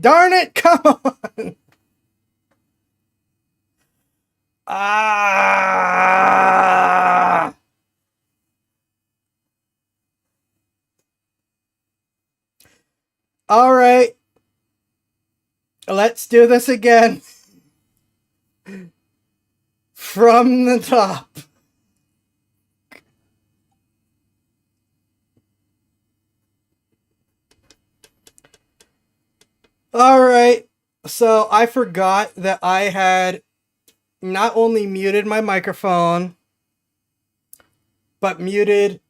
Darn it, come on! Ah! All right, let's do this again. From the top. All right, so I forgot that I had not only muted my microphone, but muted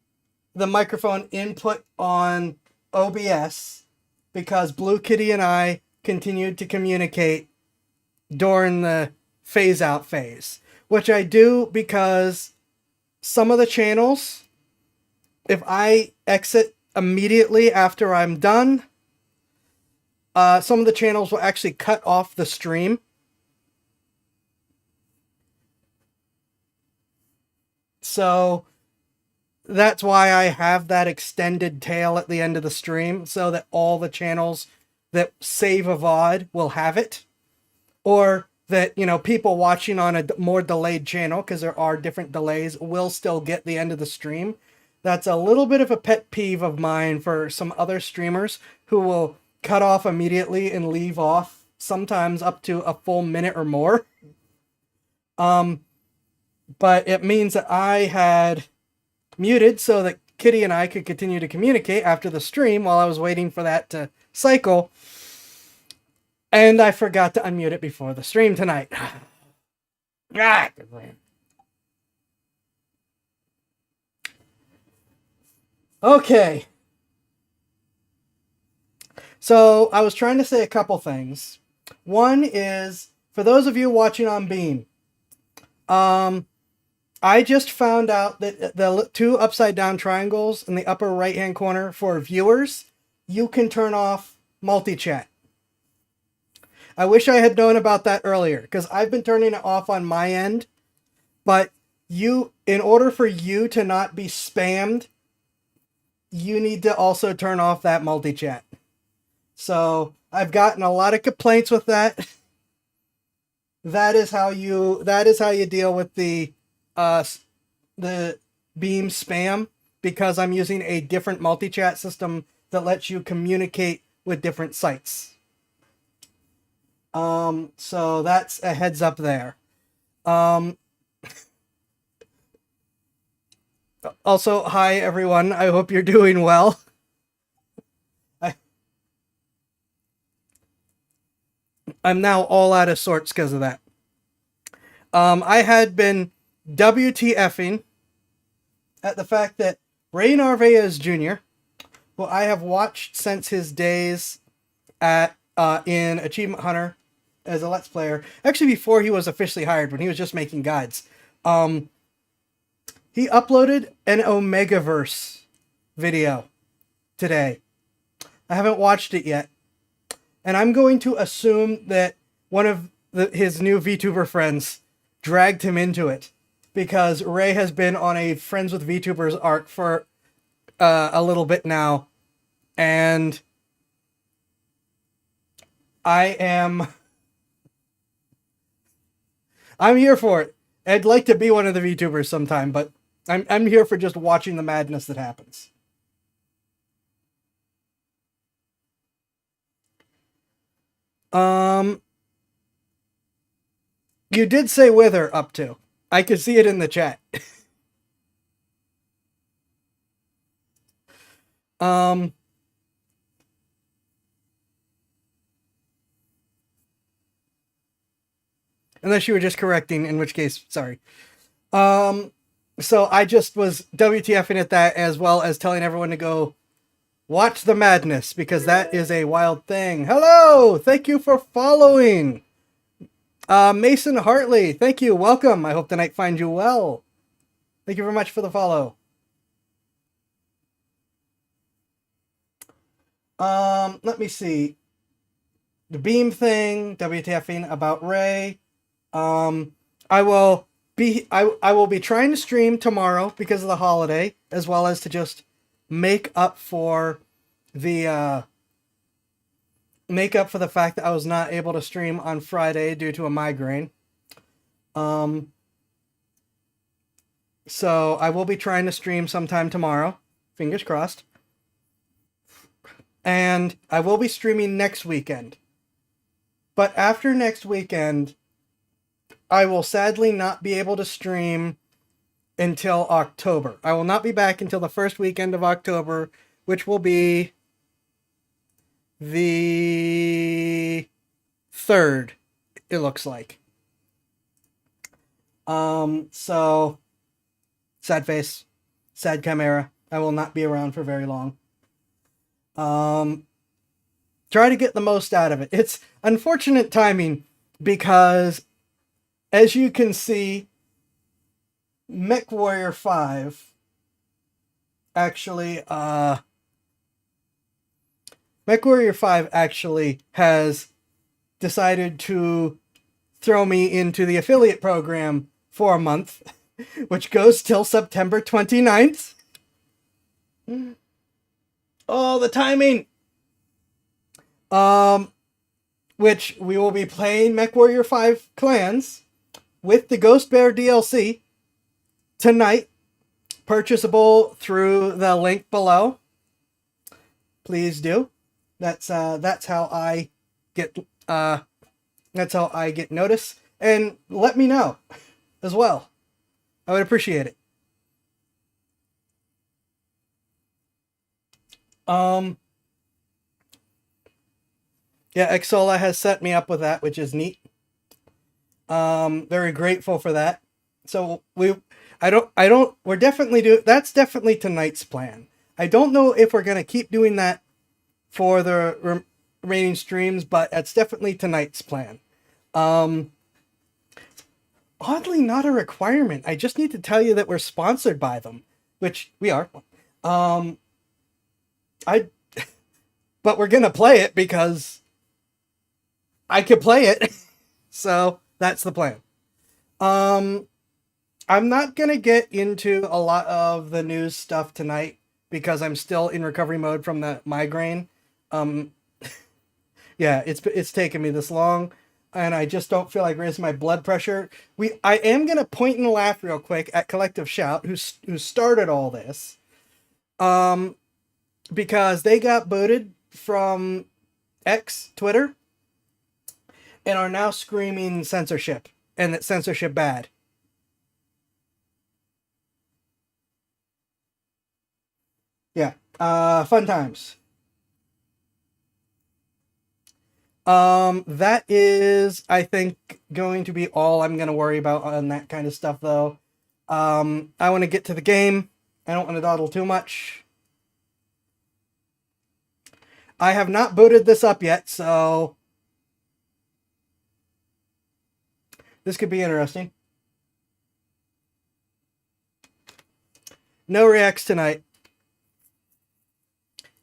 the microphone input on OBS because Blue Kitty and I continued to communicate during the phase out phase, which I do because some of the channels, if I exit immediately after I'm done, some of the channels will actually cut off the stream. So that's why I have that extended tail at the end of the stream so that all the channels that save a VOD will have it. Or that, people watching on a more delayed channel, because there are different delays, will still get the end of the stream. That's a little bit of a pet peeve of mine for some other streamers who will cut off immediately and leave off sometimes up to a full minute or more. But it means that I had muted so that Kitty and I could continue to communicate after the stream while I was waiting for that to cycle. And I forgot to unmute it before the stream tonight. Ah, good man. Okay. So I was trying to say a couple things. One is, for those of you watching on Beam, I just found out that the two upside down triangles in the upper right hand corner for viewers, you can turn off multi-chat. I wish I had known about that earlier, because I've been turning it off on my end, but in order for you to not be spammed, you need to also turn off that multi-chat. So I've gotten a lot of complaints with that. That is how you deal with the Beam spam, because I'm using a different multi-chat system that lets you communicate with different sites. So that's a heads up there. Also, hi everyone. I hope you're doing well. I'm now all out of sorts because of that. I had been WTFing at the fact that Ray Narvaez Jr., who I have watched since his days at in Achievement Hunter as a Let's Player, actually before he was officially hired, when he was just making guides, he uploaded an Omegaverse video today. I haven't watched it yet, and I'm going to assume that one of his new VTuber friends dragged him into it, because Ray has been on a Friends with VTubers arc for a little bit now, and I'm here for it. I'd like to be one of the VTubers sometime, but I'm here for just watching the madness that happens. You did say Wither up to. I could see it in the chat. Unless you were just correcting, in which case, sorry. So I just was WTFing at that, as well as telling everyone to go watch the madness, because that is a wild thing. Hello! Thank you for following! Mason Hartley, thank you. Welcome. I hope the night finds you well. Thank you very much for the follow. Let me see. The Beam thing, WTFing about Ray. I will be trying to stream tomorrow because of the holiday, as well as to just make up for the make up for the fact that I was not able to stream on Friday due to a migraine. Um, so I will be trying to stream sometime tomorrow. Fingers crossed. And I will be streaming next weekend. But after next weekend, I will sadly not be able to stream until October. I will not be back until the first weekend of October, which will be the 3rd, it looks like. So sad face, sad chimera. I will not be around for very long. Try to get the most out of it. It's unfortunate timing because, as you can see, MechWarrior 5 actually, MechWarrior 5 actually has decided to throw me into the affiliate program for a month, which goes till September 29th. Oh, the timing! Which we will be playing MechWarrior 5 Clans with the Ghost Bear DLC tonight, purchasable through the link below. Please do. That's how I get notice, and let me know as well. I would appreciate it. Yeah, Exola has set me up with that, which is neat. Very grateful for that. So we're definitely that's definitely tonight's plan. I don't know if we're gonna keep doing that for the remaining streams, but that's definitely tonight's plan. Oddly not a requirement. I just need to tell you that we're sponsored by them, which we are. But we're gonna play it because I could play it. So that's the plan. I'm not gonna get into a lot of the news stuff tonight because I'm still in recovery mode from the migraine. Yeah, it's taken me this long, and I just don't feel like raising my blood pressure. I am gonna point and laugh real quick at Collective Shout, who started all this, because they got booted from X, Twitter, and are now screaming censorship, and that censorship bad. Yeah, fun times. That is, I think, going to be all I'm going to worry about on that kind of stuff, though. I want to get to the game. I don't want to dawdle too much. I have not booted this up yet, so this could be interesting. No reacts tonight.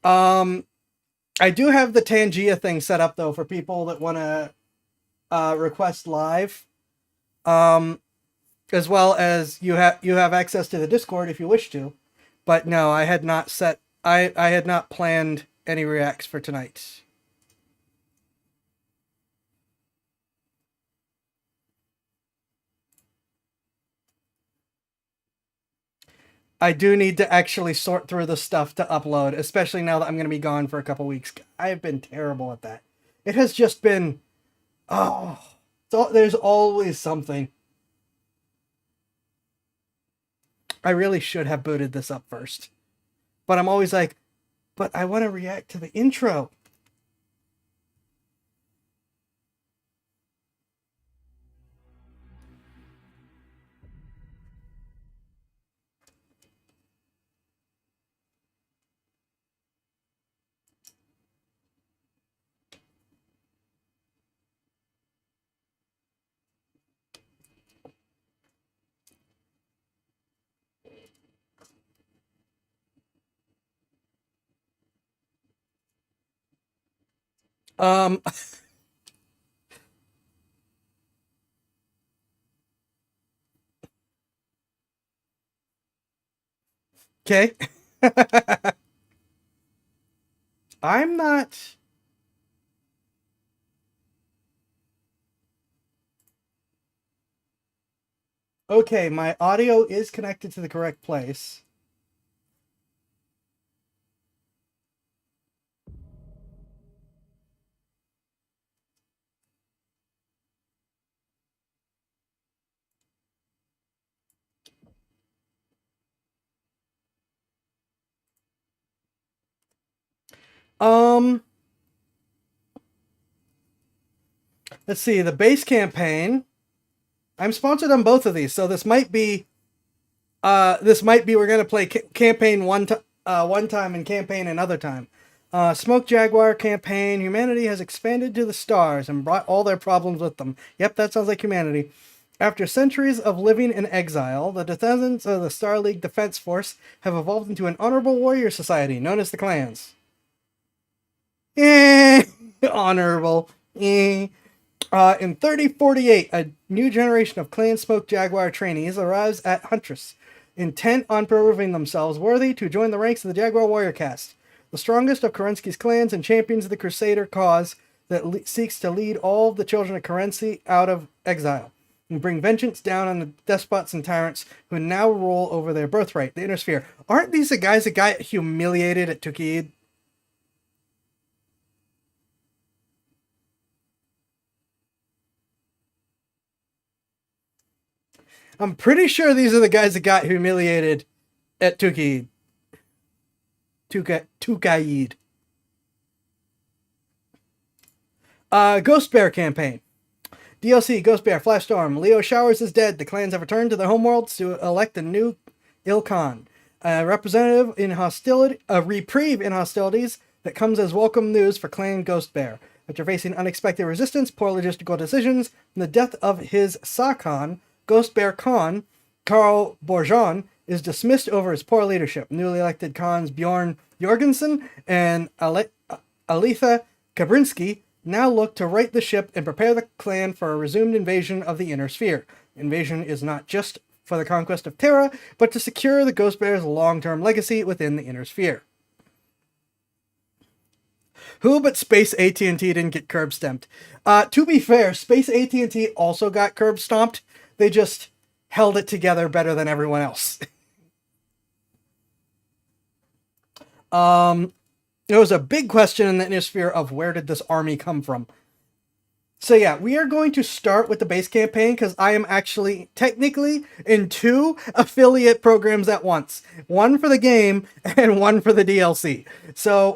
I do have the Tangia thing set up, though, for people that want to request live. As well as you have access to the Discord if you wish to. But no, I had not planned any reacts for tonight. I do need to actually sort through the stuff to upload, especially now that I'm going to be gone for a couple weeks. I've been terrible at that. It has just been, there's always something. I really should have booted this up first. But I'm always like, but I want to react to the intro. Um, okay. I'm not Okay, my audio is connected to the correct place. Um, let's see, the base campaign. I'm sponsored on both of these, so this might be we're gonna play campaign one time and campaign another time. Smoke Jaguar campaign. Humanity has expanded to the stars and brought all their problems with them. Yep, that sounds like humanity. After centuries of living in exile, the descendants of the Star League Defense Force have evolved into an honorable warrior society known as the clans. Eh, honorable. Eh. In 3048, a new generation of Clan Smoke Jaguar trainees arrives at Huntress, intent on proving themselves worthy to join the ranks of the Jaguar Warrior caste, the strongest of Kerensky's clans and champions of the Crusader cause that seeks to lead all the children of Kerensky out of exile and bring vengeance down on the despots and tyrants who now rule over their birthright, the Inner Sphere. Aren't these the guys that got humiliated at Tukid? I'm pretty sure these are the guys that got humiliated at Tukid. Tukaid. Ghost Bear campaign. DLC Ghost Bear Flash Storm. Leo Showers is dead. The clans have returned to their homeworlds to elect a new Ilkhan. A representative in hostility, a reprieve in hostilities that comes as welcome news for Clan Ghost Bear. After facing unexpected resistance, poor logistical decisions, and the death of his Sakhan, Ghost Bear Khan, Karl Borjan, is dismissed over his poor leadership. Newly elected Khans Bjorn Jorgensen and Alitha Kabrinsky now look to right the ship and prepare the clan for a resumed invasion of the Inner Sphere. Invasion is not just for the conquest of Terra, but to secure the Ghost Bear's long-term legacy within the Inner Sphere. Who but Space AT&T didn't get curb stomped? To be fair, Space AT&T also got curb stomped. They just held it together better than everyone else. There was a big question in the Inner Sphere of where did this army come from? So yeah, we are going to start with the base campaign because I am actually technically in two affiliate programs at once. One for the game and one for the DLC. So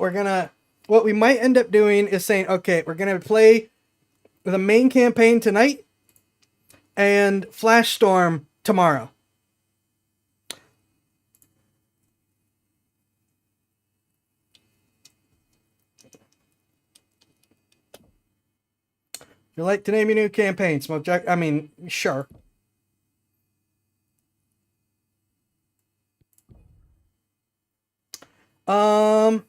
what we might end up doing is saying, okay, we're gonna play the main campaign tonight and Flash Storm tomorrow. You like to name your new campaign, Smoke Jack? I mean, sure. Um,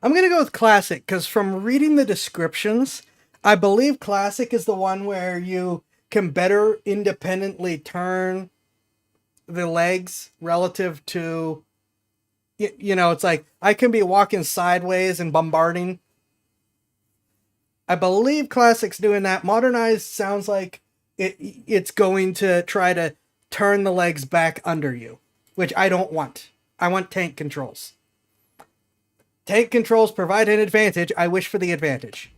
I'm gonna go with classic because from reading the descriptions, I believe classic is the one where you can better independently turn the legs relative to it's like I can be walking sideways and bombarding. I believe classic's doing that. Modernized sounds like it's going to try to turn the legs back under you, which I don't want. I want tank controls. Tank controls provide an advantage. I wish for the advantage.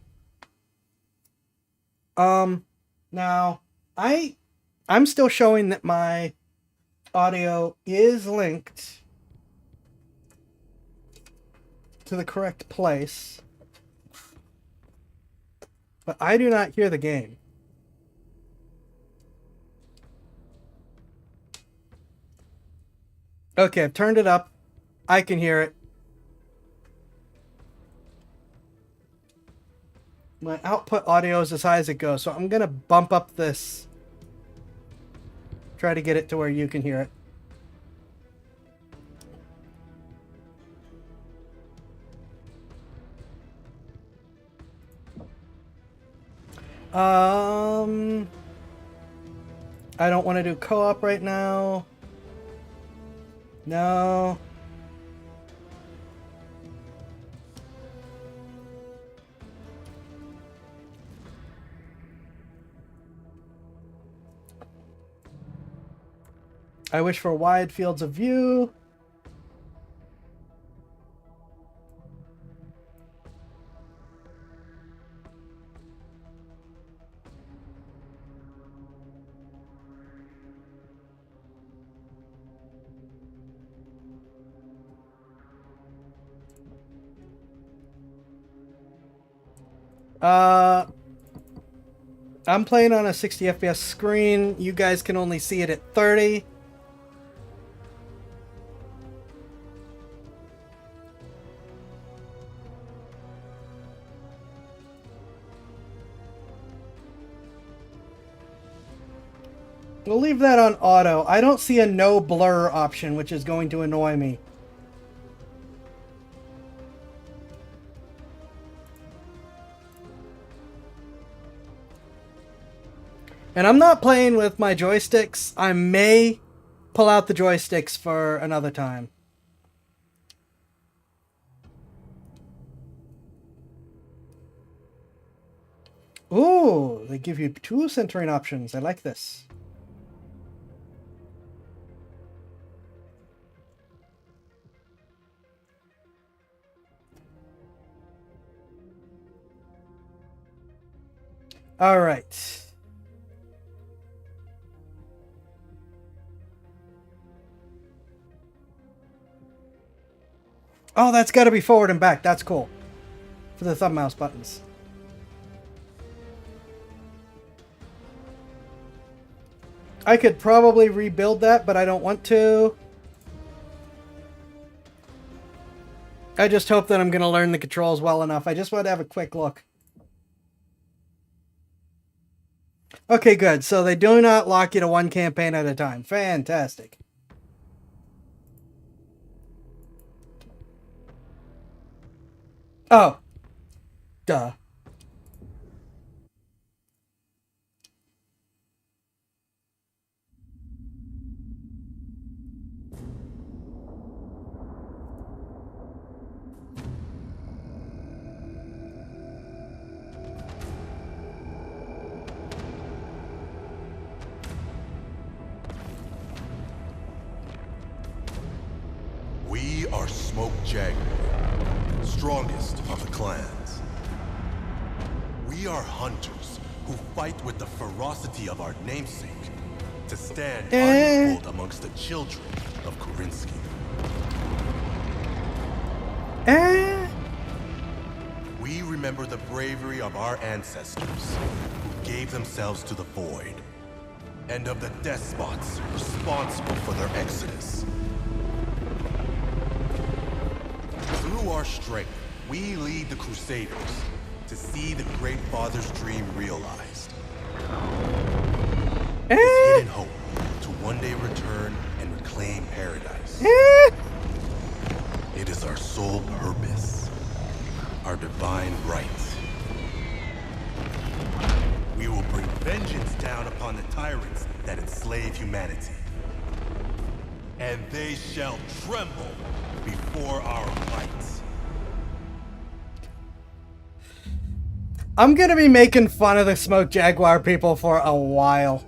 Now I'm still showing that my audio is linked to the correct place, but I do not hear the game. Okay, I've turned it up. I can hear it. My output audio is as high as it goes, so I'm gonna bump up this. Try to get it to where you can hear it. I don't want to do co-op right now. No. I wish for wide fields of view. I'm playing on a 60 FPS screen. You guys can only see it at 30. We'll leave that on auto. I don't see a no blur option, which is going to annoy me. And I'm not playing with my joysticks. I may pull out the joysticks for another time. Ooh, they give you 2 centering options. I like this. All right. Oh, that's got to be forward and back. That's cool. For the thumb mouse buttons. I could probably rebuild that, but I don't want to. I just hope that I'm going to learn the controls well enough. I just want to have a quick look. Okay, good. So they do not lock you to one campaign at a time. Fantastic. Oh. Duh. We are Smoke Jaguar, strongest of the clans. We are hunters who fight with the ferocity of our namesake to stand unequaled amongst the children of Korinsky. We remember the bravery of our ancestors who gave themselves to the void, and of the despots responsible for their exodus. Through our strength, we lead the Crusaders to see the Great Father's dream realized. His hidden hope to one day return and reclaim paradise. It is our sole purpose, our divine right. We will bring vengeance down upon the tyrants that enslave humanity. And they shall tremble before our might. I'm going to be making fun of the Smoke Jaguar people for a while.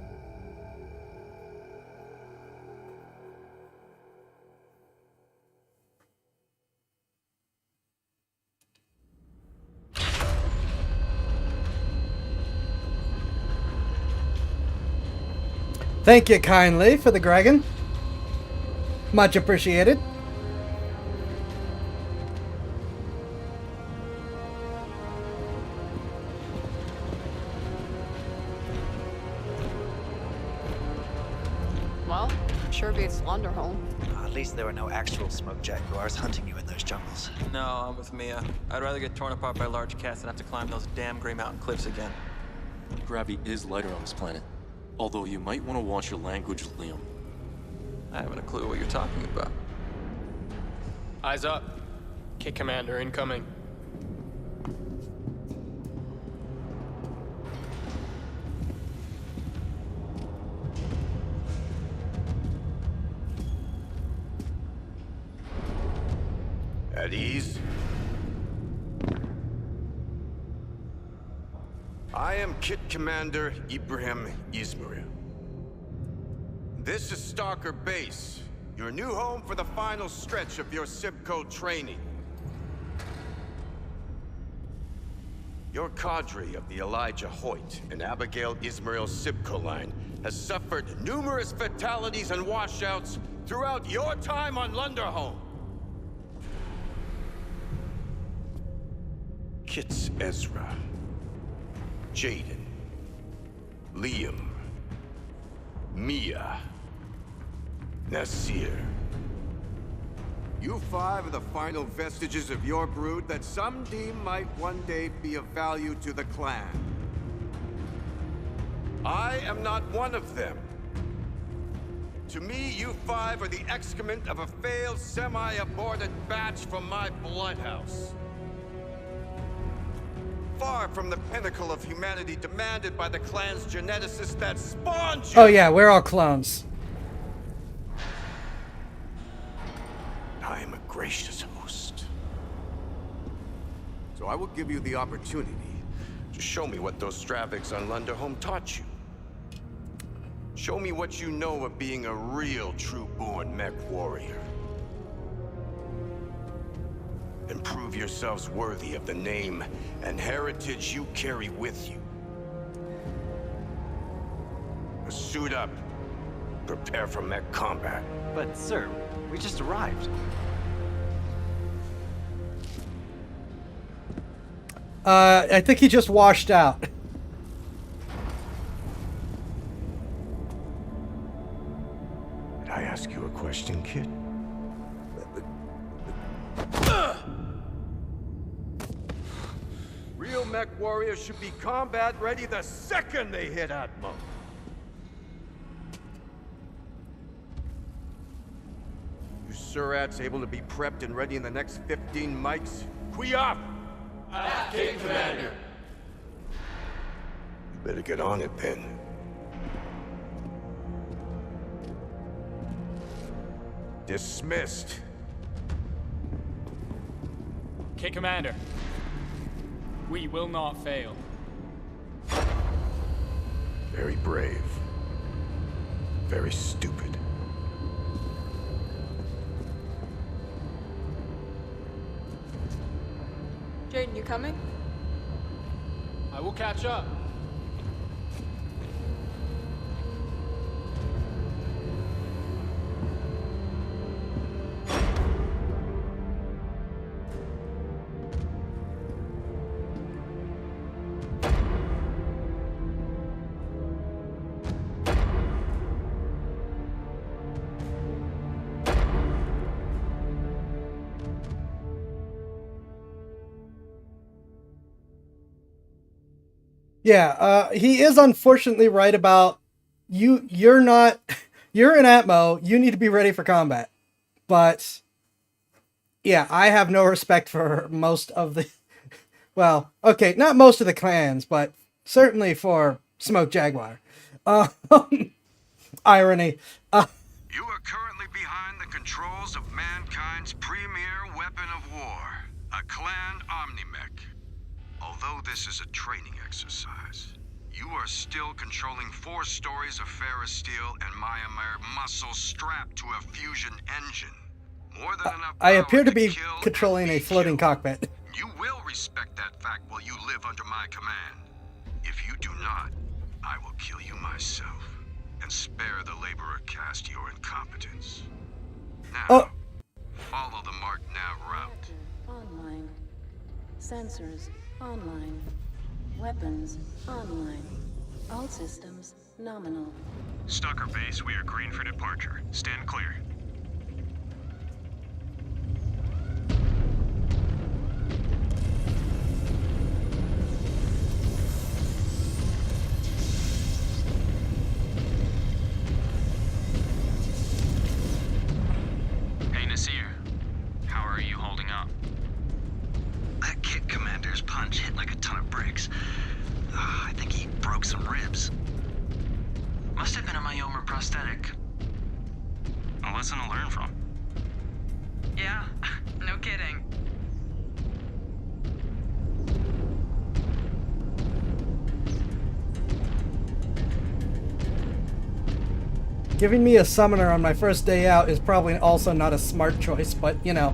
Thank you kindly for the Dragon. Much appreciated. Well, sure beats Lunderholm. At least there were no actual smoke jaguars hunting you in those jungles. No, I'm with Mia. I'd rather get torn apart by large cats than have to climb those damn Grey Mountain cliffs again. Gravity is lighter on this planet. Although you might want to watch your language, Liam. I haven't a clue what you're talking about. Eyes up. Kit Commander incoming. At ease? I am Kit Commander Ibrahim Izmail. This is Stalker Base, your new home for the final stretch of your Sibco training. Your cadre of the Elijah Hoyt and Abigail Ismail Sibco line has suffered numerous fatalities and washouts throughout your time on Lunderholm. Kit's Ezra, Jaden, Liam, Mia, Nasir. You five are the final vestiges of your brood that some deem might one day be of value to the clan. I am not one of them. To me, you five are the excrement of a failed, semi-aborted batch from my bloodhouse. Far from the pinnacle of humanity demanded by the clan's geneticists that spawned you. Oh yeah, we're all clones. I am a gracious host. So I will give you the opportunity to show me what those Stravics on Lunderholm taught you. Show me what you know of being a real true-born mech warrior. And prove yourselves worthy of the name and heritage you carry with you. Suit up. Prepare for mech combat. But, sir, we just arrived. I think he just washed out. Did I ask you a question, kid? Real mech warriors should be combat ready the second they hit Atmo. You Surats able to be prepped and ready in the next 15 mics? Quiop! Kit Commander. You better get on it then. Dismissed. Kit Commander. We will not fail. Very brave. Very stupid. Jaden, you coming? I will catch up. Yeah, he is unfortunately right about you're not you're in Atmo, you need to be ready for combat. But yeah, I have no respect for most of the well, okay, not most of the clans, but certainly for Smoke Jaguar. Irony. You are currently behind the controls of mankind's premier weapon of war, a clan Omnimech. Although this is a training exercise, you are still controlling 4 stories of ferrous steel and Myanmar muscle strapped to a fusion engine. More than enough I power appear to be kill and controlling a be floating killed. cockpit. You will respect that fact while you live under my command. If you do not, I will kill you myself and spare the laborer caste your incompetence. Now, follow the marked nav route. Online. Sensors online. Weapons online. All systems nominal. Stalker Base, we are green for departure. Stand clear. Hey, Nasir. How are you holding up? That Kit Commander's punch hit like a ton of bricks. I think he broke some ribs. Must have been a myoma prosthetic. A lesson to learn from. Yeah, no kidding. Giving me a summoner on my first day out is probably also not a smart choice, but you know,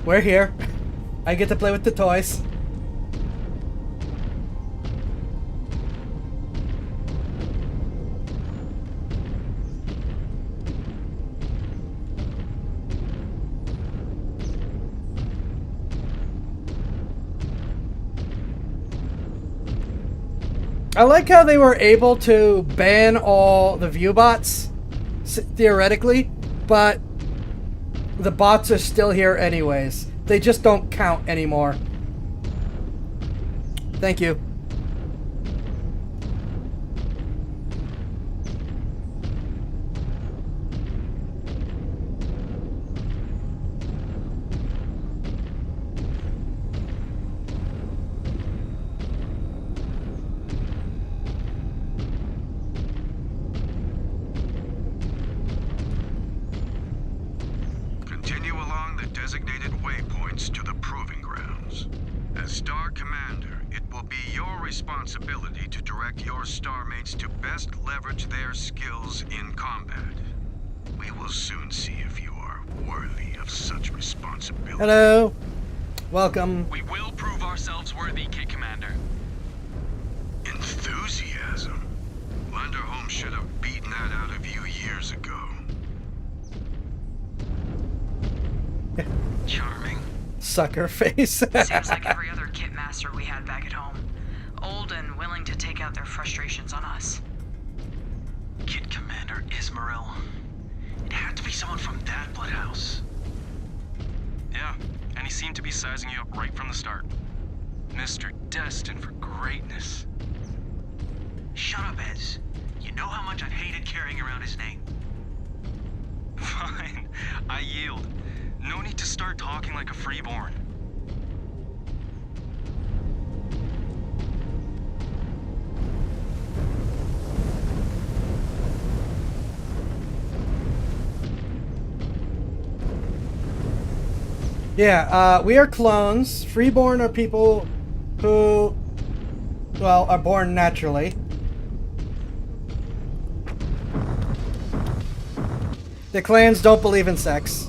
we're here. I get to play with the toys. I like how they were able to ban all the view bots, theoretically, but the bots are still here anyways. They just don't count anymore. Thank you. Continue along the designated waypoints to the proving grounds. As Star Commander, it will be your responsibility to direct your starmates to best leverage their skills in combat. We will soon see if you are worthy of such responsibility. Hello. Welcome. We will prove ourselves worthy, Kit Commander. Enthusiasm? Lunderholm should have beaten that out of you years ago. Charming. Sucker face. Seems like every other kit master we had back at home. Old and willing to take out their frustrations on us. Kit Commander Ismail. It had to be someone from that blood house. Yeah, and he seemed to be sizing you up right from the start. Mr. Destined for greatness. Shut up, Ez. You know how much I've hated carrying around his name. Fine, I yield. No need to start talking like a freeborn. Yeah, we are clones. Freeborn are people who, well, are born naturally. The clans don't believe in sex.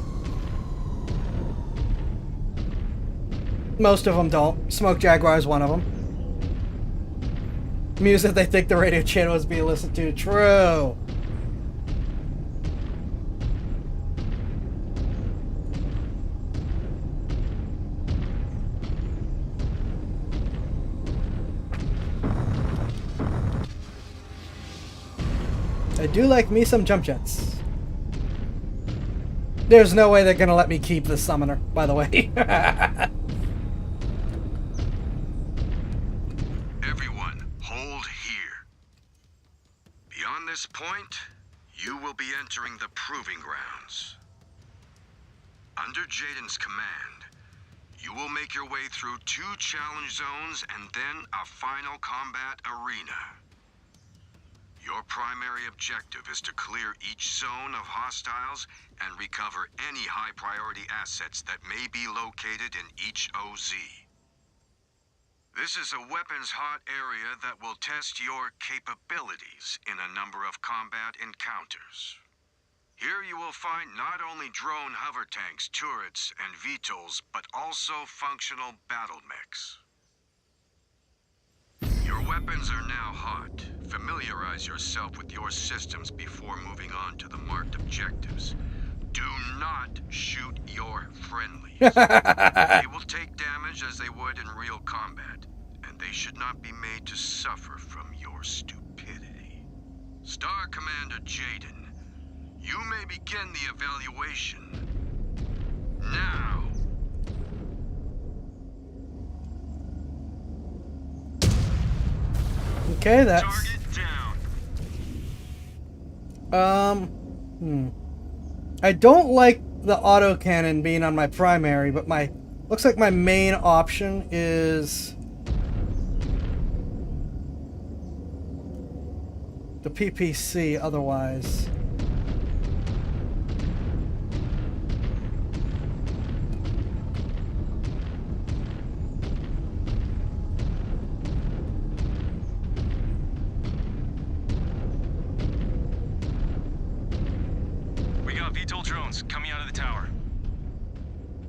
Most of them don't. Smoke Jaguar is one of them. Music they think the radio channel is being listened to. True. I do like me some jump jets. There's no way they're gonna let me keep the summoner, by the way. Everyone, hold here. Beyond this point, you will be entering the proving grounds. Under Jaden's command, you will make your way through 2 challenge zones and then a final combat arena. Your primary objective is to clear each zone of hostiles and recover any high-priority assets that may be located in each OZ. This is a weapons-hot area that will test your capabilities in a number of combat encounters. Here you will find not only drone hover tanks, turrets, and VTOLs, but also functional battle mechs. Your weapons are now hot. Familiarize yourself with your systems before moving on to the marked objectives. Do not shoot your friendlies. They will take damage as they would in real combat, and they should not be made to suffer from your stupidity. Star Commander Jaden, you may begin the evaluation now. Okay, that's... Target down. I don't like the autocannon being on my primary, but looks like my main option is the PPC otherwise. We got VTOL drones coming out of the tower.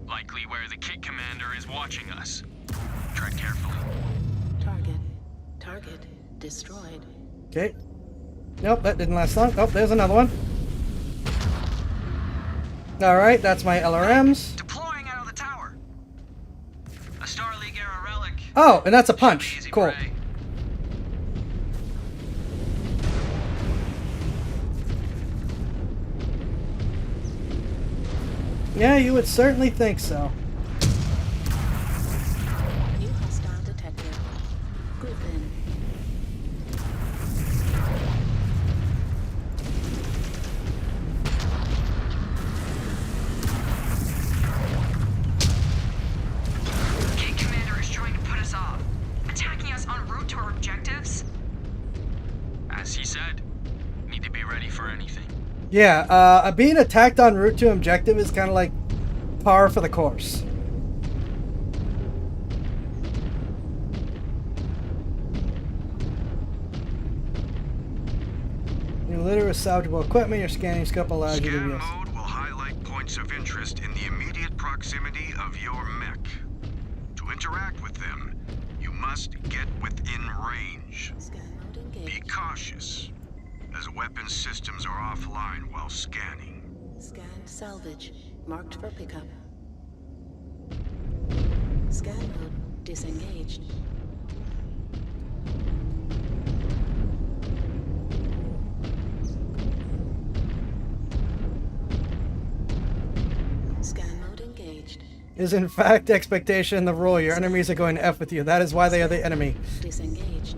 Likely where the Kit Commander is watching us. Tread carefully. Target destroyed. Okay. Nope, that didn't last long. Oh, there's another one. Alright, that's my LRMs. Deploying out of the tower. A Starleague era relic. Oh, and that's a punch. Easy Cool. prey. Yeah, you would certainly think so. New hostile detected. Griffin. Kit Commander is trying to put us off. Attacking us en route to our objectives? As he said, need to be ready for anything. Yeah, being attacked en route to objective is kind of like par for the course. You litter with salvageable equipment. Your scanning scope allows you to Scan use. mode will highlight points of interest in the immediate proximity of your mech. To interact with them, you must get within range. Scan mode Be engaged. cautious, as weapon systems are offline while scanning. Scanned salvage. Marked for pickup. Scan mode disengaged. Scan mode engaged. Is in fact expectation the rule. Your enemies are going to F with you. That is why they are the enemy. Disengaged.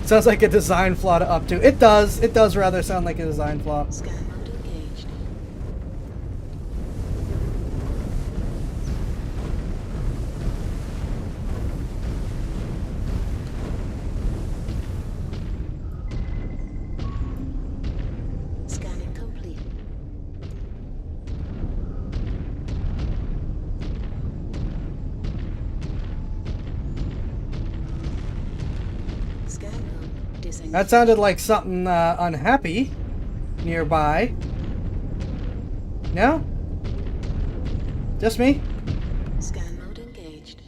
Sounds like a design flaw to up to. It does. It does rather sound like a design flaw. Scan mode engaged. Scanning complete. Scan mode disengaged. That sounded like something unhappy nearby. No? Just me? Scan mode engaged.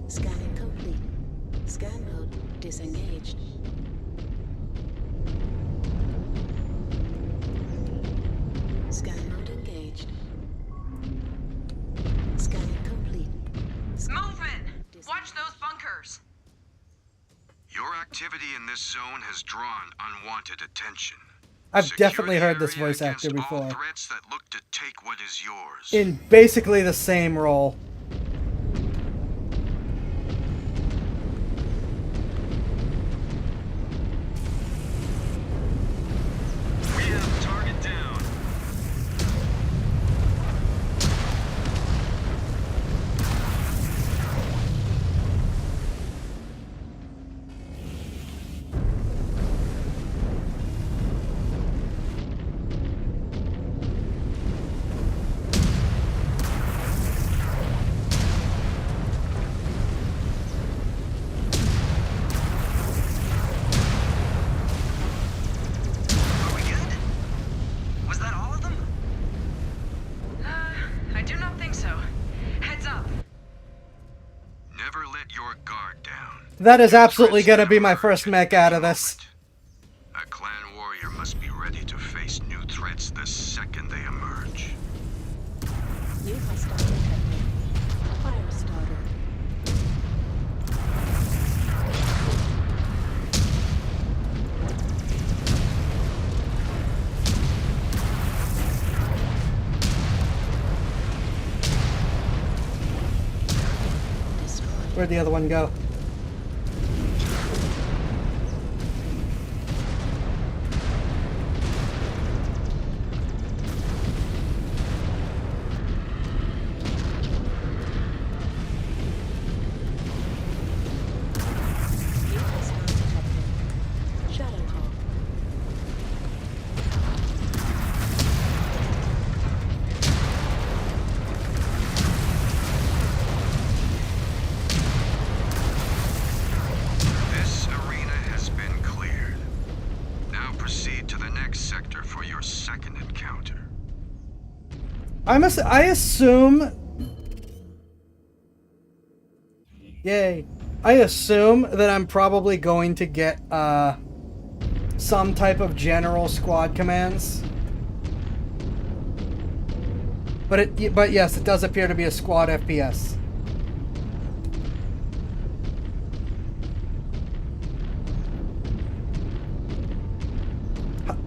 Scanning complete. Scan mode disengaged. Scan mode engaged. Scanning complete. Movement! Watch those bunkers! Your activity in this zone has drawn unwanted attention. I've Secure definitely the heard this area voice actor against all before. threats that look to take what is yours. In basically the same role. We have target down. Are we good? Was that all of them? I do not think so. Heads up. Never let your guard down. That is absolutely going to be my first mech out of this. A clan warrior must be ready to face new threats the second they emerge. New hostile detected. Fire starter. Destroyed. Where'd the other one go? New hostile detected. Shadow Hawk. register for your second encounter. I assume... Yay. I assume that I'm probably going to get, some type of general squad commands. But yes, it does appear to be a squad FPS.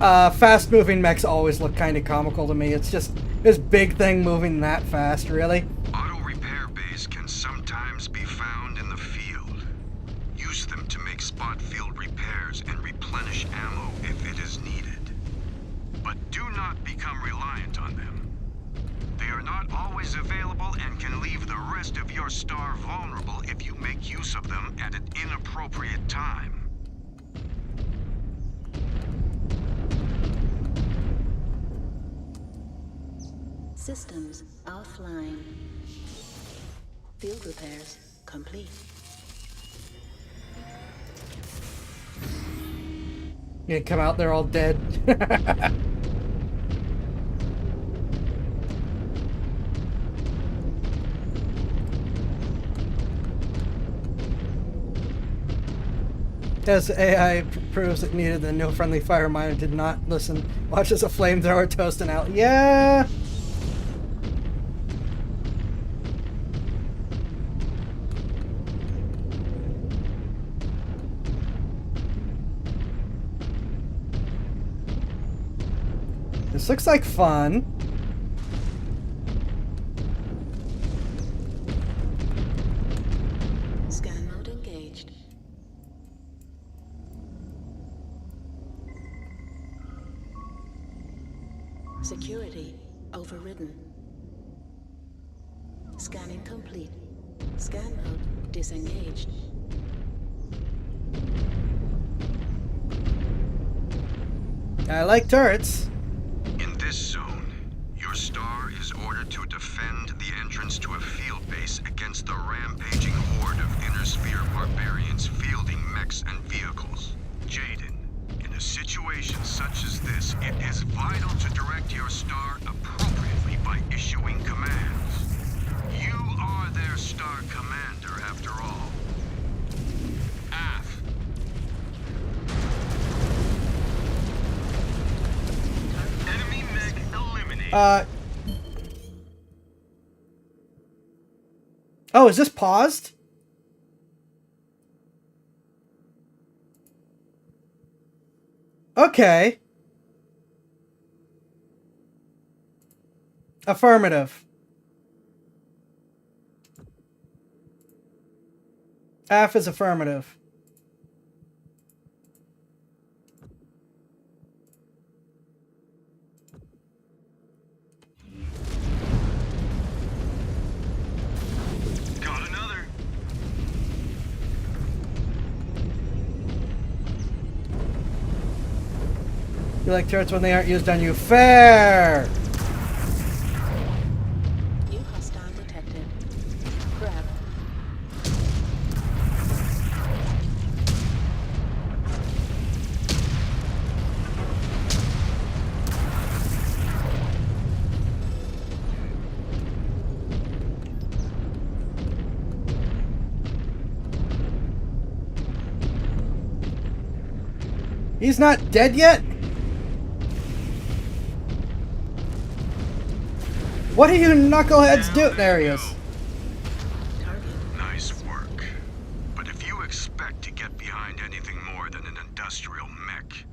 Fast-moving mechs always look kind of comical to me. It's just this big thing moving that fast, really. Auto repair bays can sometimes be found in the field. Use them to make spot field repairs and replenish ammo if it is needed. But do not become reliant on them. They are not always available and can leave the rest of your star vulnerable if you make use of them at an inappropriate time. Systems offline. Field repairs complete. You come out, they're all dead. As AI proves it needed, the no friendly fire miner did not listen. Watches a flamethrower toast and out. Yeah! This looks like fun. Scan mode engaged. Security overridden. Scanning complete. Scan mode disengaged. I like turrets. In this zone, your star is ordered to defend the entrance to a field base against the rampaging horde of inner sphere barbarians fielding mechs and vehicles. Jaden, in a situation such as this, it is vital to direct your star appropriately by issuing commands. You are their star commander, after all. AF. Enemy mech eliminated. Oh, is this paused? Okay. Affirmative. F is affirmative. Got another. You like turrets when they aren't used on you. Fair! New hostile detected. Grab. He's not dead yet? What do you knuckleheads do? There he is. Nice work. But if you expect to get behind anything more than an industrial mech,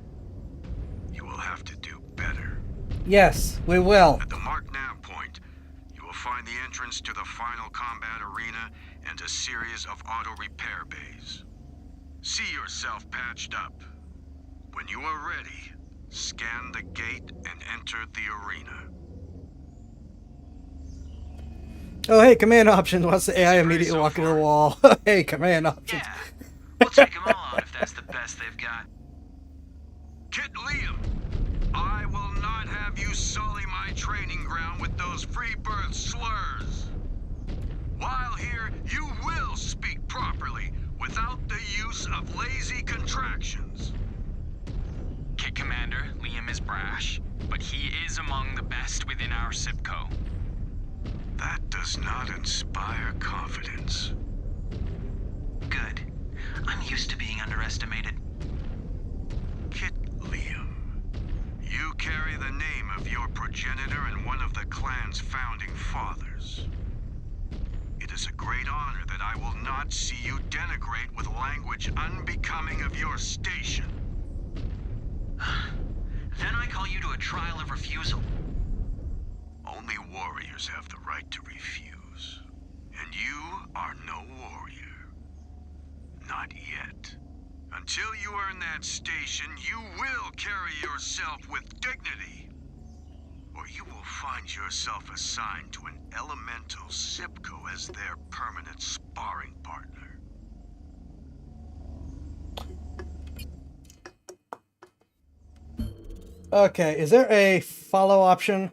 you will have to do better. Yes, we will. At the Mark Nav point, you will find the entrance to the final combat arena and a series of auto repair bays. See yourself patched up. When you are ready, scan the gate and enter the arena. Oh, hey, command options. Wants the AI immediately walk into the wall. Hey, command options. Yeah, we'll take them all out if that's the best they've got. Kit Liam, I will not have you sully my training ground with those free birth slurs. While here, you will speak properly without the use of lazy contractions. Kit Commander, Liam him as brash, but he is among the best within our SIPCO. That does not inspire confidence. Good. I'm used to being underestimated. Kit Liam, you carry the name of your progenitor and one of the clan's founding fathers. It is a great honor that I will not see you denigrate with language unbecoming of your station. Then I call you to a trial of refusal. Only warriors have the right to refuse. And you are no warrior. Not yet. Until you earn that station, you will carry yourself with dignity. Or you will find yourself assigned to an elemental SIPCO as their permanent sparring partner. Okay, is there a follow option?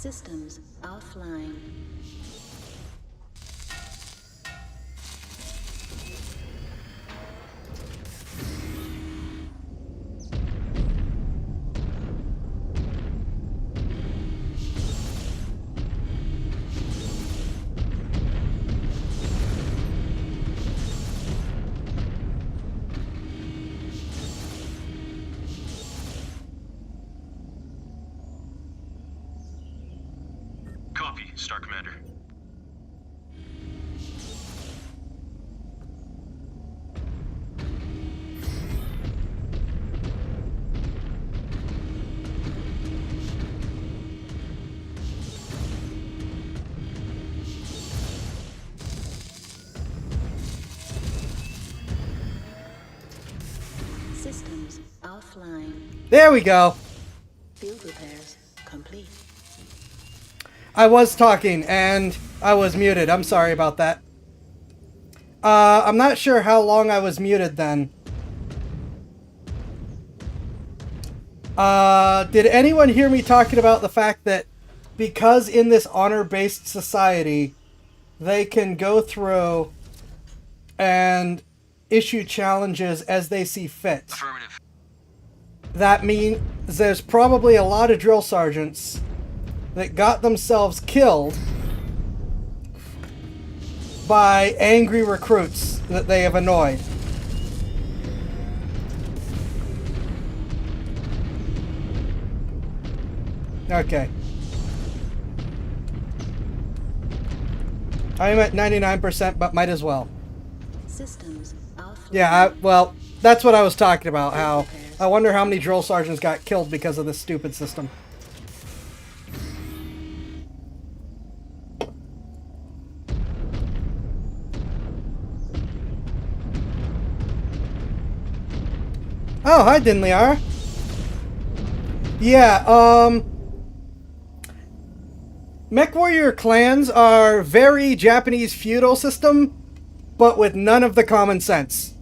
Systems offline. Copy, Star Commander. Systems offline. There we go. Field repairs complete. I was talking and I was muted. I'm sorry about that. I'm not sure how long I was muted then. Did anyone hear me talking about the fact that because in this honor-based society, they can go through and issue challenges as they see fit? Affirmative. That means there's probably a lot of drill sergeants that got themselves killed by angry recruits that they have annoyed. Okay. I'm at 99%, but might as well. Systems offline. Yeah, well, that's what I was talking about, how I wonder how many drill sergeants got killed because of this stupid system. Oh, hi, Dinliar. Yeah, Mech Warrior clans are very Japanese feudal system, but with none of the common sense.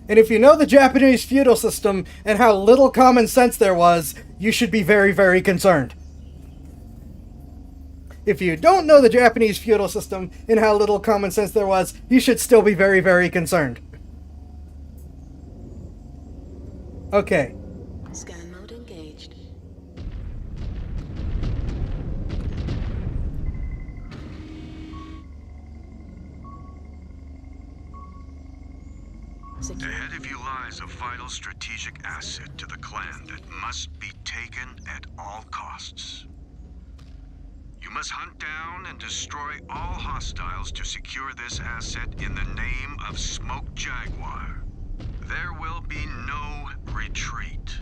And if you know the Japanese feudal system and how little common sense there was, you should be very, very concerned. If you don't know the Japanese feudal system and how little common sense there was, you should still be very, very concerned. Okay. Scan mode engaged. Ahead of you lies a vital strategic asset to the clan that must be taken at all costs. You must hunt down and destroy all hostiles to secure this asset in the name of Smoke Jaguar. There will be no retreat.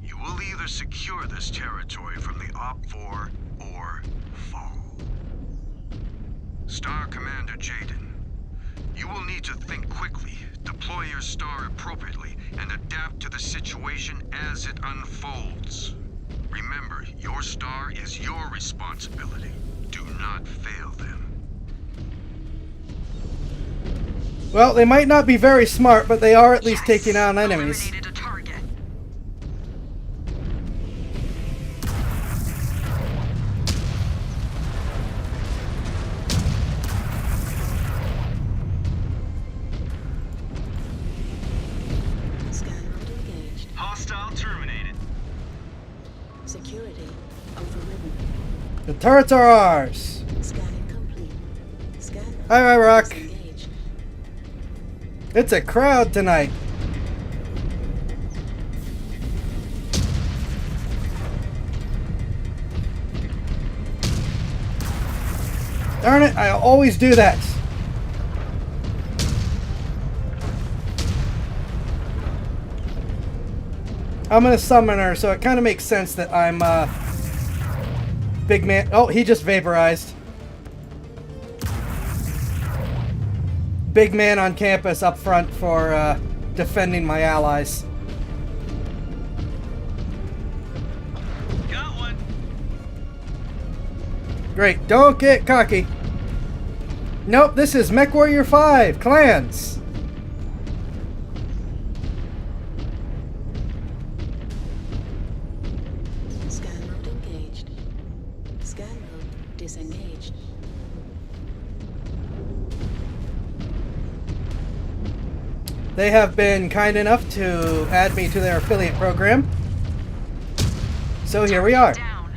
You will either secure this territory from the Op-4 or fall. Star Commander Jaden, you will need to think quickly, deploy your star appropriately, and adapt to the situation as it unfolds. Remember, your star is your responsibility. Do not fail them. Well, they might not be very smart, but they are at least taking out enemies. Eliminated a target. Scan mode engaged. Hostile terminated. Security overridden. The turrets are ours. Scanning complete. Scan mode Hi, Rock. disengaged. It's a crowd tonight. Darn it, I always do that. I'm a summoner, so it kind of makes sense that I'm big man. Oh, he just vaporized. Big man on campus up front for defending my allies. Got one. Great, don't get cocky. Nope, this is Mech Warrior 5, clans. Scan mode engaged. Scan mode disengaged. They have been kind enough to add me to their affiliate program. So here we are. Down.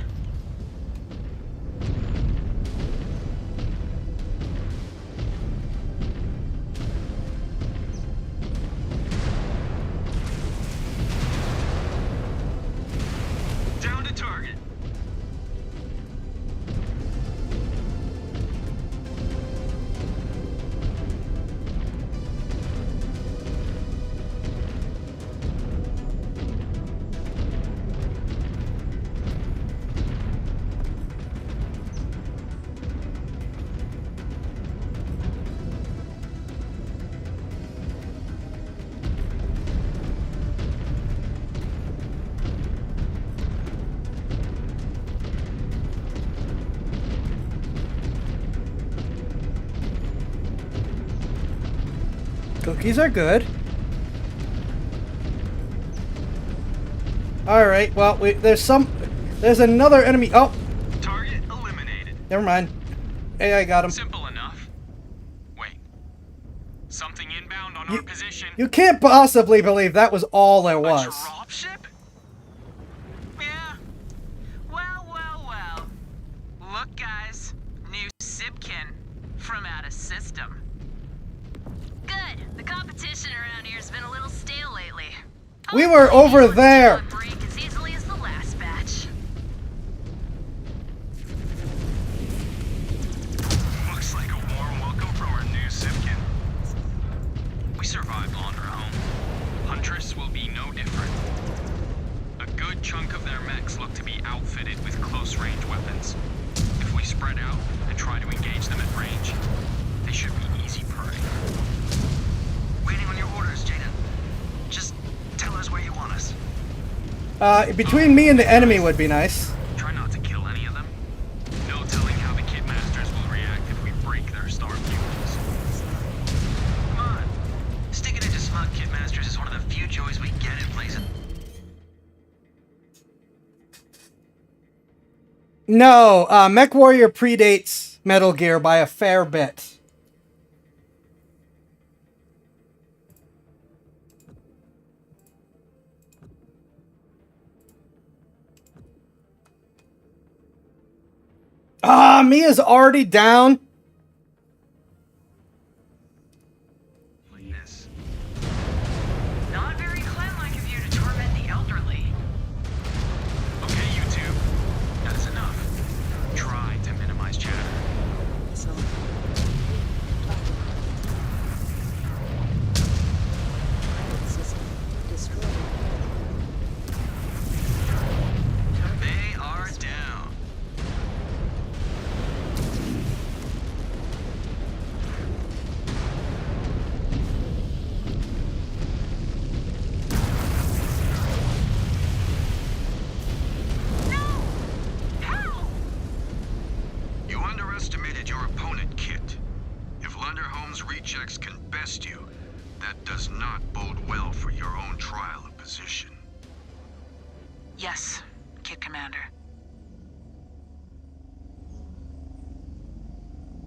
Down to target. Cookies are good. Alright, well, there's another enemy. Oh! Target eliminated. Never mind. Hey, I got him. Simple enough. Wait. Something inbound on our position. You can't possibly believe that was all there was. A dropship? Yeah. Well. Look, guys. New Sibkin from out of system. Good. The competition around here has been a little stale lately. We were over there. Break as easily as the last batch. Looks like a warm welcome from our new Sibkin. We survived Londerholm. Huntress will be no different. A good chunk of their mechs look to be outfitted with close-range weapons. If we spread out and try to engage them at range, they should be easy prey. Waiting on your orders, Jaden. Just tell us where you want us. Between me and the enemy would be nice. Try not to kill any of them. No telling how the Kit Masters will react if we break their star pupils. Come on. Sticking into smug Kit Masters is one of the few joys we get in places. No, Mech Warrior predates Metal Gear by a fair bit. Mia's already down. Like this. Not very clan-like of you to torment the elderly. Okay, you two. That is enough. Try to minimize chatter. So, system destroyed. They are down. You underestimated your opponent, Kit. If Lunderholm's rechecks can best you, that does not bode well for your own trial of position. Yes, Kit Commander.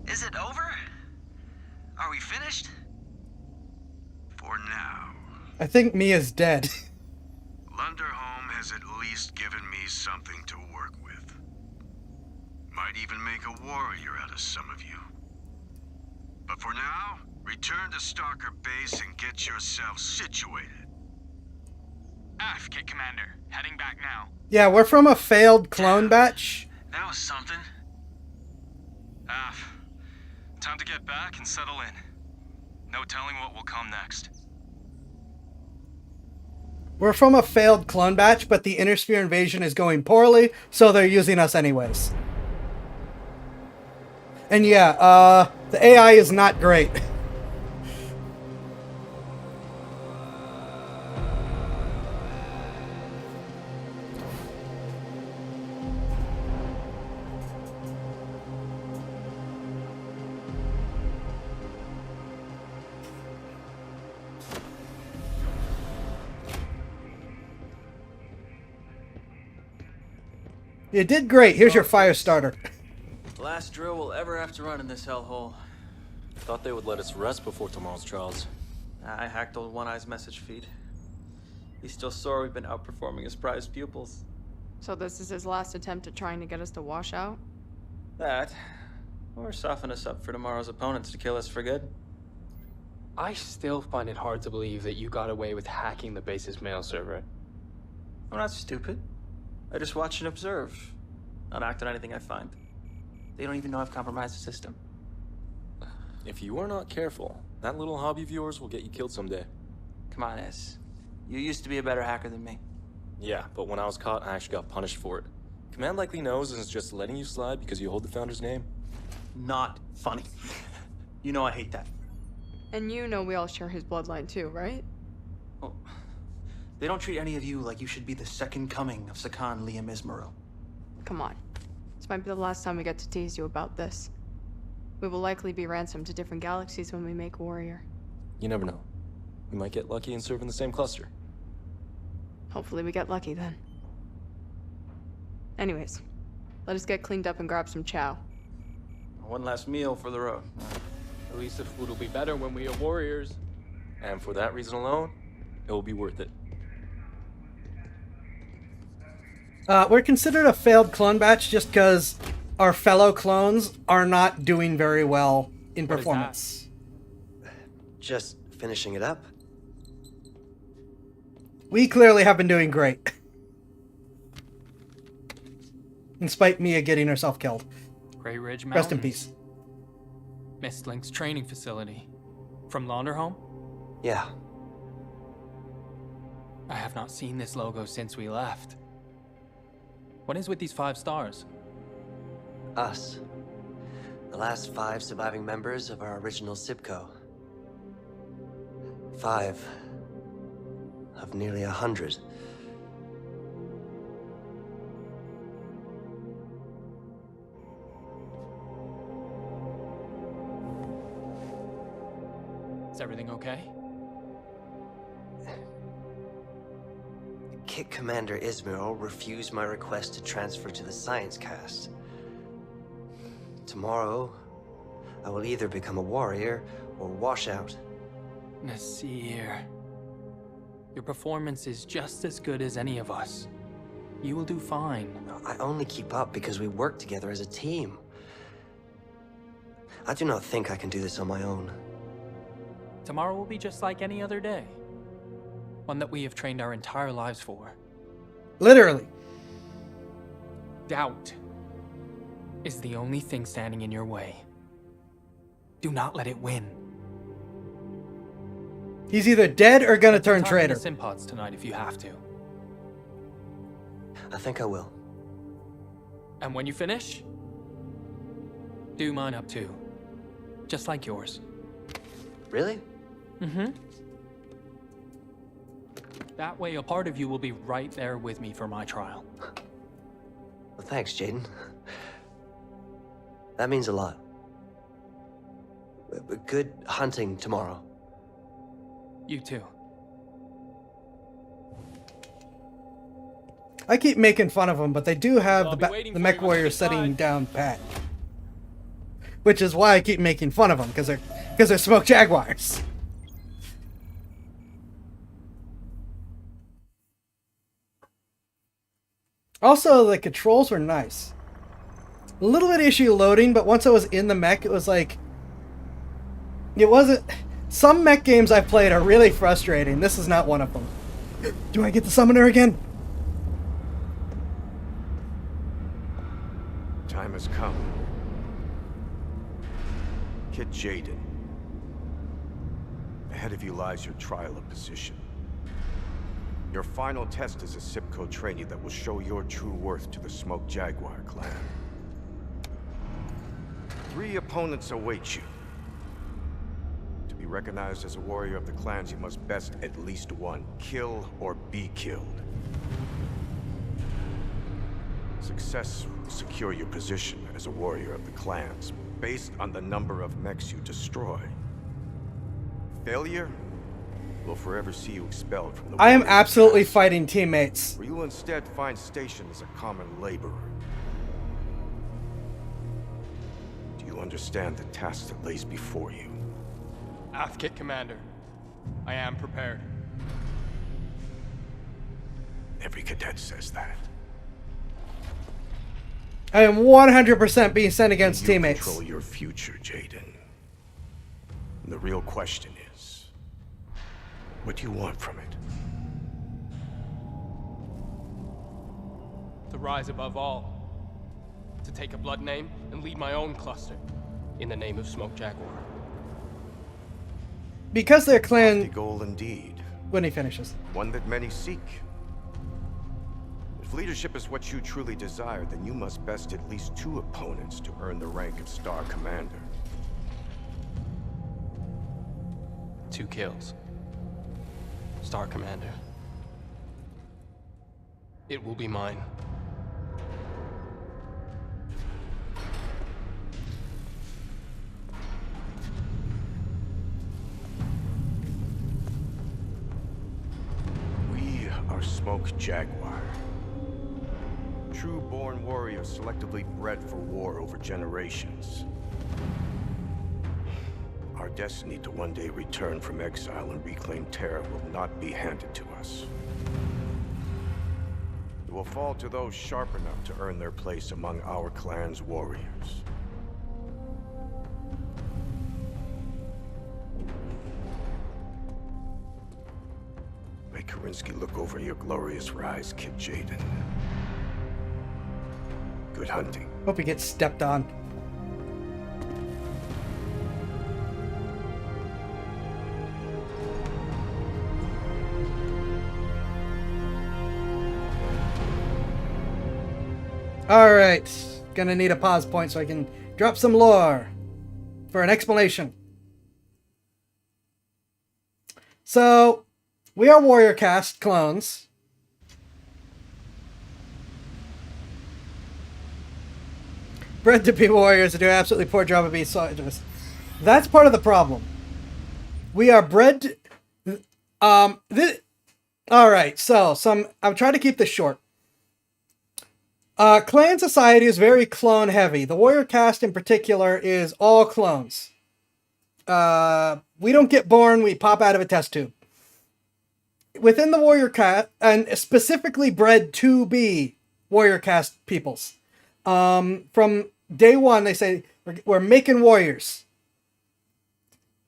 Is it over? Are we finished? For now. I think Mia's dead. Lunderholm has at least given me something to work with. Might even make a warrior out of some of you. But for now, return to Stalker Base and get yourself situated. Kit Commander. Heading back now. Yeah, we're from a failed clone batch. That was something. Time to get back and settle in. No telling what will come next. We're from a failed clone batch, but the Inner Sphere invasion is going poorly, so they're using us anyways. And yeah, the AI is not great. You did great. Here's your fire starter. Last drill we'll ever have to run in this hellhole. Thought they would let us rest before tomorrow's trials. I hacked old One Eye's message feed. He's still sore we've been outperforming his prized pupils. So this is his last attempt at trying to get us to wash out? That, or soften us up for tomorrow's opponents to kill us for good. I still find it hard to believe that you got away with hacking the base's mail server. I'm not stupid. I just watch and observe. Not act on anything I find. They don't even know I've compromised the system. If you are not careful, that little hobby of yours will get you killed someday. Come on, Ez. You used to be a better hacker than me. Yeah, but when I was caught, I actually got punished for it. Command likely knows and is just letting you slide because you hold the Founder's name. Not funny. You know I hate that. And you know we all share his bloodline too, right? Well, they don't treat any of you like you should be the second coming of Sakan Liam Ismaru. Come on. This might be the last time we get to tease you about this. We will likely be ransomed to different galaxies when we make Warrior. You never know. We might get lucky and serve in the same cluster. Hopefully we get lucky then. Anyways, let us get cleaned up and grab some chow. One last meal for the road. At least the food will be better when we are warriors. And for that reason alone, it will be worth it. We're considered a failed clone batch just because our fellow clones are not doing very well in performance. Just finishing it up. We clearly have been doing great. In spite Mia getting herself killed. Grey Ridge Mountains. Rest in peace. Mistlink's training facility. From Launderhome? Yeah. I have not seen this logo since we left. What is with these 5 stars? Us. The last 5 surviving members of our original SIPCO. 5 of nearly 100. Is everything okay? Kit Commander Ismail refused my request to transfer to the science cast. Tomorrow, I will either become a warrior or wash out. Nasir. Your performance is just as good as any of us. You will do fine. I only keep up because we work together as a team. I do not think I can do this on my own. Tomorrow will be just like any other day. One that we have trained our entire lives for. Literally. Doubt is the only thing standing in your way. Do not let it win. He's either dead or gonna turn traitor. Simpods tonight if you have to. I think I will. And when you finish, do mine up too. Just like yours. Really? Mm-hmm. That way a part of you will be right there with me for my trial. Well, thanks, Jaden. That means a lot. Good hunting tomorrow. You too. I keep making fun of them, but they do have the mech warriors setting down pat. Which is why I keep making fun of them, because they're smoke jaguars. Also, the controls were nice. A little bit issue loading, but once I was in the mech, it was like... It wasn't... Some mech games I've played are really frustrating. This is not one of them. Do I get the summoner again? Time has come. Kid Jaden. Ahead of you lies your trial of position. Your final test is a SIPCO trainee that will show your true worth to the Smoke Jaguar clan. 3 opponents await you. To be recognized as a warrior of the clans, you must best at least one. Kill or be killed. Success will secure your position as a warrior of the clans, based on the number of mechs you destroy. Failure will forever see you expelled from the I am warrior absolutely class, fighting teammates. where you will instead find station as a common laborer. Do you understand the task that lays before you? Kit Commander. I am prepared. Every cadet says that. I am 100% being sent against You teammates. control your future, Jaden. And the real question is, what do you want from it? To rise above all. To take a blood name and lead my own cluster. In the name of Smoke Jaguar. Because their The clan... goal indeed. When he finishes. One that many seek. If leadership is what you truly desire, then you must best at least 2 opponents to earn the rank of Star Commander. 2 kills. Star Commander. It will be mine. Smoke Jaguar. True-born warriors selectively bred for war over generations. Our destiny to one day return from exile and reclaim Terra will not be handed to us. It will fall to those sharp enough to earn their place among our clan's warriors. May Karinsky look over your glorious rise, Kid Jaden. Good hunting. Hope he gets stepped on. Alright, gonna need a pause point so I can drop some lore for an explanation. So, we are warrior caste clones. Bred to be warriors and do an absolutely poor job of being soldiers. That's part of the problem. We are bred... Alright, so, I'm trying to keep this short. Clan society is very clone heavy. The warrior caste in particular is all clones. We don't get born, we pop out of a test tube. Within the warrior caste, and specifically bred to be warrior caste peoples. From day one, they say, we're making warriors.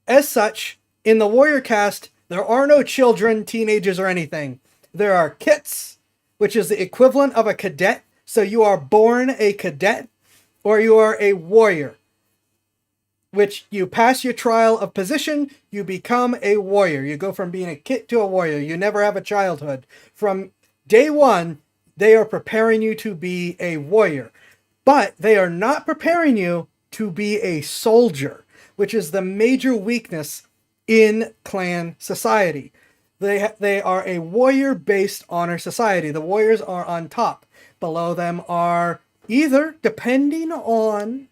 As such, in the warrior caste, there are no children, teenagers, or anything. There are kits, which is the equivalent of a cadet. So you are born a cadet, or you are a warrior. Which you pass your trial of position, you become a warrior. You go from being a kit to a warrior. You never have a childhood. From day one, they are preparing you to be a warrior. But they are not preparing you to be a soldier, which is the major weakness in clan society. They are a warrior-based honor society. The warriors are on top. Below them are either, depending on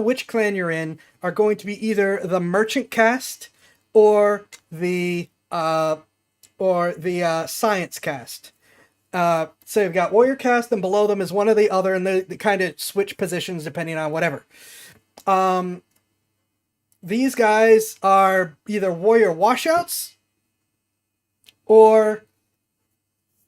which clan you're in, are going to be either the merchant caste or the science caste. So you've got warrior caste, and below them is one or the other, and they kind of switch positions depending on whatever. These guys are either warrior washouts or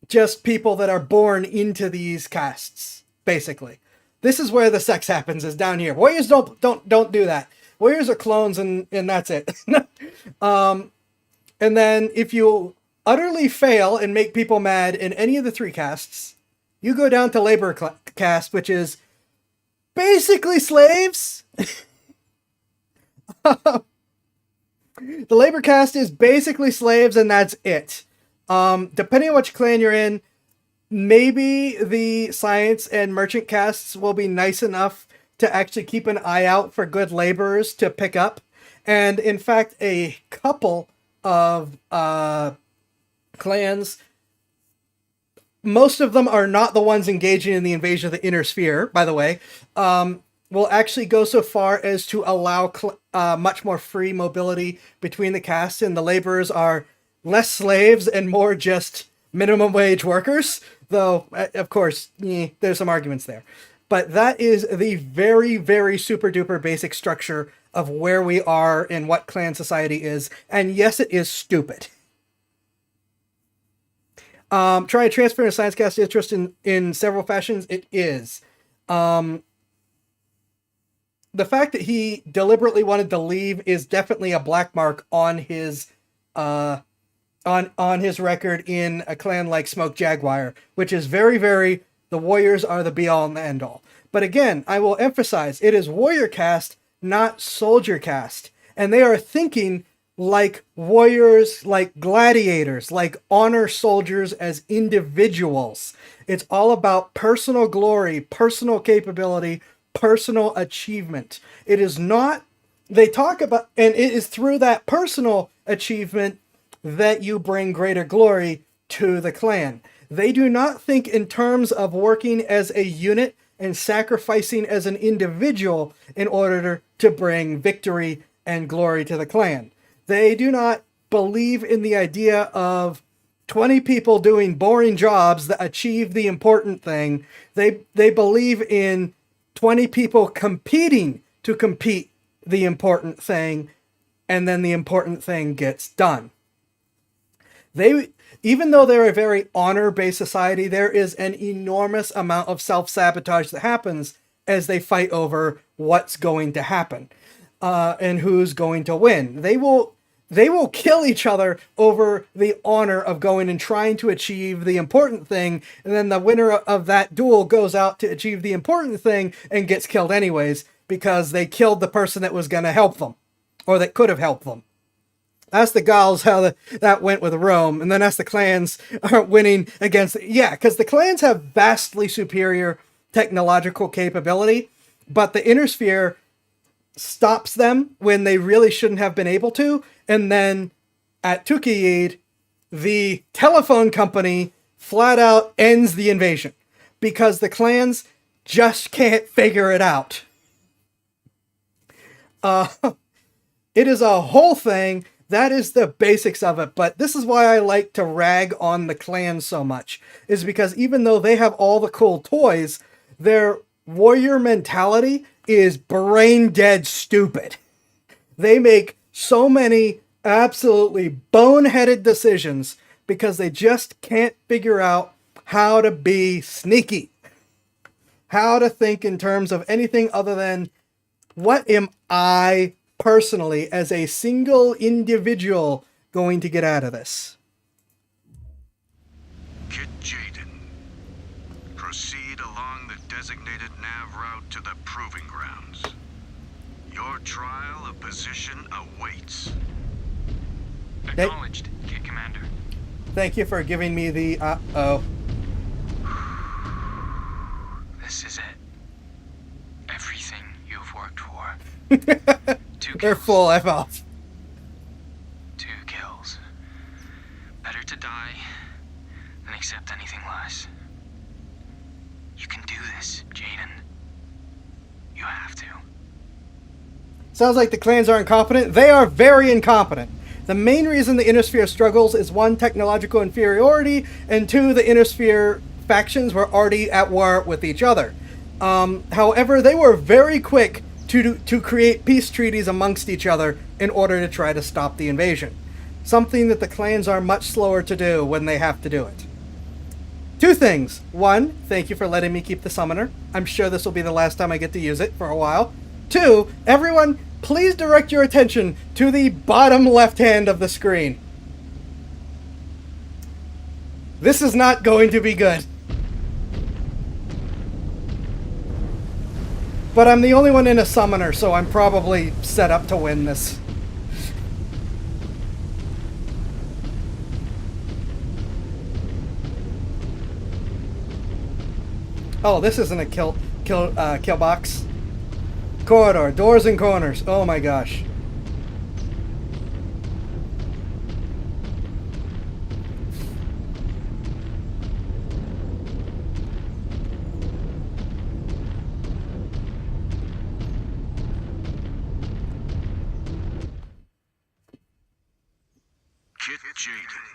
just people that are born into these castes, basically. This is where the sex happens, is down here. Warriors don't do that. Warriors are clones, and that's it. And then if you utterly fail and make people mad in any of the three castes, you go down to labor caste, which is basically slaves. The labor caste is basically slaves, and that's it. Depending on which clan you're in, maybe the science and merchant castes will be nice enough to actually keep an eye out for good laborers to pick up. And in fact, a couple of clans, most of them are not the ones engaging in the invasion of the inner sphere, by the way, will actually go so far as to allow much more free mobility between the castes, and the laborers are less slaves and more just minimum wage workers, though, of course, there's some arguments there. But that is the very, very super duper basic structure of where we are and what clan society is. And yes, it is stupid. Try to transfer a science cast interest in several fashions. It is. The fact that he deliberately wanted to leave is definitely a black mark on his on his record in a clan like Smoke Jaguar, which is very, very, the warriors are the be-all and the end-all. But again, I will emphasize, it is warrior caste, not soldier caste. And they are thinking like warriors, like gladiators, like honor soldiers as individuals. It's all about personal glory, personal capability, personal achievement. It is not, they talk about, and it is through that personal achievement that you bring greater glory to the clan. They do not think in terms of working as a unit and sacrificing as an individual in order to bring victory and glory to the clan. They do not believe in the idea of 20 people doing boring jobs that achieve the important thing. They believe in 20 people competing to complete the important thing, and then the important thing gets done. Even though they're a very honor-based society, there is an enormous amount of self-sabotage that happens as they fight over what's going to happen and who's going to win. They will kill each other over the honor of going and trying to achieve the important thing, and then the winner of that duel goes out to achieve the important thing and gets killed anyways because they killed the person that was going to help them, or that could have helped them. Ask the Gauls how that went with Rome, and then ask the clans aren't winning against... Yeah, because the clans have vastly superior technological capability, but the Inner Sphere stops them when they really shouldn't have been able to, and then at Tukiyid, the telephone company flat out ends the invasion, because the clans just can't figure it out. It is a whole thing. That is the basics of it, but this is why I like to rag on the clans so much, is because even though they have all the cool toys, their warrior mentality is brain dead stupid. They make so many absolutely boneheaded decisions because they just can't figure out how to be sneaky, how to think in terms of anything other than, what am I personally, as a single individual, going to get out of this? Kit Jaden, proceed along the designated nav route to the proving grounds. Your trial of position awaits. Acknowledged, Kit Commander. Thank you for giving me the uh-oh. This is it. Everything you've worked for. They're full F off. 2 kills. Better to die than accept anything less. You can do this, Jaden. You have to. Sounds like the clans are incompetent. They are very incompetent. The main reason the Inner Sphere struggles is 1, technological inferiority, and 2, the Inner Sphere factions were already at war with each other. However, they were very quick to create peace treaties amongst each other in order to try to stop the invasion. Something that the clans are much slower to do when they have to do it. 2 things. 1, thank you for letting me keep the summoner. I'm sure this will be the last time I get to use it for a while. 2, everyone, please direct your attention to the bottom left hand of the screen. This is not going to be good. But I'm the only one in a summoner, so I'm probably set up to win this. Oh, this isn't a kill box. Corridor, doors and corners. Oh my gosh. Kit Jaden,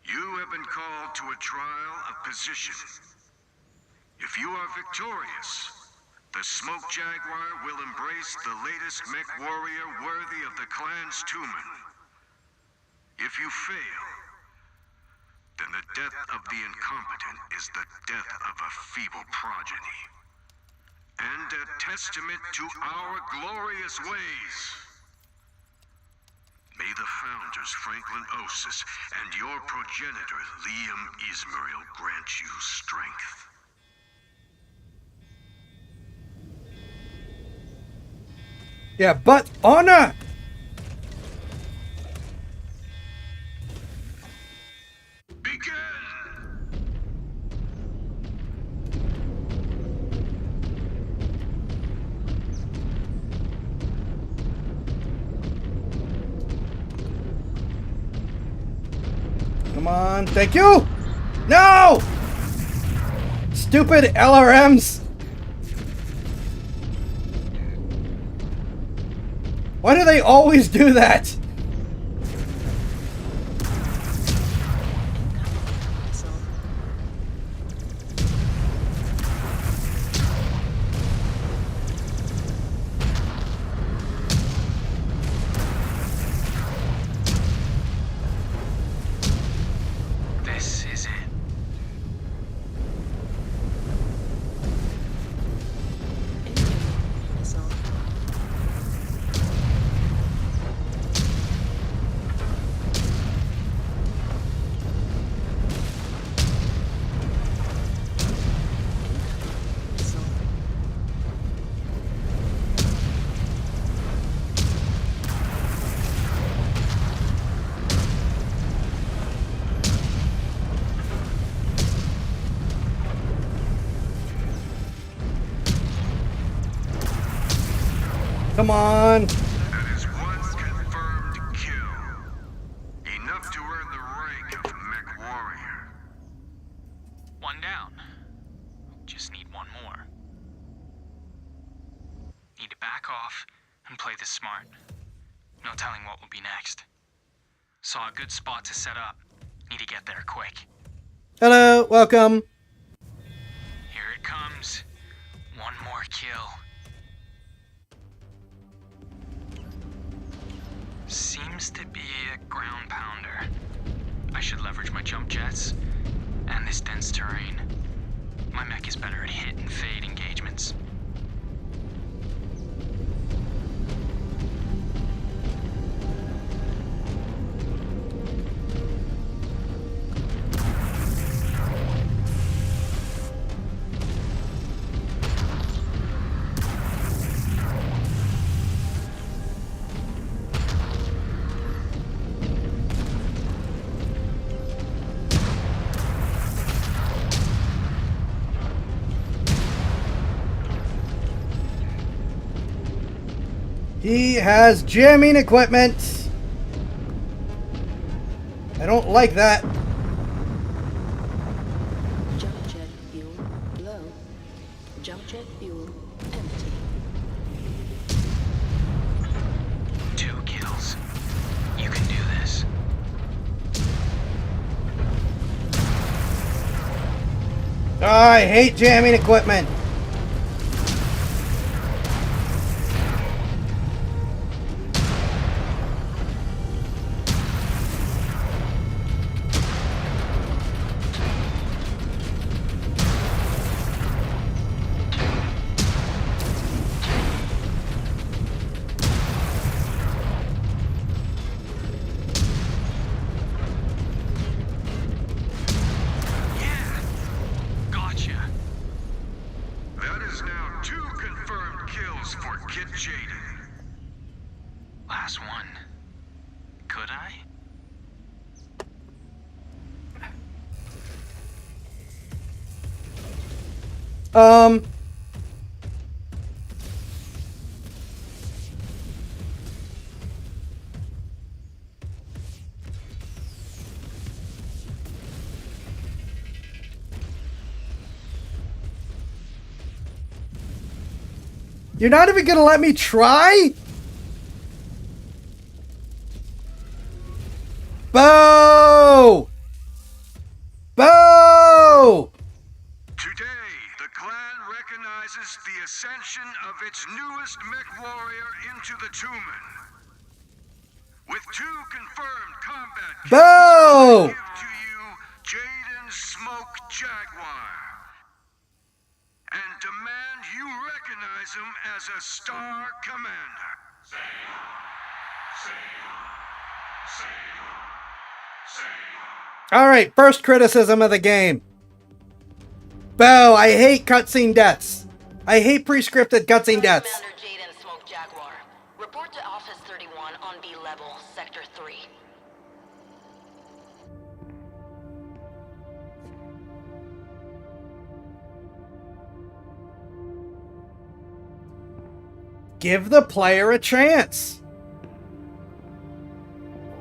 you have been called to a trial of position. If you are victorious, the Smoke Jaguar will embrace the latest mech warrior worthy of the clan's Tumen. If you fail, then the death of the incompetent is the death of a feeble progeny. And a testament to our glorious ways. May the founders Franklin Osis and your progenitor Liam Ismail grant you strength. Yeah, but honor! Come on, thank you! No! Stupid LRMs! Why do they always do that? Come on. That is one confirmed kill. Enough to earn the rank of Mech Warrior. One down. Just need one more. Need to back off and play this smart. No telling what will be next. Saw a good spot to set up. Need to get there quick. Hello, welcome. Here it comes. One more kill. Seems to be a ground pounder. I should leverage my jump jets and this dense terrain. My mech is better at hit and fade engagements. He has jamming equipment. I don't like that. Jump jet fuel low. Jump jet fuel empty. 2 kills. You can do this. Oh, I hate jamming equipment. Gotcha. That is now 2 confirmed kills for Kit Jaden. Last one. Could I? You're not even gonna let me try? Bo! Bo! Today, the clan recognizes the ascension of its newest Mech Warrior into the Tumen. With 2 confirmed combat kills, Bo! I give to you Jaden Smoke Jaguar. And demand you recognize him as a star commander. Alright, first criticism of the game. Bo, I hate cutscene deaths. I hate pre-scripted cutscene deaths. Commander Jaden Smoke Jaguar. Report to Office 31 on B level, Sector 3. Give the player a chance.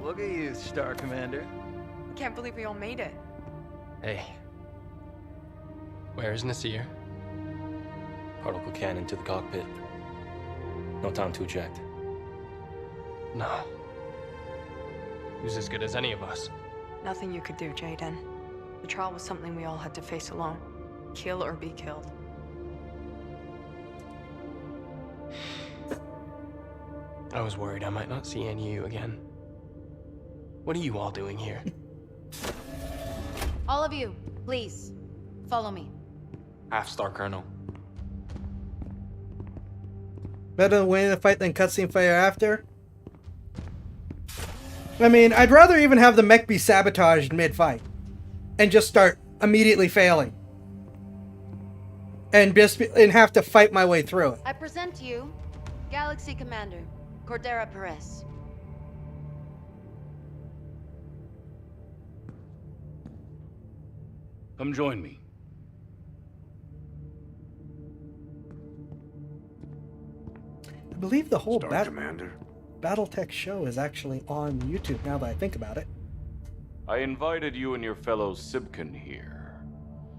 Look at you, Star Commander. Can't believe we all made it. Hey. Where's Nasir? Particle cannon to the cockpit. No time to eject. No. Who's as good as any of us? Nothing you could do, Jaden. The trial was something we all had to face alone. Kill or be killed. I was worried I might not see any of you again. What are you all doing here? All of you, please, follow me. Half-star Colonel. Better than winning the fight than cutscene fire after? I mean, I'd rather even have the mech be sabotaged mid-fight. And just start immediately failing. And have to fight my way through it. I present to you Galaxy Commander Cordera Perez. Come join me. believe the whole Star Commander. BattleTech show is actually on YouTube now that I think about it. I invited you and your fellow Sibkin here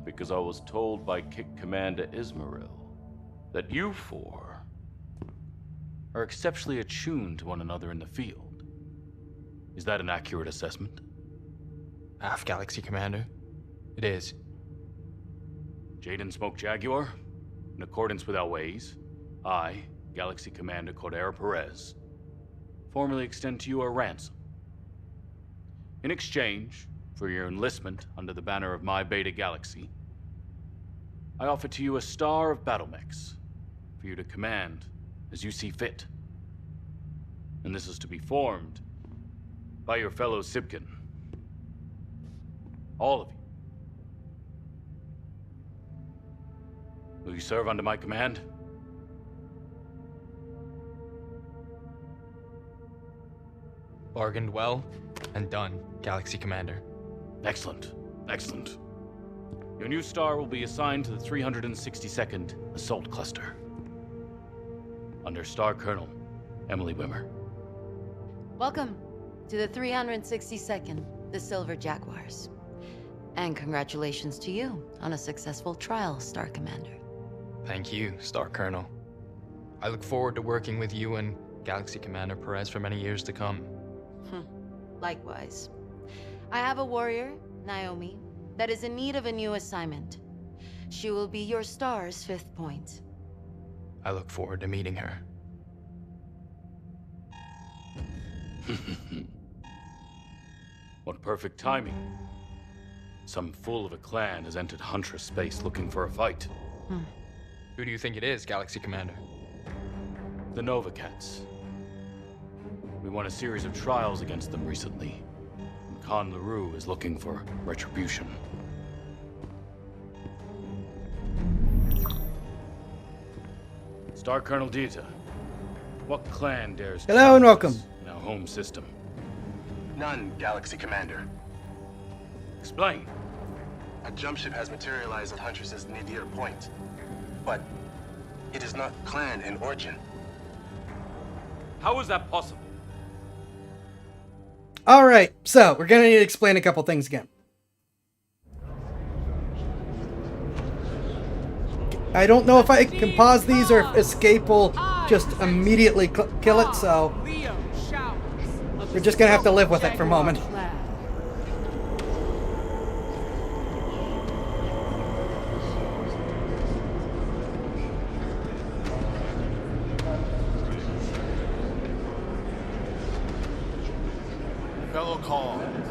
because I was told by Kit Commander Ismail that you four are exceptionally attuned to one another in the field. Is that an accurate assessment? Half Galaxy Commander. It is. Jaden Smoke Jaguar, in accordance with our ways, I, Galaxy Commander Cordero Perez, formally extend to you a ransom. In exchange for your enlistment under the banner of my Beta Galaxy, I offer to you a star of battle mechs for you to command as you see fit. And this is to be formed by your fellow Sibkin. All of you. Will you serve under my command? Bargained well and done, Galaxy Commander. Excellent. Excellent. Your new star will be assigned to the 362nd Assault Cluster. Under Star Colonel Emily Wimmer. Welcome to the 362nd, the Silver Jaguars. And congratulations to you on a successful trial, Star Commander. Thank you, Star Colonel. I look forward to working with you and Galaxy Commander Perez for many years to come. Likewise. I have a warrior, Naomi, that is in need of a new assignment. She will be your star's 5th point. I look forward to meeting her. What perfect timing. Some fool of a clan has entered Huntress space looking for a fight. Who do you think it is, Galaxy Commander? The Nova Cats. We won a series of trials against them recently. And Khan LaRue is looking for retribution. Star Colonel Dita, what clan dares Hello and welcome in our home system? None, Galaxy Commander. Explain. A jump ship has materialized at Huntress's nadir point, but it is not clan in origin. How is that possible? All right, so we're gonna need to explain a couple things again. I don't know if I can pause these or if escape will just immediately kill it, so we're just gonna have to live with it for a moment. Fellow Khans,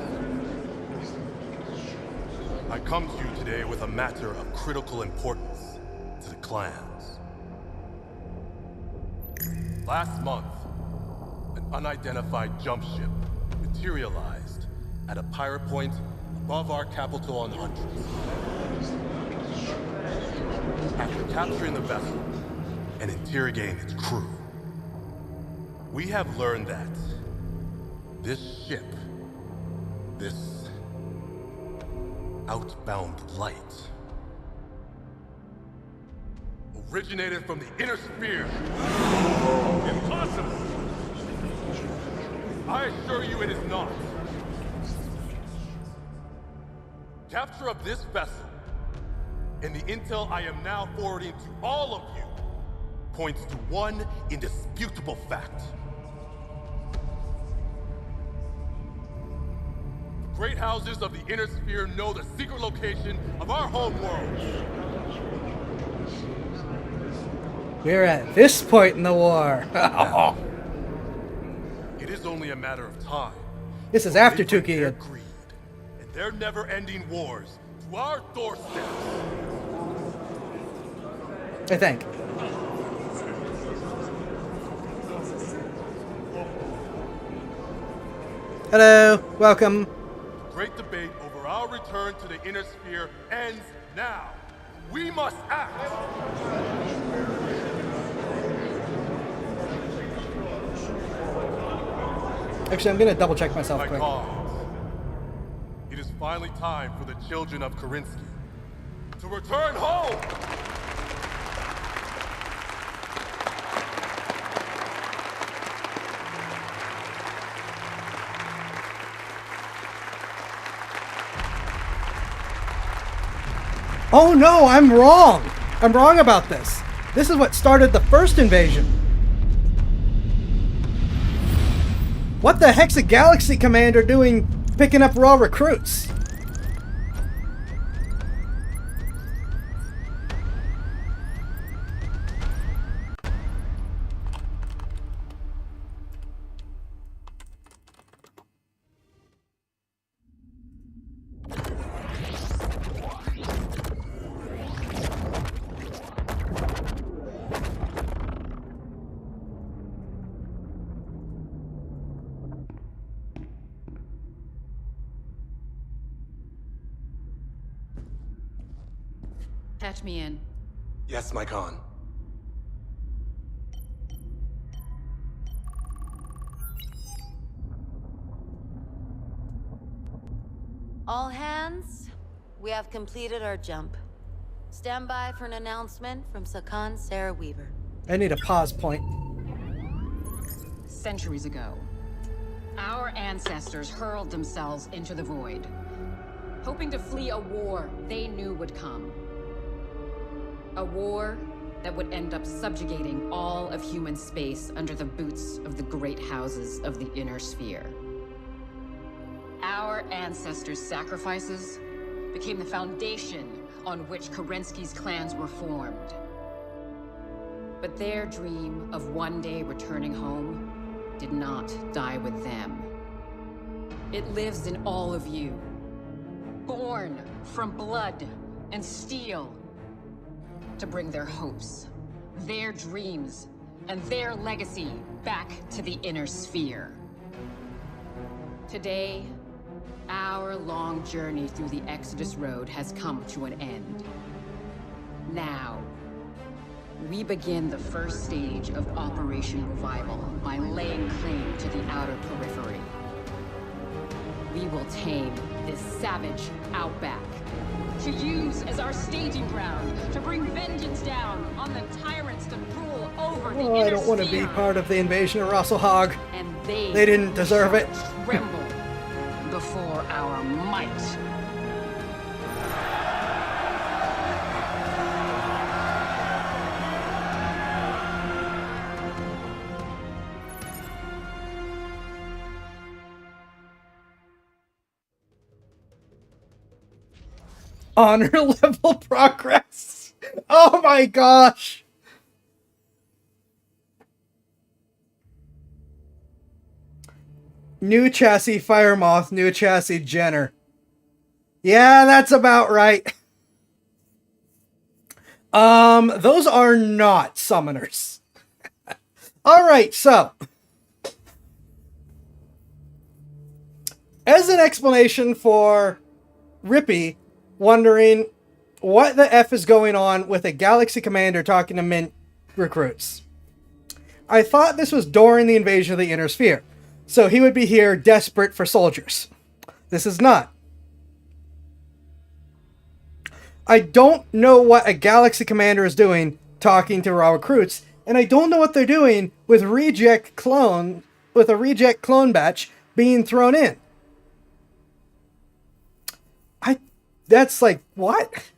I come to you today with a matter of critical importance to the clans. Last month, an unidentified jump ship materialized at a pirate point above our capital on Huntress. After capturing the vessel and interrogating its crew, we have learned that this ship, this outbound light, originated from the inner sphere. Impossible! I assure you it is not. Capture of this vessel, and the intel I am now forwarding to all of you, points to one indisputable fact. Great houses of the inner sphere know the secret location of our home world. We're at this point in the war. It is only a matter of time. This is after They bring Tukey. their greed and their never-ending wars to our doorsteps. I think. Hello, welcome. The great debate over our return to the inner sphere ends now. We must act. Actually, I'm gonna double check myself My quick. cause. It is finally time for the children of Karinsky to return home. Oh no, I'm wrong! I'm wrong about this. This is what started the first invasion. What the heck's a Galaxy Commander doing picking up raw recruits? Patch me in. Yes, my con. All hands, we have completed our jump. Stand by for an announcement from Sakan Sarah Weaver. I need a pause point. Centuries ago, our ancestors hurled themselves into the void, hoping to flee a war they knew would come. A war that would end up subjugating all of human space under the boots of the great houses of the inner sphere. Our ancestors' sacrifices became the foundation on which Kerensky's clans were formed. But their dream of one day returning home did not die with them. It lives in all of you, born from blood and steel, to bring their hopes, their dreams, and their legacy back to the inner sphere. Today, our long journey through the Exodus Road has come to an end. Now, we begin the first stage of Operation Revival by laying claim to the outer periphery. We will tame this savage outback, to use as our staging ground to bring vengeance down on the tyrants to rule over the inner I don't want to be sphere. part of the invasion of Russelhog. And They didn't deserve it. Tremble before our might. Honor level progress. Oh my gosh. New chassis Firemoth, new chassis Jenner. Yeah, that's about right. Those are not summoners. All right, so as an explanation for Rippy wondering what the F is going on with a Galaxy Commander talking to Mint recruits, I thought this was during the invasion of the Inner Sphere, so he would be here desperate for soldiers. This is not. I don't know what a Galaxy Commander is doing talking to raw recruits, and I don't know what they're doing with a reject clone batch being thrown in. That's like, what?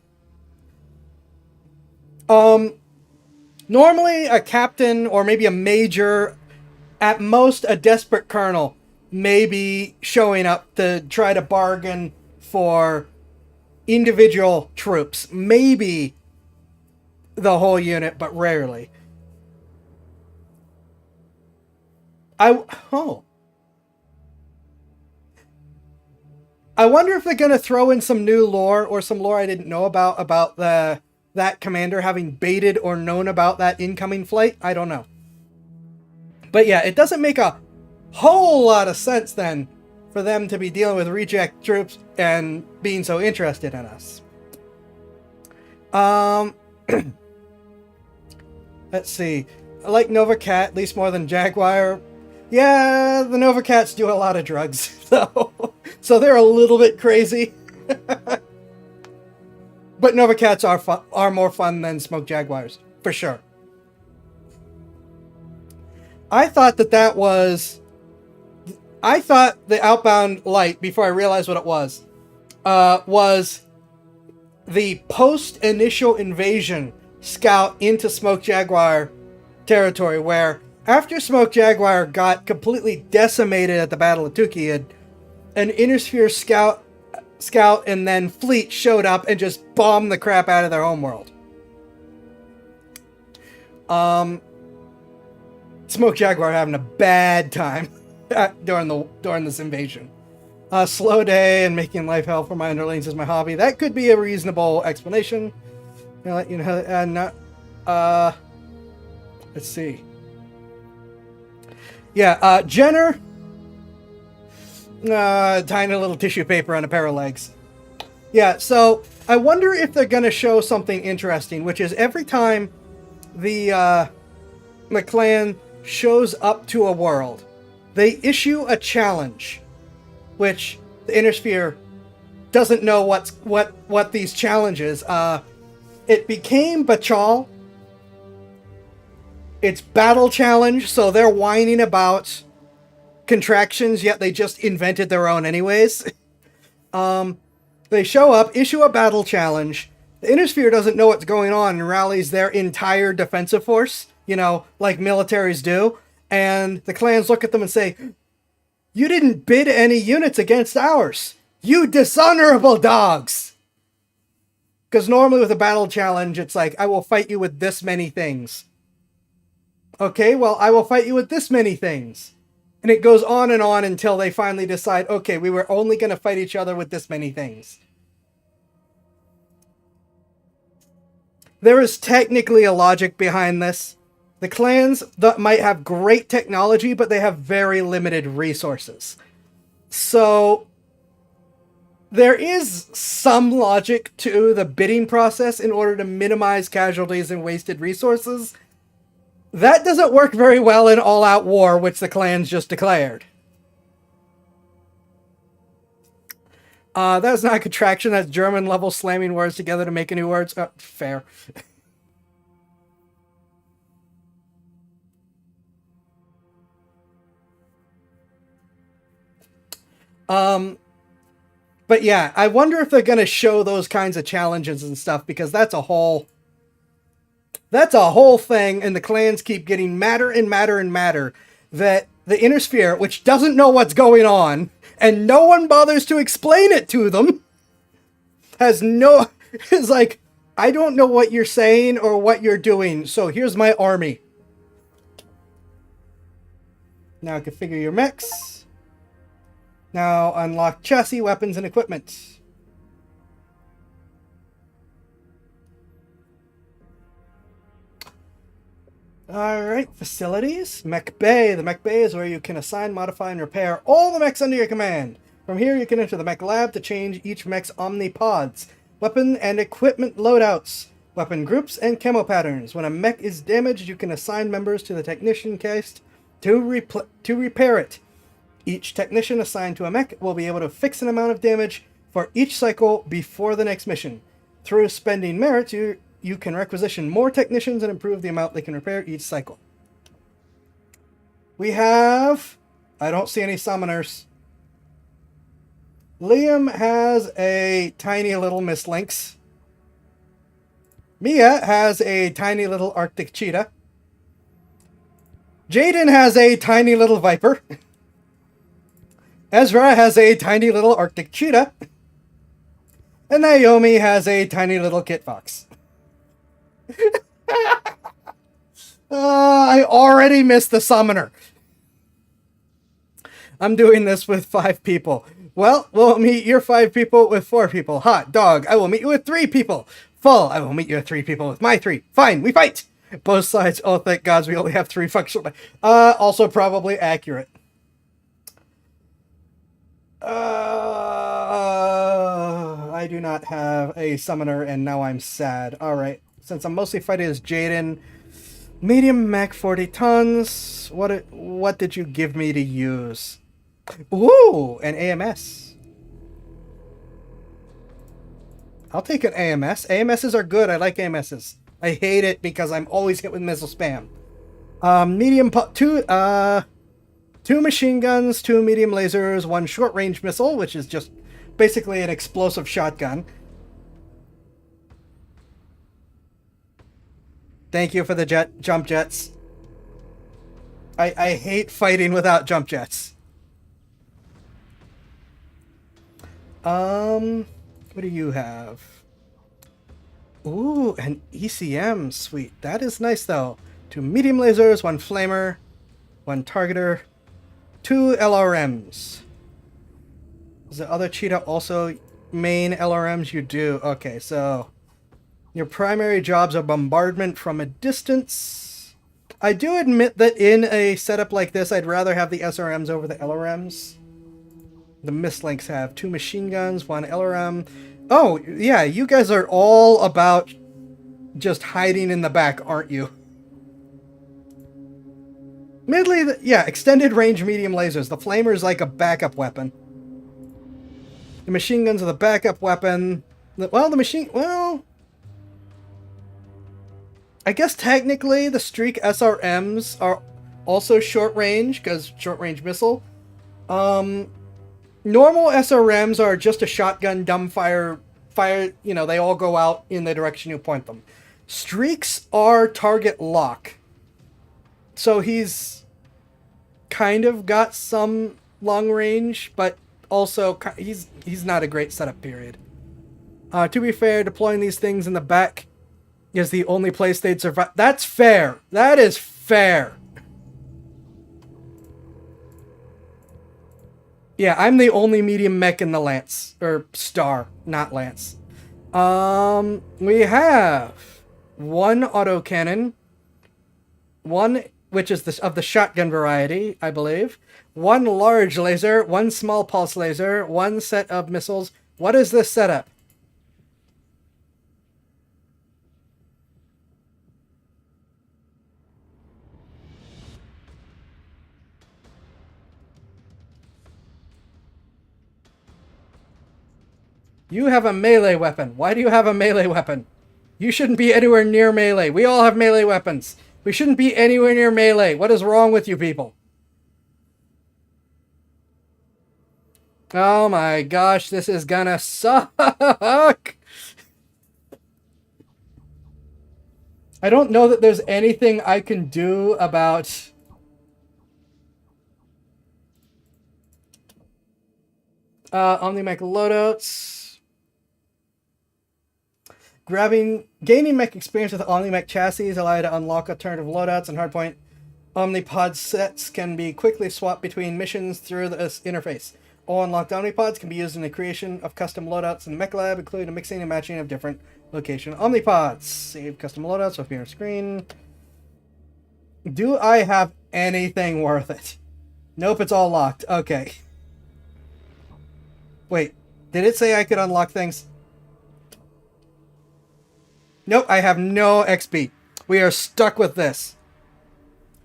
Normally a captain or maybe a major, at most a desperate colonel, may be showing up to try to bargain for individual troops. Maybe the whole unit, but rarely. I wonder if they're going to throw in some new lore or some lore I didn't know about that commander having baited or known about that incoming flight. I don't know. But yeah, it doesn't make a whole lot of sense then for them to be dealing with reject troops and being so interested in us. Let's see. I like Nova Cat at least more than Jaguar. Yeah, the Nova Cats do a lot of drugs, so they're a little bit crazy. But Nova Cats are more fun than Smoke Jaguars, for sure. I thought that was... I thought the outbound light, before I realized what it was the post-initial invasion scout into Smoke Jaguar territory, where after Smoke Jaguar got completely decimated at the Battle of Tukiyid, an Innersphere scout and then fleet showed up and just bombed the crap out of their homeworld. Smoke Jaguar having a bad time during this invasion. Slow day and making life hell for my underlings is my hobby. That could be a reasonable explanation. Let's see. Yeah, Jenner. Tiny little tissue paper on a pair of legs. Yeah, so I wonder if they're going to show something interesting, which is every time the clan shows up to a world, they issue a challenge, which the Innersphere doesn't know what these challenges. It became Bachal. It's battle challenge, so they're whining about contractions, yet they just invented their own anyways. They show up, issue a battle challenge. The Innersphere doesn't know what's going on and rallies their entire defensive force, like militaries do. And the clans look at them and say, "You didn't bid any units against ours. You dishonorable dogs!" Because normally with a battle challenge, it's like, I will fight you with this many things. Okay, well, I will fight you with this many things. And it goes on until they finally decide, okay, we were only going to fight each other with this many things. There is technically a logic behind this. The clans that might have great technology, but they have very limited resources. So there is some logic to the bidding process in order to minimize casualties and wasted resources. That doesn't work very well in all-out war, which the clans just declared. That's not a contraction. That's German level slamming words together to make new words. Fair. But yeah, I wonder if they're going to show those kinds of challenges and stuff, because that's a whole thing, and the clans keep getting madder and madder and madder that the Innersphere, which doesn't know what's going on, and no one bothers to explain it to them, is like, I don't know what you're saying or what you're doing, so here's my army. Now configure your mechs. Now unlock chassis, weapons, and equipment. Alright, facilities. Mech Bay. The Mech Bay is where you can assign, modify, and repair all the mechs under your command. From here, you can enter the Mech Lab to change each mech's omnipods, weapon and equipment loadouts, weapon groups, and camo patterns. When a mech is damaged, you can assign members to the technician cast to repair it. Each technician assigned to a mech will be able to fix an amount of damage for each cycle before the next mission. Through spending merits, you can requisition more technicians and improve the amount they can repair each cycle. We have... I don't see any summoners. Liam has a tiny little Miss Lynx. Mia has a tiny little Arctic cheetah. Jaden has a tiny little viper. Ezra has a tiny little Arctic cheetah. And Naomi has a tiny little kit fox. I already missed the summoner. I'm doing this with 5 people. Well, we'll meet your 5 people with 4 people. Hot dog, I will meet you with 3 people. Full, I will meet you with 3 people with my 3. Fine, we fight. Both sides. Oh, thank God, we only have 3 functional. Also probably accurate. I do not have a summoner, and now I'm sad. Alright, since I'm mostly fighting as Jaden, medium mech 40 tons. What did you give me to use? Ooh, an AMS. I'll take an AMS. AMSs are good. I like AMSs. I hate it because I'm always hit with missile spam. Medium 2 machine guns, 2 medium lasers, 1 short-range missile, which is just basically an explosive shotgun. Thank you for the jump jets. I hate fighting without jump jets. What do you have? Ooh, an ECM. Sweet. That is nice, though. 2 medium lasers, 1 flamer, 1 targeter, 2 LRMs. Is the other cheetah also main LRMs? You do. Okay, so your primary jobs are bombardment from a distance. I do admit that in a setup like this, I'd rather have the SRMs over the LRMs. The Mistlinks have 2 machine guns, 1 LRM. Oh, yeah, you guys are all about just hiding in the back, aren't you? Midley, yeah, extended range medium lasers. The flamer is like a backup weapon. The machine guns are the backup weapon. Well, I guess technically the Streak SRMs are also short range, because short range missile. Normal SRMs are just a shotgun dumbfire fire, they all go out in the direction you point them. Streaks are target lock. So he's kind of got some long range, but also he's not a great setup period. To be fair, deploying these things in the back is the only place they'd survive. That's fair. That is fair. Yeah, I'm the medium mech in the Lance. Or Star, not Lance. We have 1 autocannon. 1, which is of the shotgun variety, I believe. 1 large laser. 1 small pulse laser. 1 set of missiles. What is this setup? You have a melee weapon. Why do you have a melee weapon? You shouldn't be anywhere near melee. We all have melee weapons. We shouldn't be anywhere near melee. What is wrong with you people? Oh my gosh, this is gonna suck. I don't know that there's anything I can do about... Omni-Mech loadouts. Gaining mech experience with Omni-Mech chassis allow you to unlock alternative loadouts and hardpoint. Omnipod sets can be quickly swapped between missions through this interface. All unlocked Omnipods can be used in the creation of custom loadouts in the Mech Lab, including a mixing and matching of different location Omnipods. Save custom loadouts up here screen. Do I have anything worth it? Nope, it's all locked. Okay. Wait, did it say I could unlock things? Nope, I have no XP. We are stuck with this.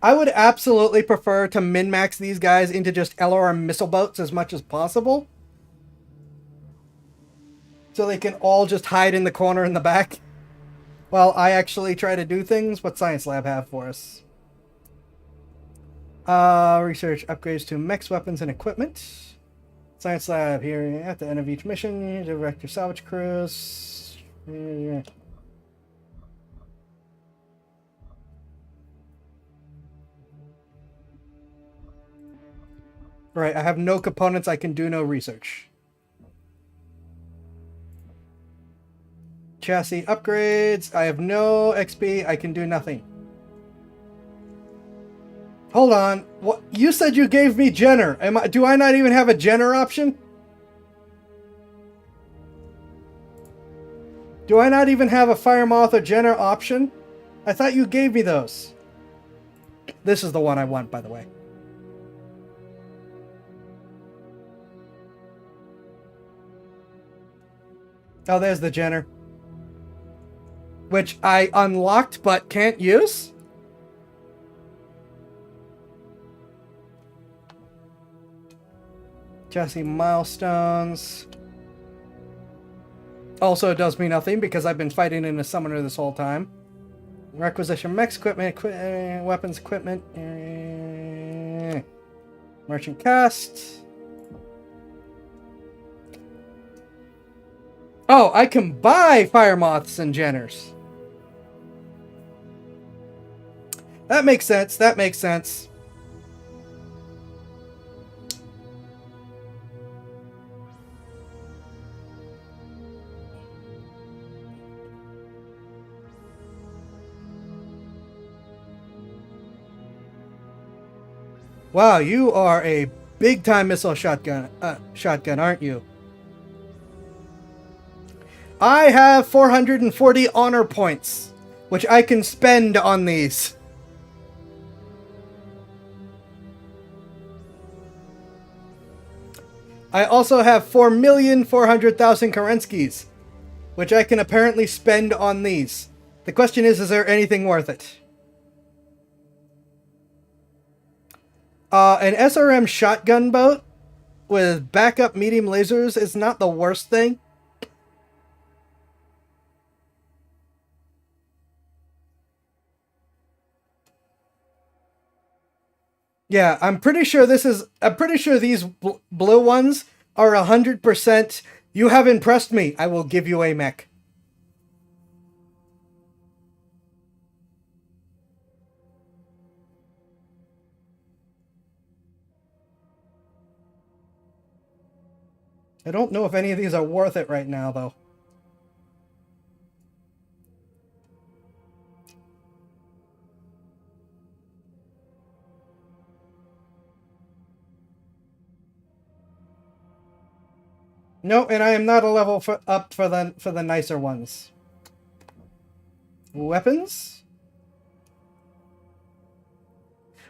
I would absolutely prefer to min-max these guys into just LRM missile boats as much as possible. So they can all just hide in the corner in the back. While I actually try to do things. What Science Lab have for us? Research upgrades to mechs, weapons, and equipment. Science Lab here at the end of each mission. You direct your salvage crews. Right, I have no components, I can do no research. Chassis upgrades, I have no XP, I can do nothing. Hold on, what? You said you gave me Jenner. Do I not even have a Jenner option? Do I not even have a Firemoth or Jenner option? I thought you gave me those. This is the one I want, by the way. Oh, there's the Jenner. Which I unlocked but can't use? Chassis milestones. Also, it does me nothing because I've been fighting in a summoner this whole time. Requisition mechs, equipment, weapons, equipment. Merchant cast. Oh, I can buy Fire Moths and Jenners. That makes sense. That makes sense. Wow, you are a big-time missile shotgun, aren't you? I have 440 honor points, which I can spend on these. I also have 4,400,000 Kerenskis, which I can apparently spend on these. The question is there anything worth it? An SRM shotgun boat with backup medium lasers is not the worst thing. Yeah, I'm pretty sure these blue ones are 100%. You have impressed me. I will give you a mech. I don't know if any of these are worth it right now, though. No, and I am not a level up for the nicer ones. Weapons?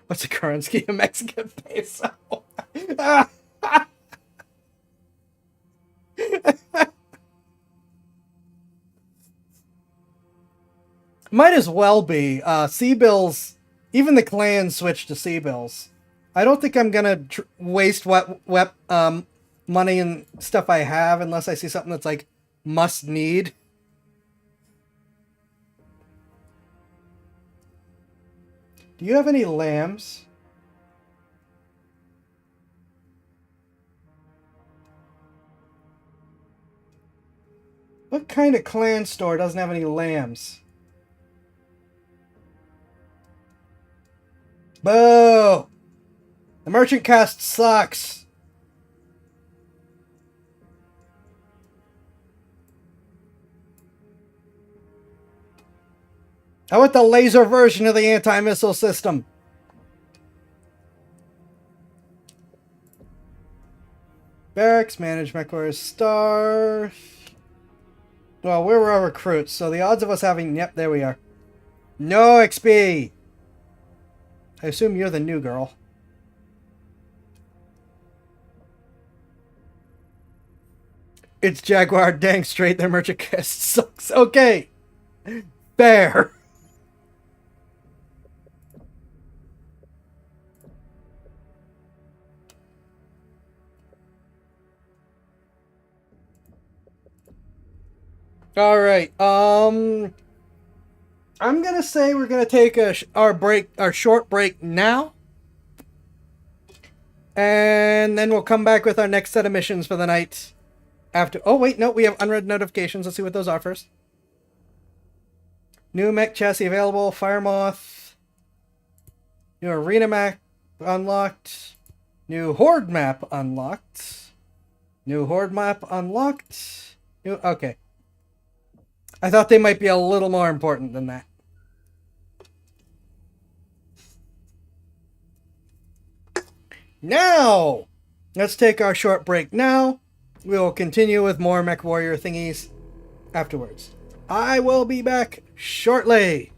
What's a currency? A Mexican peso. Might as well be. C-bills, even the clans switched to C-bills. I don't think I'm gonna waste money and stuff I have unless I see something that's like must need. Do you have any lambs? What kind of clan store doesn't have any lambs? Boo! The merchant cast sucks. How about the laser version of the anti-missile system? Barracks, management quarters, star. Well, we're our recruits, so the odds of us having... Yep, there we are. No XP! I assume you're the new girl. It's Jaguar, dang straight, their merchant cast sucks. Okay. Fair. All right. I'm gonna say we're gonna take our short break now, and then we'll come back with our next set of missions for the night. After. Oh wait, no, we have unread notifications. Let's see what those are first. New mech chassis available. Fire Moth. New arena map unlocked. New horde map unlocked. New horde map unlocked. Okay. I thought they might be a little more important than that. Now, let's take our short break now. We will continue with more Mech Warrior thingies afterwards. I will be back shortly.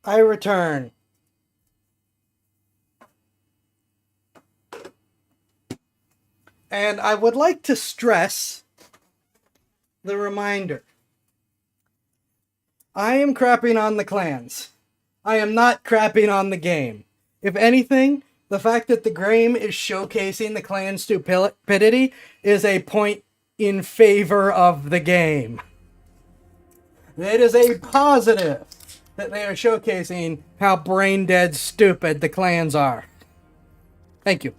I return. And I would like to stress the reminder. I am crapping on the clans. I am not crapping on the game. If anything, the fact that the game is showcasing the clan stupidity is a point in favor of the game. It is a positive that they are showcasing how brain dead stupid the clans are. Thank you.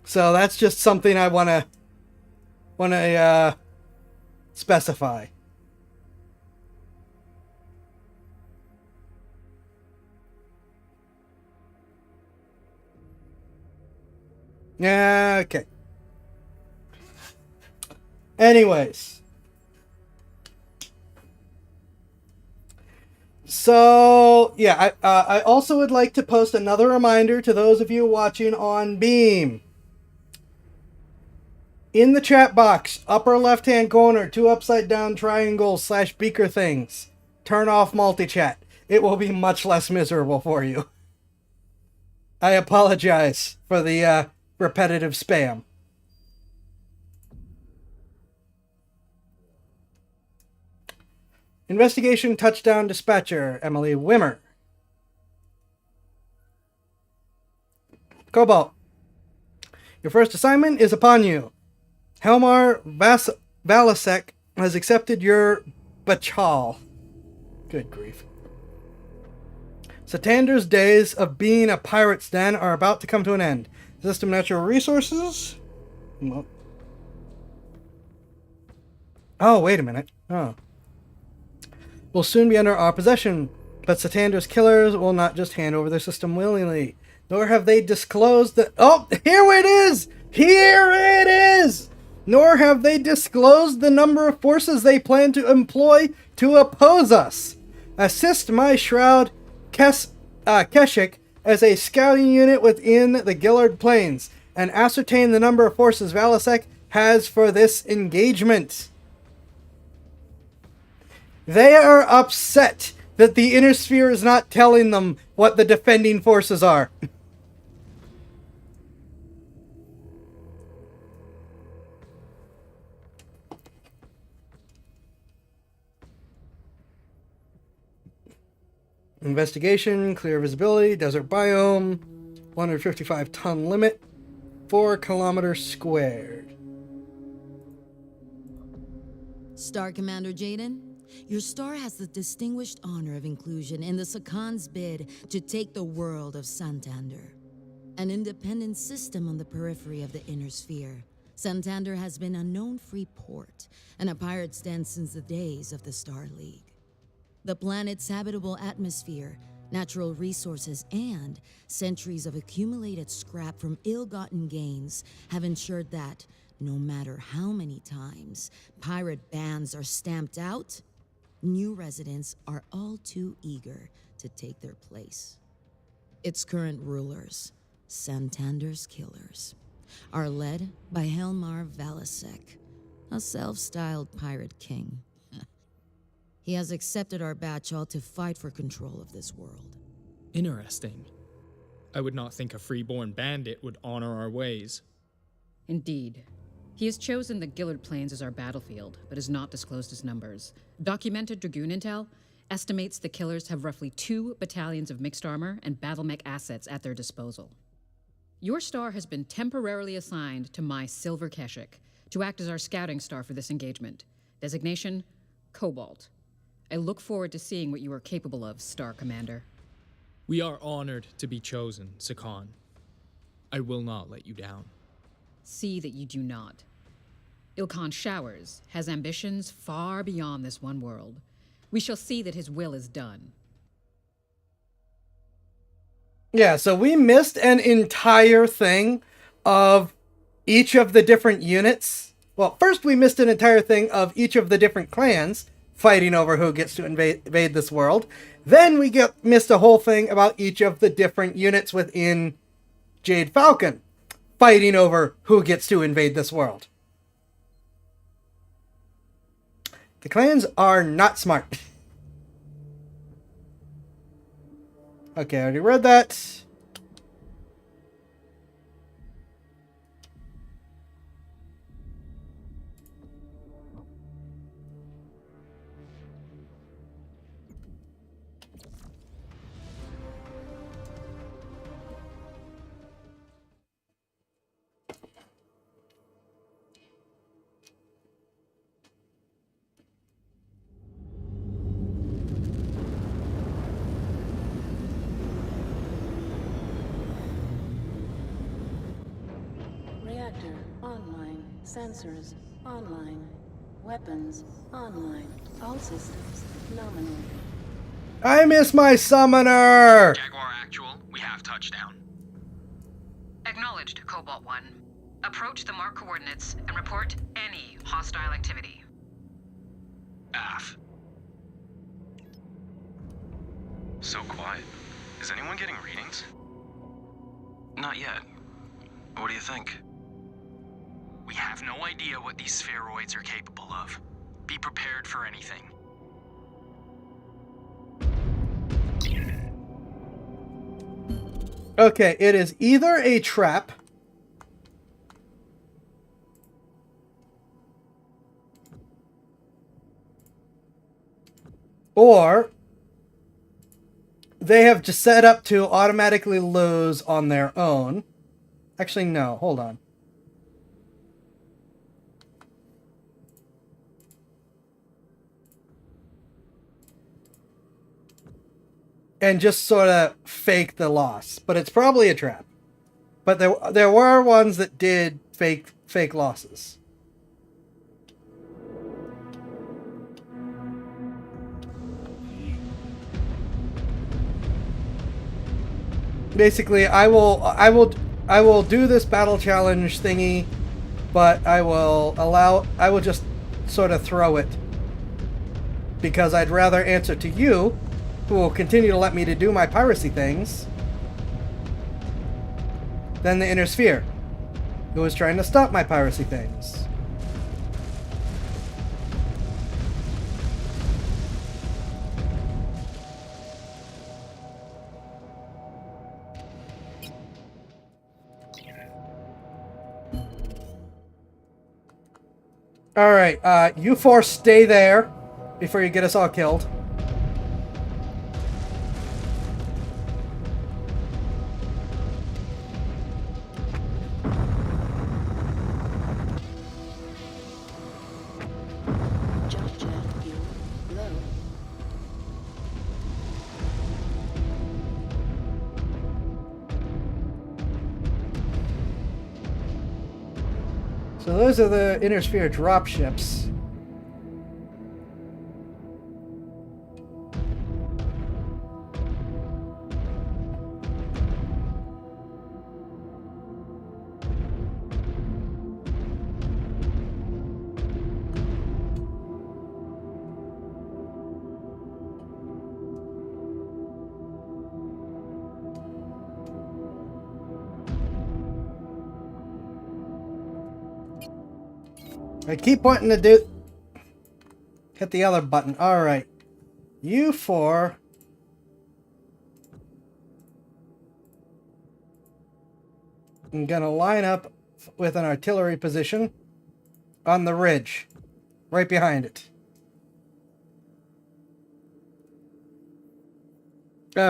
So that's just something I want to specify. Yeah, okay. Anyways. So, yeah, I also would like to post another reminder to those of you watching on Beam. In the chat box, upper left-hand corner, 2 upside-down triangles / beaker things. Turn off multi-chat. It will be much less miserable for you. I apologize for the repetitive spam. Investigation Touchdown Dispatcher, Emily Wimmer. Cobalt. Your first assignment is upon you. Helmar Valasek has accepted your bachal. Good grief. Satander's days of being a pirate's den are about to come to an end. System Natural Resources? Oh, wait a minute. Oh. Will soon be under our possession, but Satander's killers will not just hand over their system willingly. Nor have they disclosed that... Oh, here it is! Here it is! Nor have they disclosed the number of forces they plan to employ to oppose us. Assist my Shroud Keshik as a scouting unit within the Gillard Plains, and ascertain the number of forces Valasek has for this engagement. They are upset that the Inner Sphere is not telling them what the defending forces are. Investigation, clear visibility, desert biome, 155 ton limit, 4 kilometers squared. Star Commander Jaden, your star has the distinguished honor of inclusion in the Sakan's bid to take the world of Santander. An independent system on the periphery of the Inner Sphere, Santander has been a known free port and a pirate's den since the days of the Star League. The planet's habitable atmosphere, natural resources, and centuries of accumulated scrap from ill-gotten gains have ensured that, no matter how many times pirate bans are stamped out, new residents are all too eager to take their place. Its current rulers, Santander's killers, are led by Helmar Valasek, a self-styled pirate king. He has accepted our bachal to fight for control of this world. Interesting. I would not think a freeborn bandit would honor our ways. Indeed. He has chosen the Gillard Plains as our battlefield, but has not disclosed his numbers. Documented Dragoon intel estimates the killers have roughly 2 battalions of mixed armor and battle mech assets at their disposal. Your star has been temporarily assigned to my Silver Keshik to act as our scouting star for this engagement. Designation, Cobalt. I look forward to seeing what you are capable of, Star Commander. We are honored to be chosen, Sakan. I will not let you down. See that you do not. Ilkhan Showers has ambitions far beyond this one world. We shall see that his will is done. Yeah, so we missed an entire thing of each of the different units. Well, first we missed an entire thing of each of the different clans fighting over who gets to invade this world. Then we missed a whole thing about each of the different units within Jade Falcon. fighting over who gets to invade this world. The clans are not smart. Okay, I already read that. Reactor online. Sensors online. Weapons online. All systems nominal. I miss my summoner! Jaguar Actual, we have touchdown. Acknowledged, Cobalt 1. Approach the marked coordinates and report any hostile activity. AF. So quiet. Is anyone getting readings? Not yet. What do you think? We have no idea what these spheroids are capable of. Be prepared for anything. Okay, it is either a trap or they have just set up to automatically lose on their own. Actually, no, hold on. And just sort of fake the loss. But it's probably a trap. But there were ones that did fake losses. Basically, I will do this battle challenge thingy, but I will just sort of throw it. Because I'd rather answer to you, who will continue to let me to do my piracy things, than the Inner Sphere, who is trying to stop my piracy things. Alright, you four stay there before you get us all killed. Jump jet fuel low. So those are the Inner Sphere dropships. I keep wanting to hit the other button. Alright. You four. I'm gonna line up with an artillery position on the ridge. Right behind it.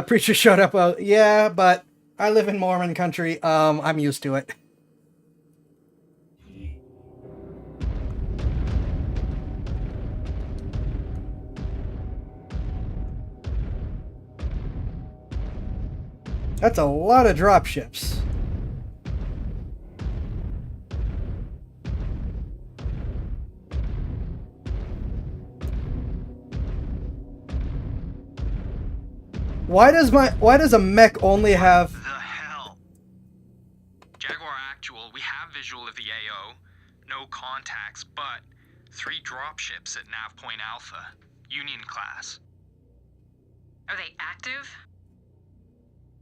Preacher showed up. Yeah, but I live in Mormon country. I'm used to it. That's a lot of dropships. Why does a mech only have... The hell? Jaguar Actual, we have visual of the AO. No contacts, but 3 dropships at Nav Point Alpha. Union class. Are they active?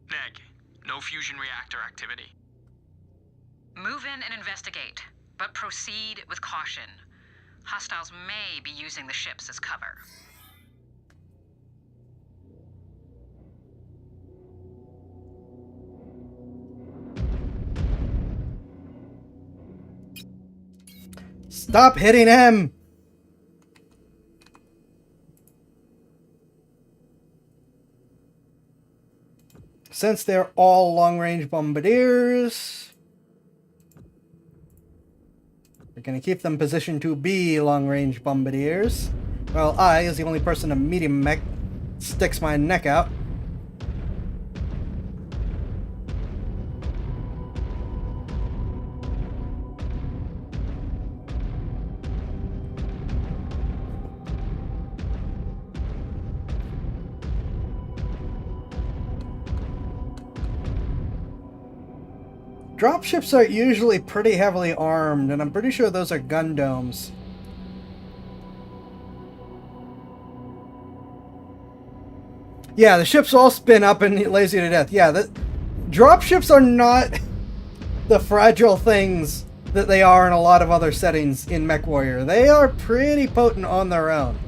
Neg. No fusion reactor activity. Move in and investigate, but proceed with caution. Hostiles may be using the ships as cover. Stop hitting him! Since they're all long-range bombardiers, we're going to keep them positioned to be long-range bombardiers. Well, I, as the only person in medium mech, sticks my neck out. Dropships are usually pretty heavily armed, and I'm pretty sure those are gun domes. Yeah, the ships all spin up and laser you to death. Yeah, dropships are not the fragile things that they are in a lot of other settings in MechWarrior. They are pretty potent on their own.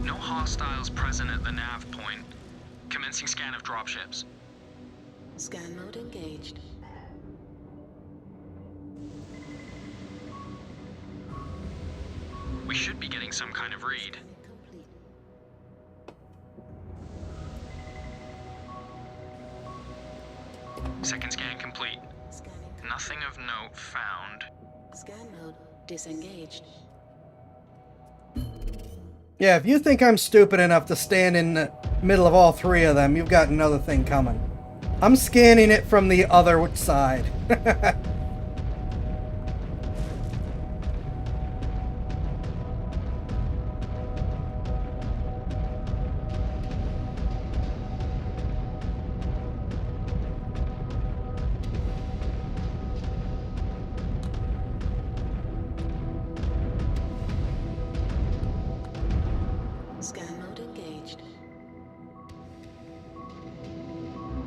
No hostiles present at the nav point. Commencing scan of dropships. Scan mode engaged. We should be getting some kind of read. Second scan complete. Nothing of note found. Scan mode disengaged. Yeah, if you think I'm stupid enough to stand in the middle of all three of them, you've got another thing coming. I'm scanning it from the other side. Scan mode engaged.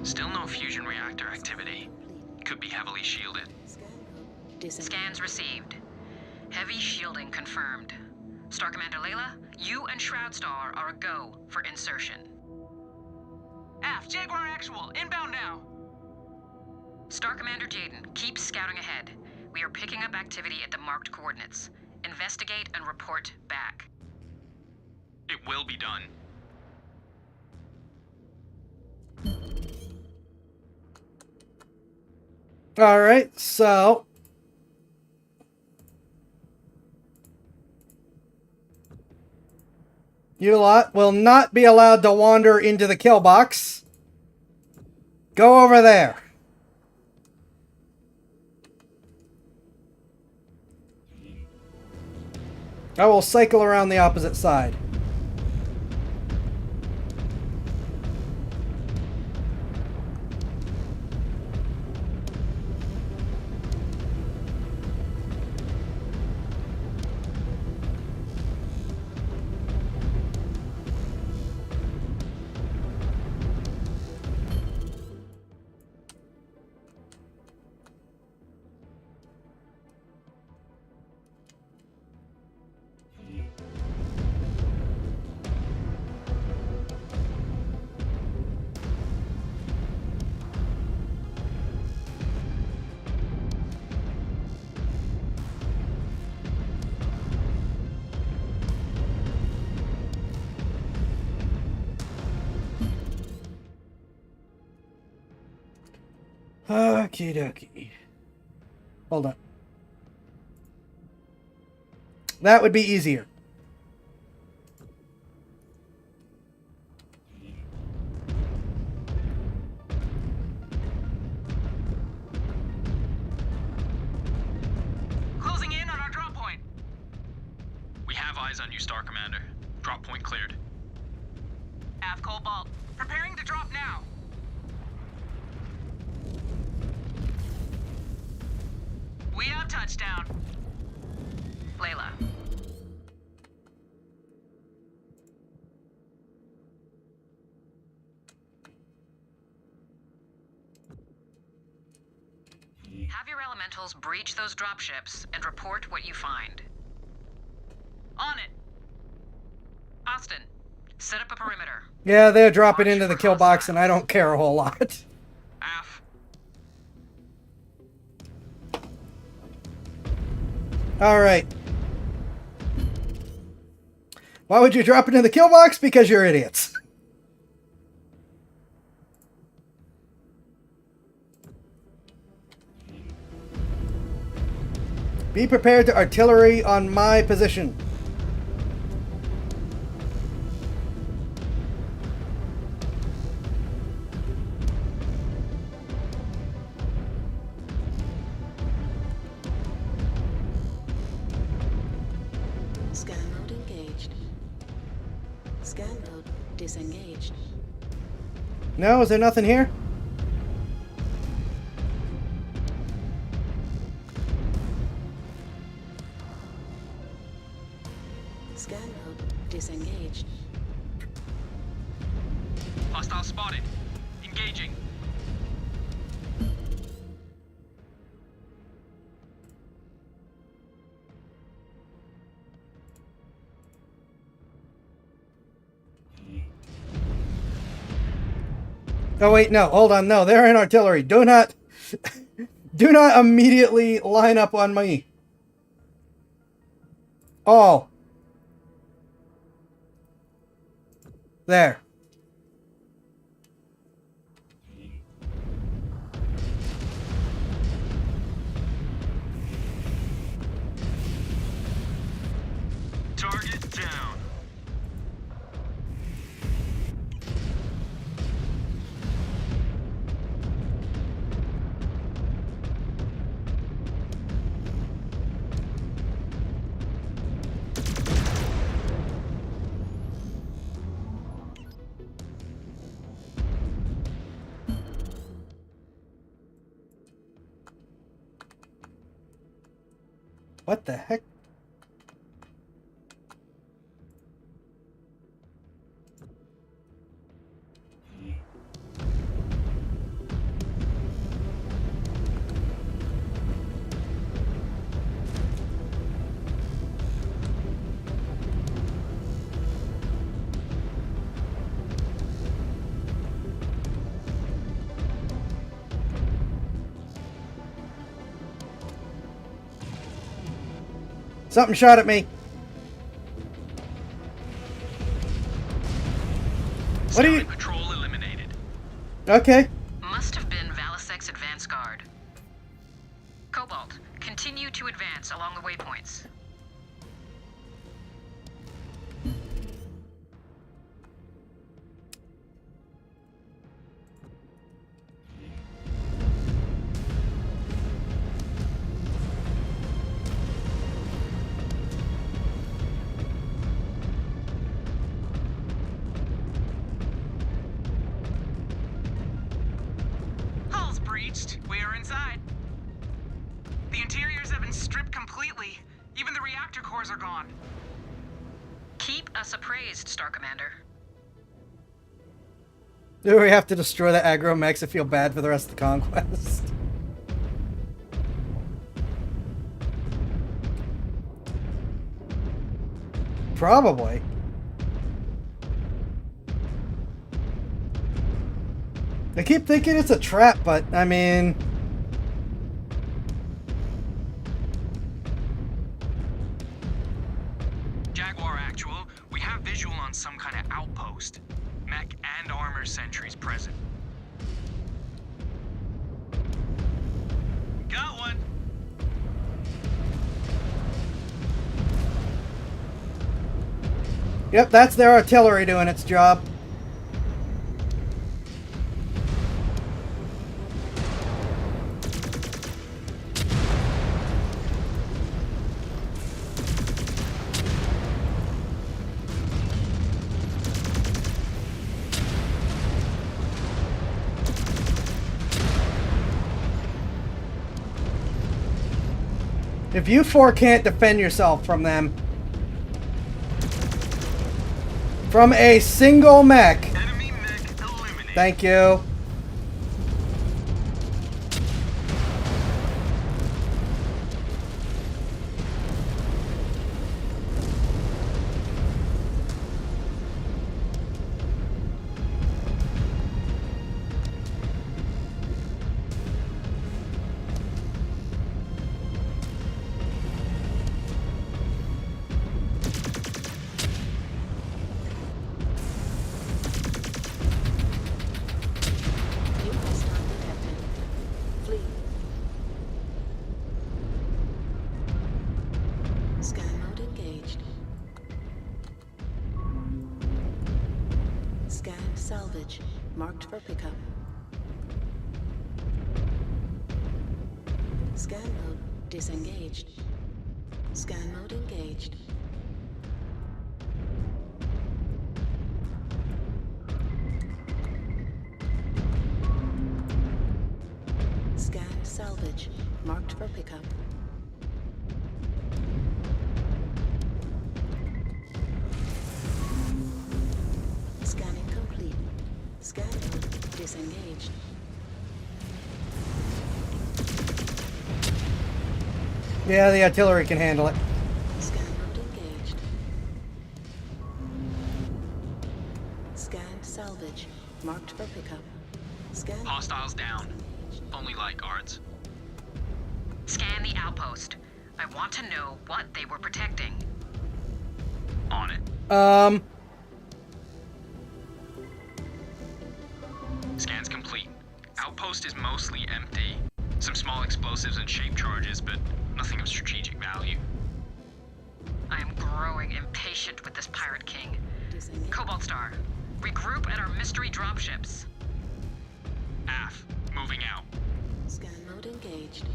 Still no fusion reactor activity. Could be heavily shielded. Scans received. Heavy shielding confirmed. Star Commander Layla, you and Shroudstar are a go for insertion. Aft, Jaguar Actual, inbound now. Star Commander Jaden, keep scouting ahead. We are picking up activity at the marked coordinates. Investigate and report back. It will be done. Alright, so you lot will not be allowed to wander into the kill box. Go over there. I will cycle around the opposite side. Okie dokie. Hold on. That would be easier. Closing in on our drop point. We have eyes on you, Star Commander. Drop point cleared. Aft Cobalt, preparing to drop now. We have touchdown. Layla. Have your elementals breach those dropships and report what you find. On it. Austin, set up a perimeter. Yeah, they're dropping into the kill box, and I don't care a whole lot. Alright. Why would you drop into the kill box? Because you're idiots. Be prepared to artillery on my position. Scan mode engaged. Scan mode disengaged. No, is there nothing here? Scan mode disengaged. Hostile spotted. Engaging. Oh wait, no, hold on, no, they're in artillery. Do not do not immediately line up on me. Oh. There. Target down. What the heck? Something shot at me. What are you? Patrol eliminated. Okay. Must have been Valisec's advance guard. Cobalt, continue to advance along the waypoints. Hull's breached. We are inside. The interiors have been stripped completely. Even the reactor cores are gone. Keep us appraised, Star Commander. Do we have to destroy the aggro mechs to feel bad for the rest of the conquest? Probably. I keep thinking it's a trap, but I mean... Jaguar Actual, we have visual on some kind of outpost. Mech and armor sentries present. Got one. Yep, that's their artillery doing its job. If you four can't defend yourself from them, from a single mech. Thank you. Salvage, marked for pickup. Scan mode disengaged. Scan mode engaged. Scan salvage, marked for pickup. Scanning complete. Scan mode disengaged. Yeah, the artillery can handle it. Scan mode engaged. Scan salvage, marked for pickup. Scan. Hostiles down. Only light guards. Scan the outpost. I want to know what they were protecting. On it. Scan's complete. Outpost is mostly empty. Some small explosives and shape charges, but nothing of strategic value. I am growing impatient with this Pirate King. Cobalt Star, regroup at our mystery dropships. AF, moving out. Scan mode engaged.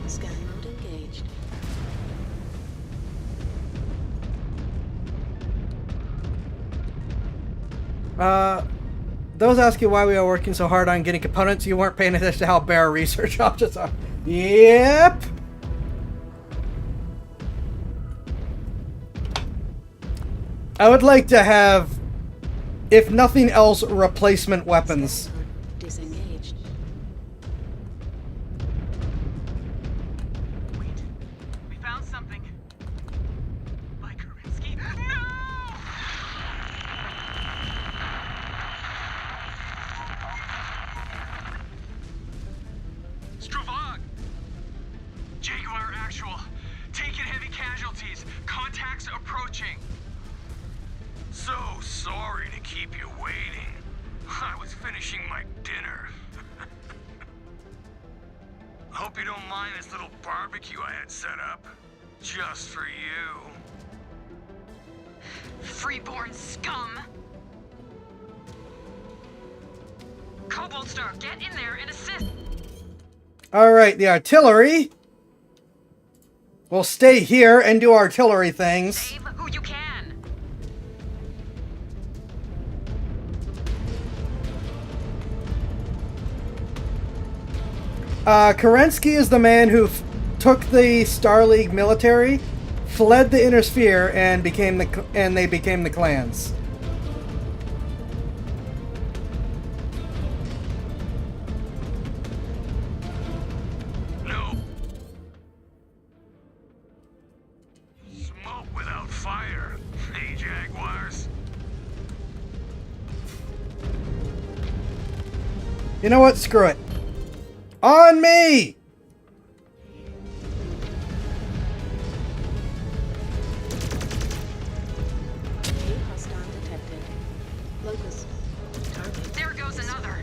Scan mode engaged. Those asking why we are working so hard on getting components, you weren't paying attention to how bare our research options are. Yep. I would like to have, if nothing else, replacement weapons. Disengaged. We found something. By Kerensky. Stravog! Jaguar actual. Taking heavy casualties. Contacts approaching. So sorry to keep you waiting. I was finishing my dinner. Hope you don't mind this little barbecue I had set up. Just for you. Freeborn scum! Cobalt Star, get in there and assist! Alright, the artillery will stay here and do artillery things. Save who you can! Kerensky is the man who took the Star League military, fled the Inner Sphere, and they became the clans. No. Smoke without fire. Hey, Jaguars. You know what? Screw it. On me! Hostile detected. Locus. Target. There goes another.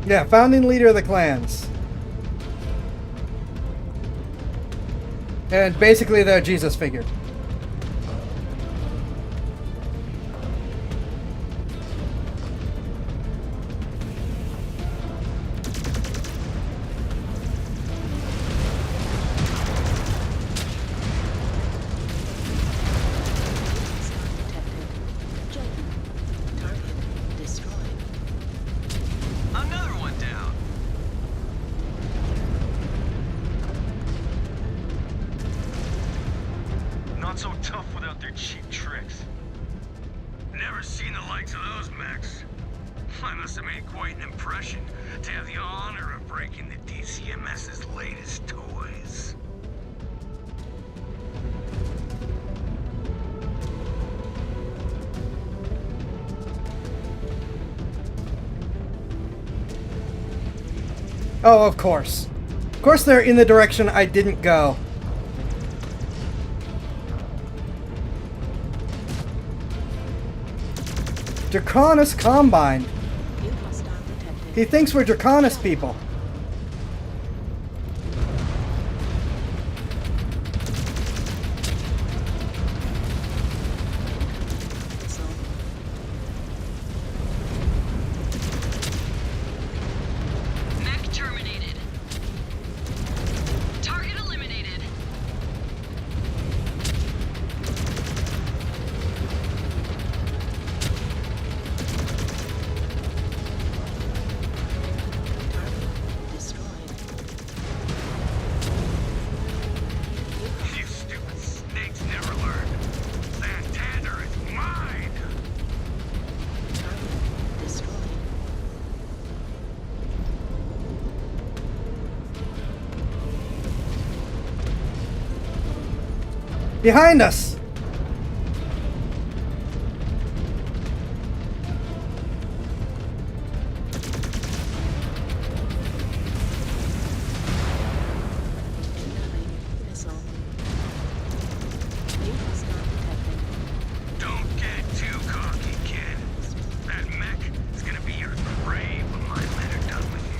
Yeah, founding leader of the clans. And basically their Jesus figure. your cheap tricks. Never seen the likes of those mechs. I must have made quite an impression to have the honor of breaking the DCMS's latest toys. Oh, of course. Of course they're in the direction I didn't go. Draconis Combine. He thinks we're Draconis people. Mech terminated. Target eliminated. You stupid snakes never learn. Santander is mine! Behind us! Don't get too cocky, kid. That mech is gonna be your grave when my men are done with you.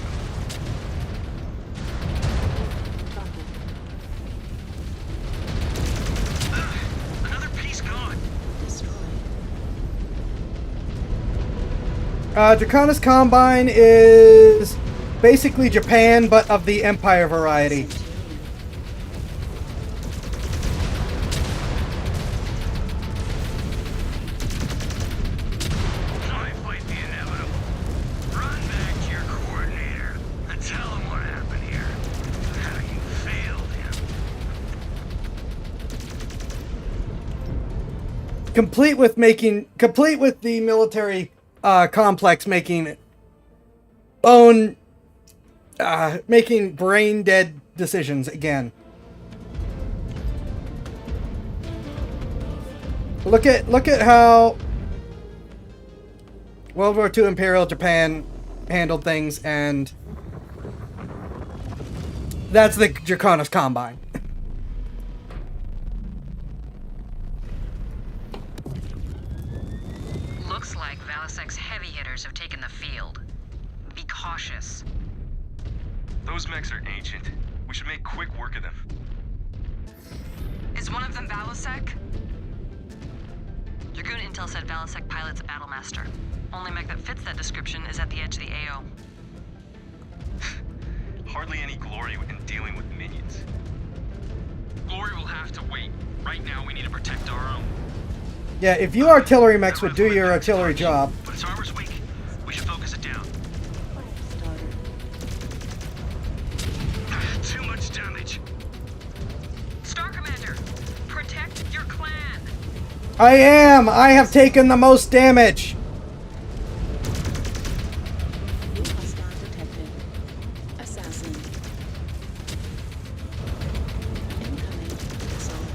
Another piece gone. Draconis Combine is basically Japan, but of the Empire variety. I fight the inevitable. Run back to your coordinator and tell him what happened here. How you failed him. Complete with the military complex making brain dead decisions again. Look at how World War II Imperial Japan handled things, and that's the Draconis Combine. Looks like Valisek's heavy hitters have taken the field. Be cautious. Those mechs are ancient. We should make quick work of them. Is one of them Valisek? Dragoon Intel said Valisek pilot's a battlemaster. Only mech that fits that description is at the edge of the AO. Hardly any glory in dealing with minions. Glory will have to wait. Right now, we need to protect our own. Yeah, if you artillery mechs would do your artillery job. But its armor's weak. We should focus it down. Too much damage. Star Commander, protect your clan. I am! I have taken the most damage! Assassin. Incoming missile.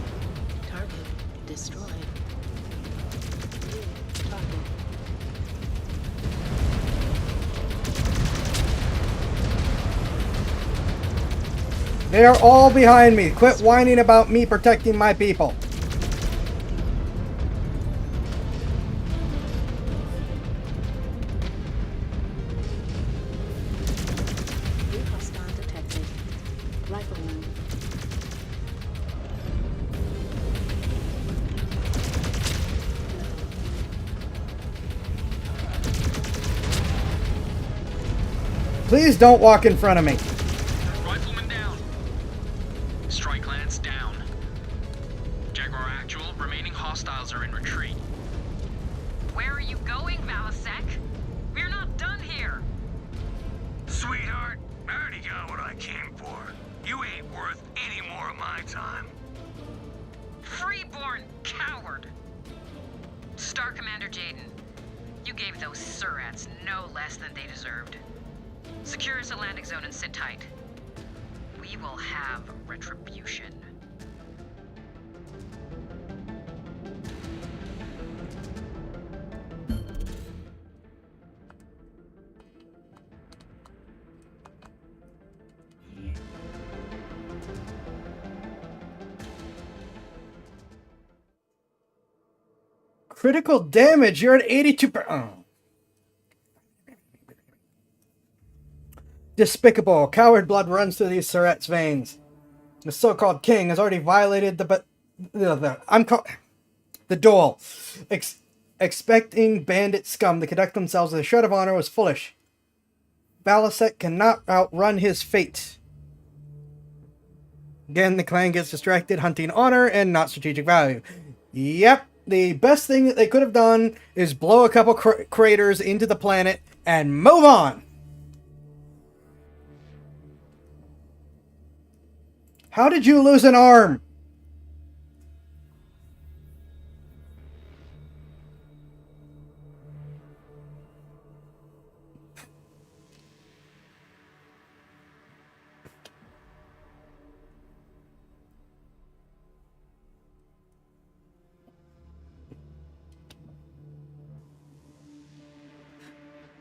Target destroyed. Target. They are all behind me. Quit whining about me protecting my people. Hostile detected. Rifleman. Please don't walk in front of me. Rifleman down. Strike lance down. Jaguar actual, remaining hostiles are in retreat. Where are you going, Valisek? We're not done here. Sweetheart, I already got what I came for. You ain't worth any more of my time. Freeborn coward. less than they deserved. Secure us a landing zone and sit tight. We will have retribution. Critical damage. You're at 82%. Oh. Despicable. Coward blood runs through these Surratt's veins. The so-called king has already violated the duel. Expecting bandit scum to conduct themselves with a shred of honor was foolish. Balasek cannot outrun his fate. Again, the clan gets distracted hunting honor and not strategic value. Yep, the best thing that they could have done is blow a couple craters into the planet and move on. How did you lose an arm?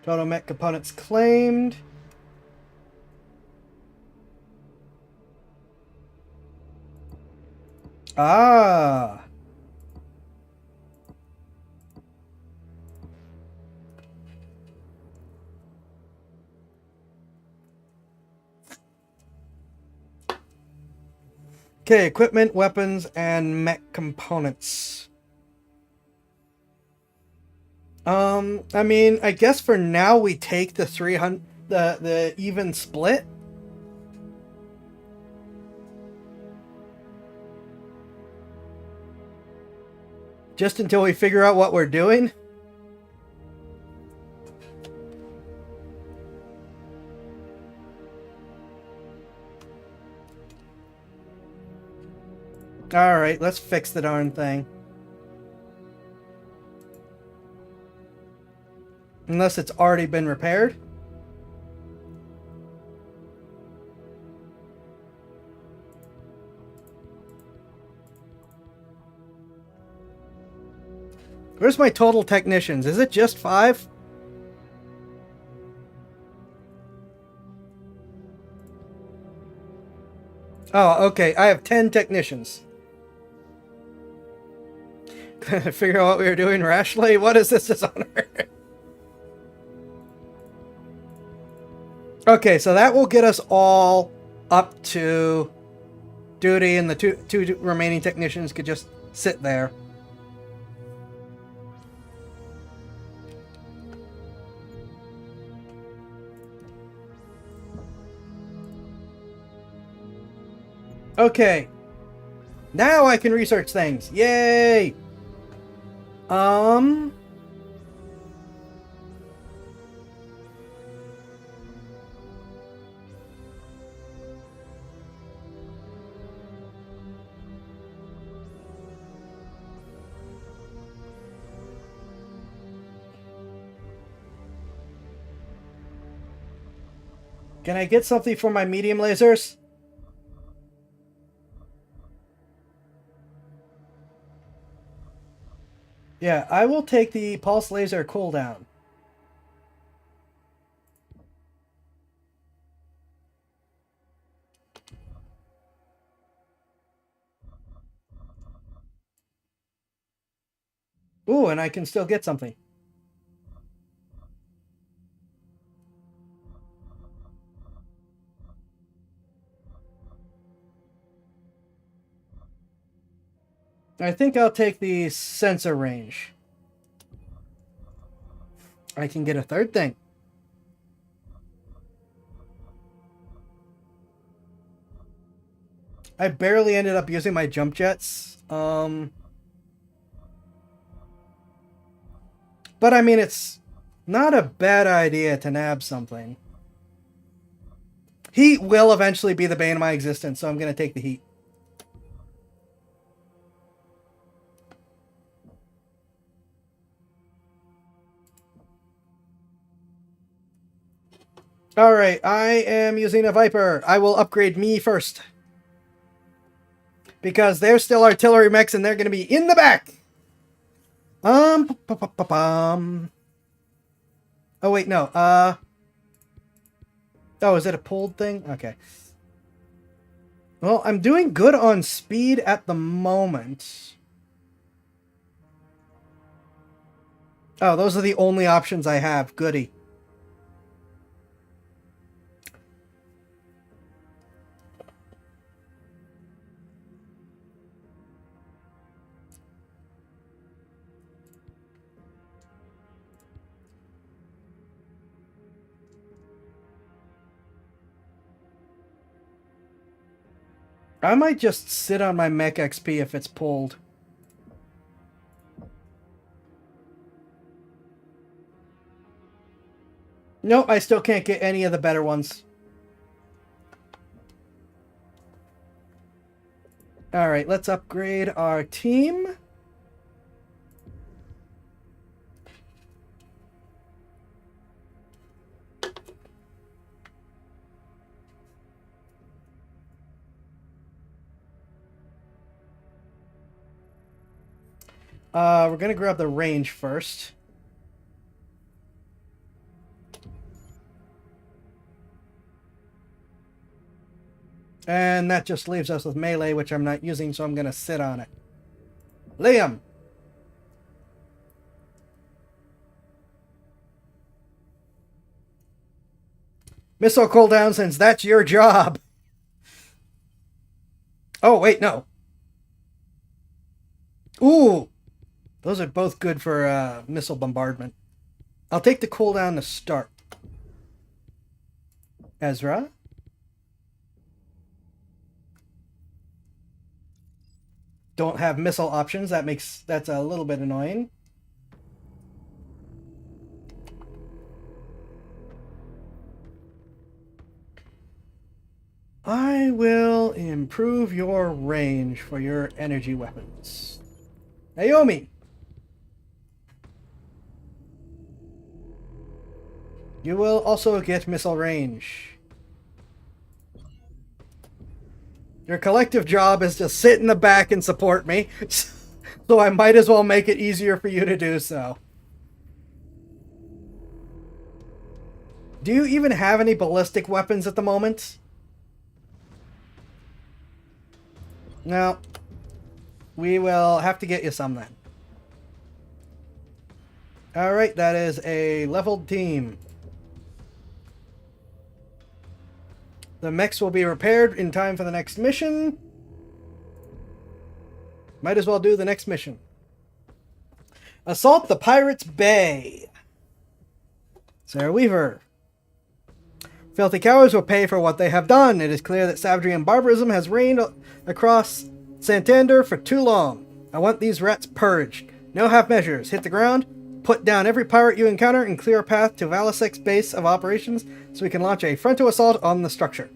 Total mech components claimed. Ah. Okay, equipment, weapons, and mech components. I mean, I guess for now we take the 300, the even split. Just until we figure out what we're doing. Alright, let's fix the darn thing. Unless it's already been repaired. Where's my total technicians? Is it just 5? Oh, okay. I have 10 technicians. Figure out what we were doing rationally? What is this dishonor? Okay, so that will get us all up to duty, and the two remaining technicians could just sit there. Okay. Now I can research things. Yay! Can I get something for my medium lasers? Yeah, I will take the pulse laser cooldown. Ooh, and I can still get something. I think I'll take the sensor range. I can get a third thing. I barely ended up using my jump jets. But I mean, it's not a bad idea to nab something. Heat will eventually be the bane of my existence, so I'm going to take the heat. Alright, I am using a Viper. I will upgrade me first. Because they're still artillery mechs and they're going to be in the back. Oh, wait, no. Oh, is it a pulled thing? Okay. Well, I'm doing good on speed at the moment. Oh, those are the only options I have. Goody. I might just sit on my mech XP if it's pulled. Nope, I still can't get any of the better ones. Alright, let's upgrade our team. We're gonna grab the range first. And that just leaves us with melee, which I'm not using, so I'm gonna sit on it. Liam! Missile cooldown, since that's your job. Oh, wait, no. Ooh! Those are both good for missile bombardment. I'll take the cooldown to start. Ezra? Don't have missile options. That's a little bit annoying. I will improve your range for your energy weapons. Naomi! You will also get missile range. Your collective job is to sit in the back and support me, so I might as well make it easier for you to do so. Do you even have any ballistic weapons at the moment? No. We will have to get you some then. Alright, that is a leveled team. The mechs will be repaired in time for the next mission. Might as well do the next mission. Assault the Pirates' Bay. Sarah Weaver. Filthy cowards will pay for what they have done. It is clear that savagery and barbarism has reigned across Santander for too long. I want these rats purged. No half measures. Hit the ground, put down every pirate you encounter, and clear a path to Valisek's base of operations so we can launch a frontal assault on the structure.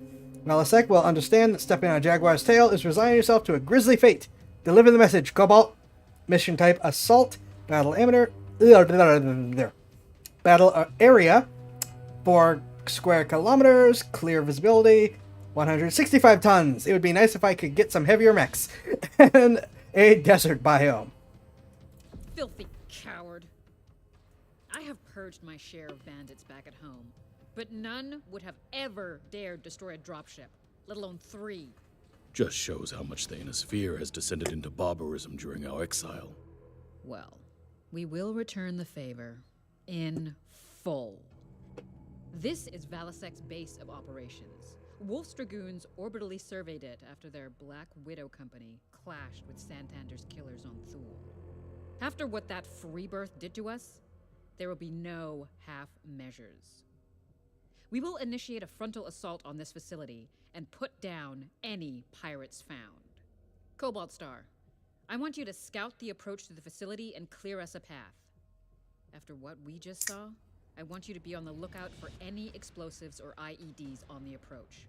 Valisek will understand that stepping on a jaguar's tail is resigning yourself to a grisly fate. Deliver the message, Cobalt. Mission type assault. Battle amateur. Battle area. 4 square kilometers. Clear visibility. 165 tons. It would be nice if I could get some heavier mechs. And a desert biome. Filthy coward. I have purged my share of bandits back at home, but none would have ever dared destroy a dropship, let alone 3. Just shows how much the Inosphere has descended into barbarism during our exile. Well, we will return the favor in full. This is Valisek's base of operations. Wolf's Dragoons orbitally surveyed it after their Black Widow company clashed with Santander's killers on Thule. After what that Freebirth did to us, there will be no half measures. We will initiate a frontal assault on this facility and put down any pirates found. Cobalt Star, I want you to scout the approach to the facility and clear us a path. After what we just saw, I want you to be on the lookout for any explosives or IEDs on the approach.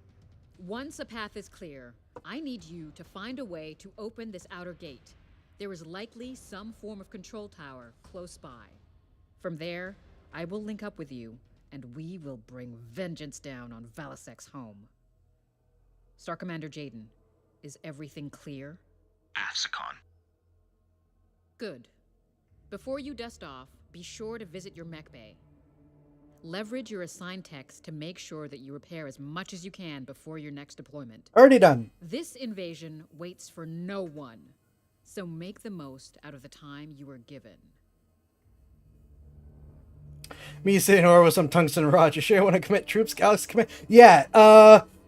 Once a path is clear, I need you to find a way to open this outer gate. There is likely some form of control tower close by. From there, I will link up with you and we will bring vengeance down on Valisek's home. Star Commander Jaden, is everything clear? Afsicon. Good. Before you dust off, be sure to visit your mech bay. Leverage your assigned techs to make sure that you repair as much as you can before your next deployment. Already done. This invasion waits for no one, so make the most out of the time you are given. Me sitting over with some tungsten rod. You sure want to commit troops, Galaxy Command? Yeah,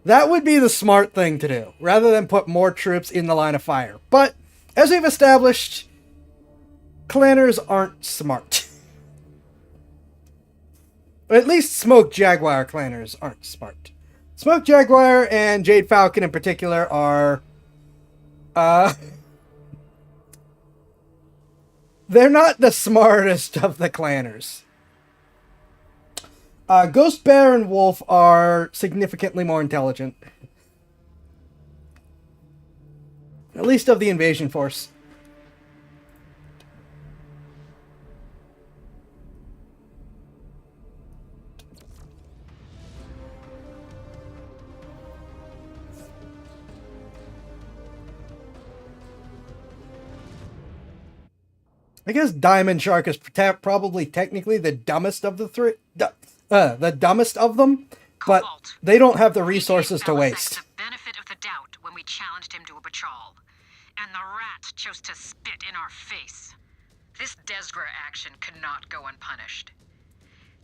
that would be the smart thing to do, rather than put more troops in the line of fire. But, as we've established, clanners aren't smart. At least Smoke Jaguar clanners aren't smart. Smoke Jaguar and Jade Falcon in particular are... they're not the smartest of the clanners. Ghost Bear and Wolf are significantly more intelligent. At least of the invasion force. I guess Diamond Shark is probably technically the dumbest of the three. The dumbest of them, but they don't have the resources to waste. The benefit of the doubt when we challenged him to a patrol, and the rat chose to spit in our face. This Desgra action could not go unpunished.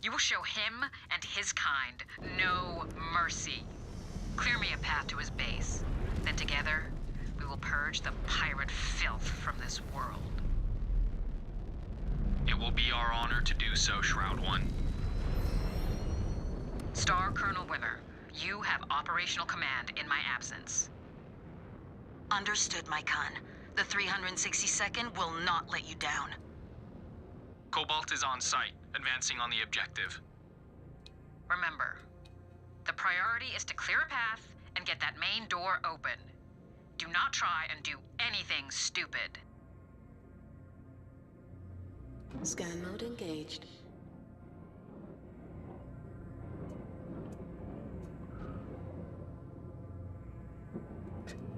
You will show him and his kind no mercy. Clear me a path to his base. Then together, we will purge the pirate filth from this world. It will be our honor to do so, Shroud One. Star Colonel Wimmer, you have operational command in my absence. Understood, my Khan. The 362nd will not let you down. Cobalt is on site, advancing on the objective. Remember, the priority is to clear a path and get that main door open. Do not try and do anything stupid. Scan mode engaged.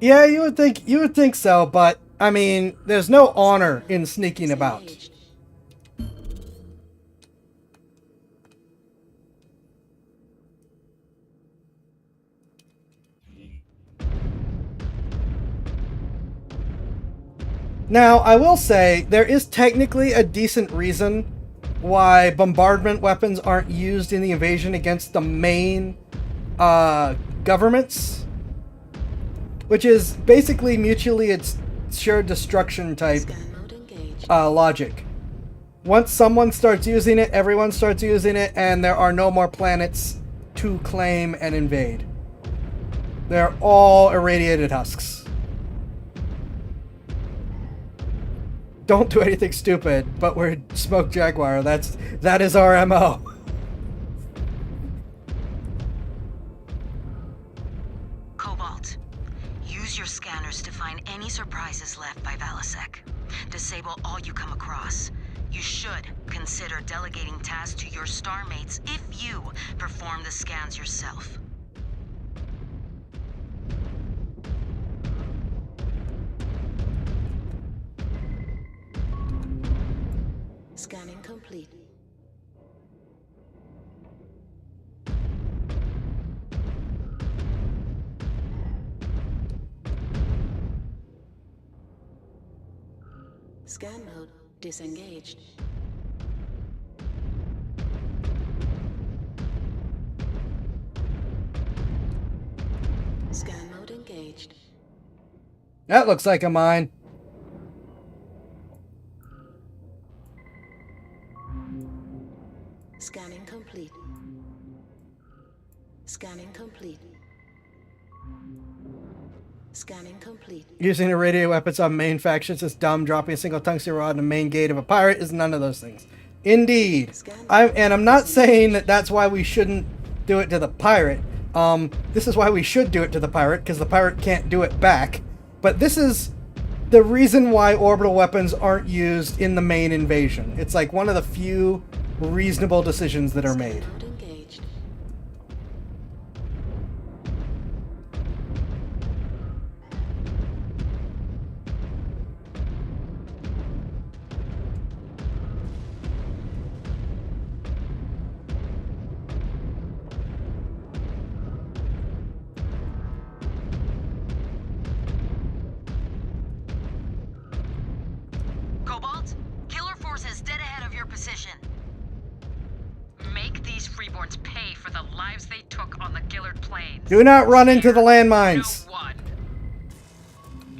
Yeah, you would think so, but I mean, there's no honor in sneaking about. Now, I will say, there is technically a decent reason why bombardment weapons aren't used in the invasion against the main governments, which is basically mutually assured destruction type logic. Once someone starts using it, everyone starts using it, and there are no more planets to claim and invade. They're all irradiated husks. Don't do anything stupid, but we're Smoke Jaguar. That is our MO. Cobalt, use your scanners to find any surprises left by Valisek. Disable all you come across. You should consider delegating tasks to your star mates if you perform the scans yourself. Scanning complete. Scan mode disengaged. Scan mode engaged. That looks like a mine. Scanning complete. Scanning complete. Scanning complete. Using irradiated weapons on main factions is dumb. Dropping a single tungsten rod in the main gate of a pirate is none of those things. Indeed. I'm not saying that that's why we shouldn't do it to the pirate. This is why we should do it to the pirate, because the pirate can't do it back. But this is the reason why orbital weapons aren't used in the main invasion. It's like one of the few reasonable decisions that are made. lives they took on the Gillard Plains. Do not run into the landmines. No one.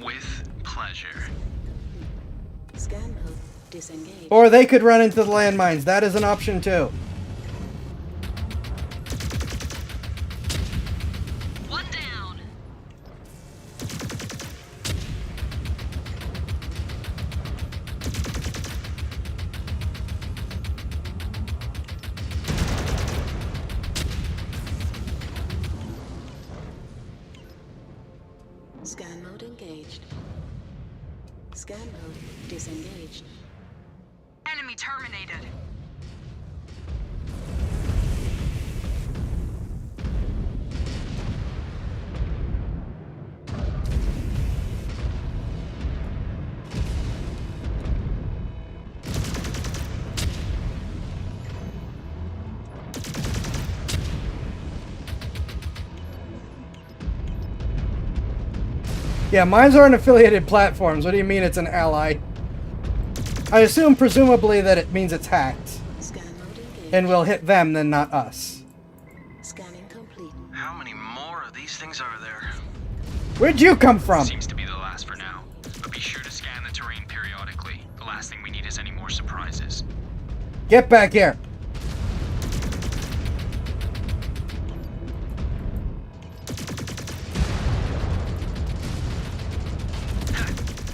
With pleasure. Scan mode disengaged. Or they could run into the landmines. That is an option too. One down. Scan mode engaged. Scan mode disengaged. Enemy terminated. Yeah, mines aren't affiliated platforms. What do you mean it's an ally? I assume, presumably, that it means it's hacked. And will hit them, then not us. Scanning complete. How many more of these things are there? Where'd you come from? Seems to be the last for now. But be sure to scan the terrain periodically. The last thing we need is any more surprises. Get back here.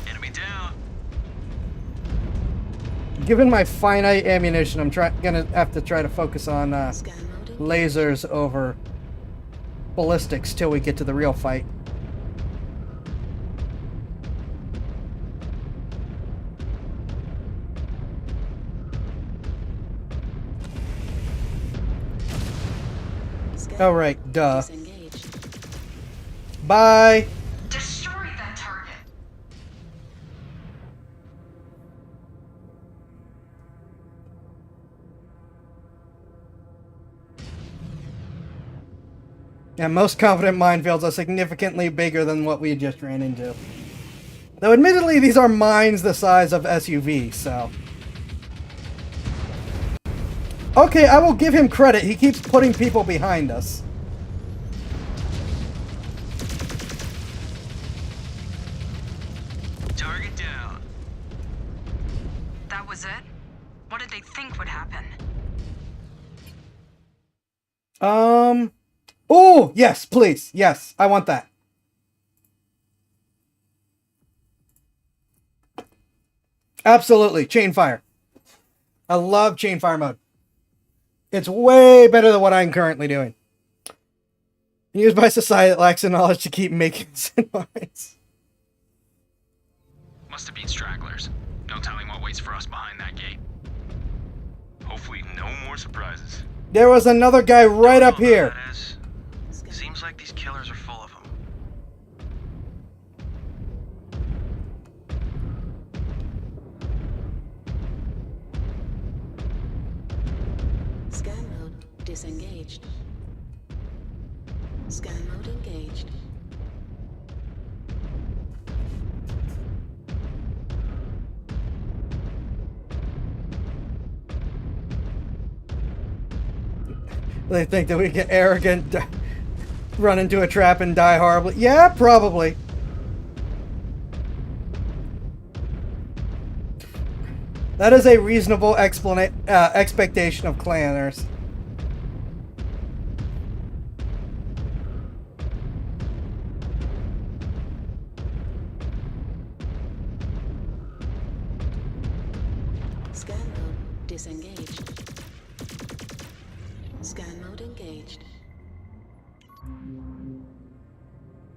Enemy down. Given my finite ammunition, I'm gonna have to try to focus on lasers over ballistics till we get to the real fight. Oh right, duh. Bye. Destroy that target. Yeah, most confident minefields are significantly bigger than what we just ran into. Though admittedly, these are mines the size of SUVs, so... Okay, I will give him credit. He keeps putting people behind us. Target down. That was it? What did they think would happen? Oh, yes, please. Yes, I want that. Absolutely. Chain fire. I love chain fire mode. It's way better than what I'm currently doing. Used by society that lacks the knowledge to keep making noise. Must have been stragglers. No telling what waits for us behind that gate. Hopefully no more surprises. There was another guy right up here. Seems like these killers are full of them. Scan mode disengaged. Scan mode engaged. They think that we get arrogant, run into a trap and die horribly. Yeah, probably. That is a reasonable expectation of clanners. Scan mode disengaged. Scan mode engaged.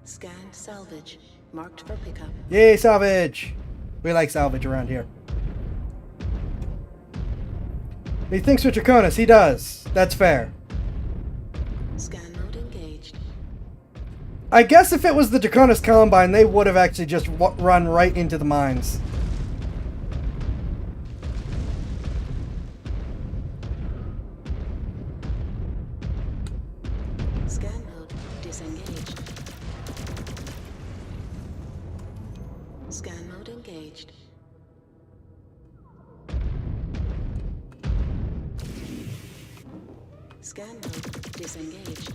Scanned salvage. Marked for pickup. Yay, salvage! We like salvage around here. He thinks with Draconis. He does. That's fair. Scan mode engaged. I guess if it was the Draconis Combine, they would have actually just run right into the mines. Scan mode disengaged. Scan mode engaged. Scan mode disengaged.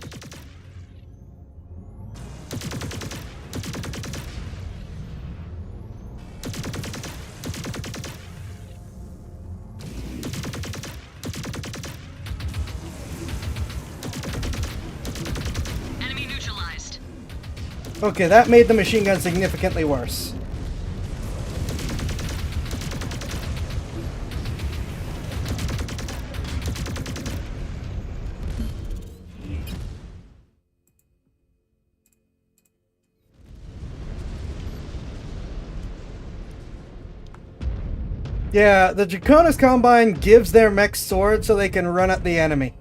Enemy neutralized. Okay, that made the machine gun significantly worse. Yeah, the Draconis Combine gives their mechs swords so they can run at the enemy.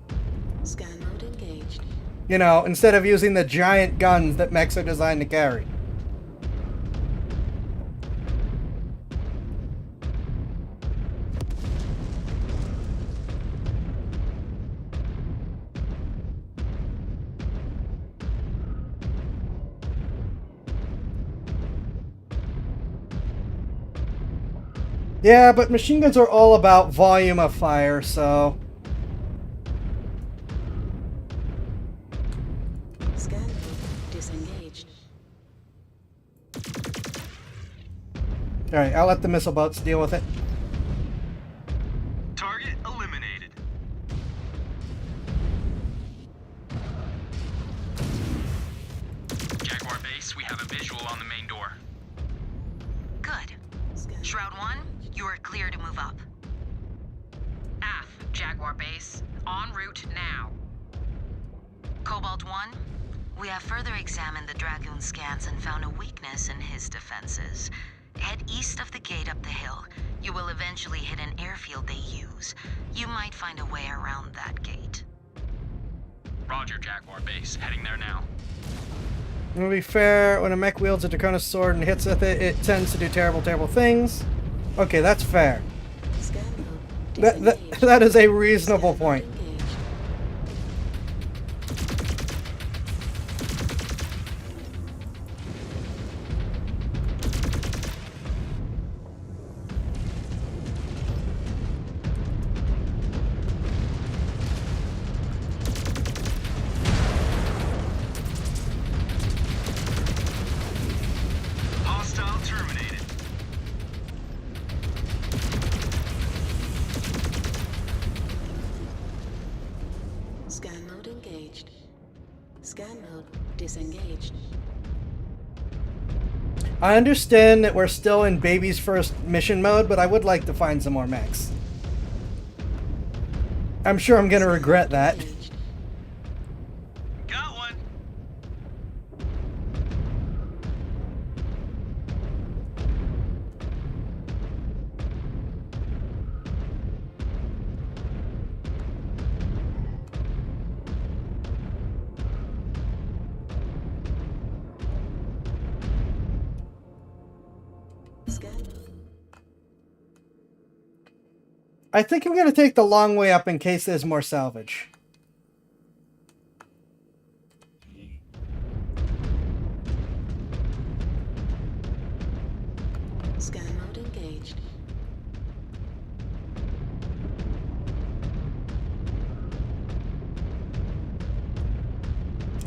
Scan mode engaged. You know, instead of using the giant guns that mechs are designed to carry. Yeah, but machine guns are all about volume of fire, so... Scan mode disengaged. Alright, I'll let the missile boats deal with it. Target eliminated. Jaguar base, we have a visual on the main door. Good. Shroud 1, you are clear to move up. AF, Jaguar base, en route now. Cobalt 1, we have further examined the Dragoon scans and found a weakness in his defenses. Head east of the gate up the hill. You will eventually hit an airfield they use. You might find a way around that gate. Roger, Jaguar base, heading there now. To be fair, when a mech wields a Draconis sword and hits with it, it tends to do terrible, terrible things. Okay, that's fair. That is a reasonable point. Hostile terminated. Scan mode engaged. Scan mode disengaged. I understand that we're still in baby's first mission mode, but I would like to find some more mechs. I'm sure I'm gonna regret that. Got one. I think I'm gonna take the long way up in case there's more salvage. Scan mode engaged.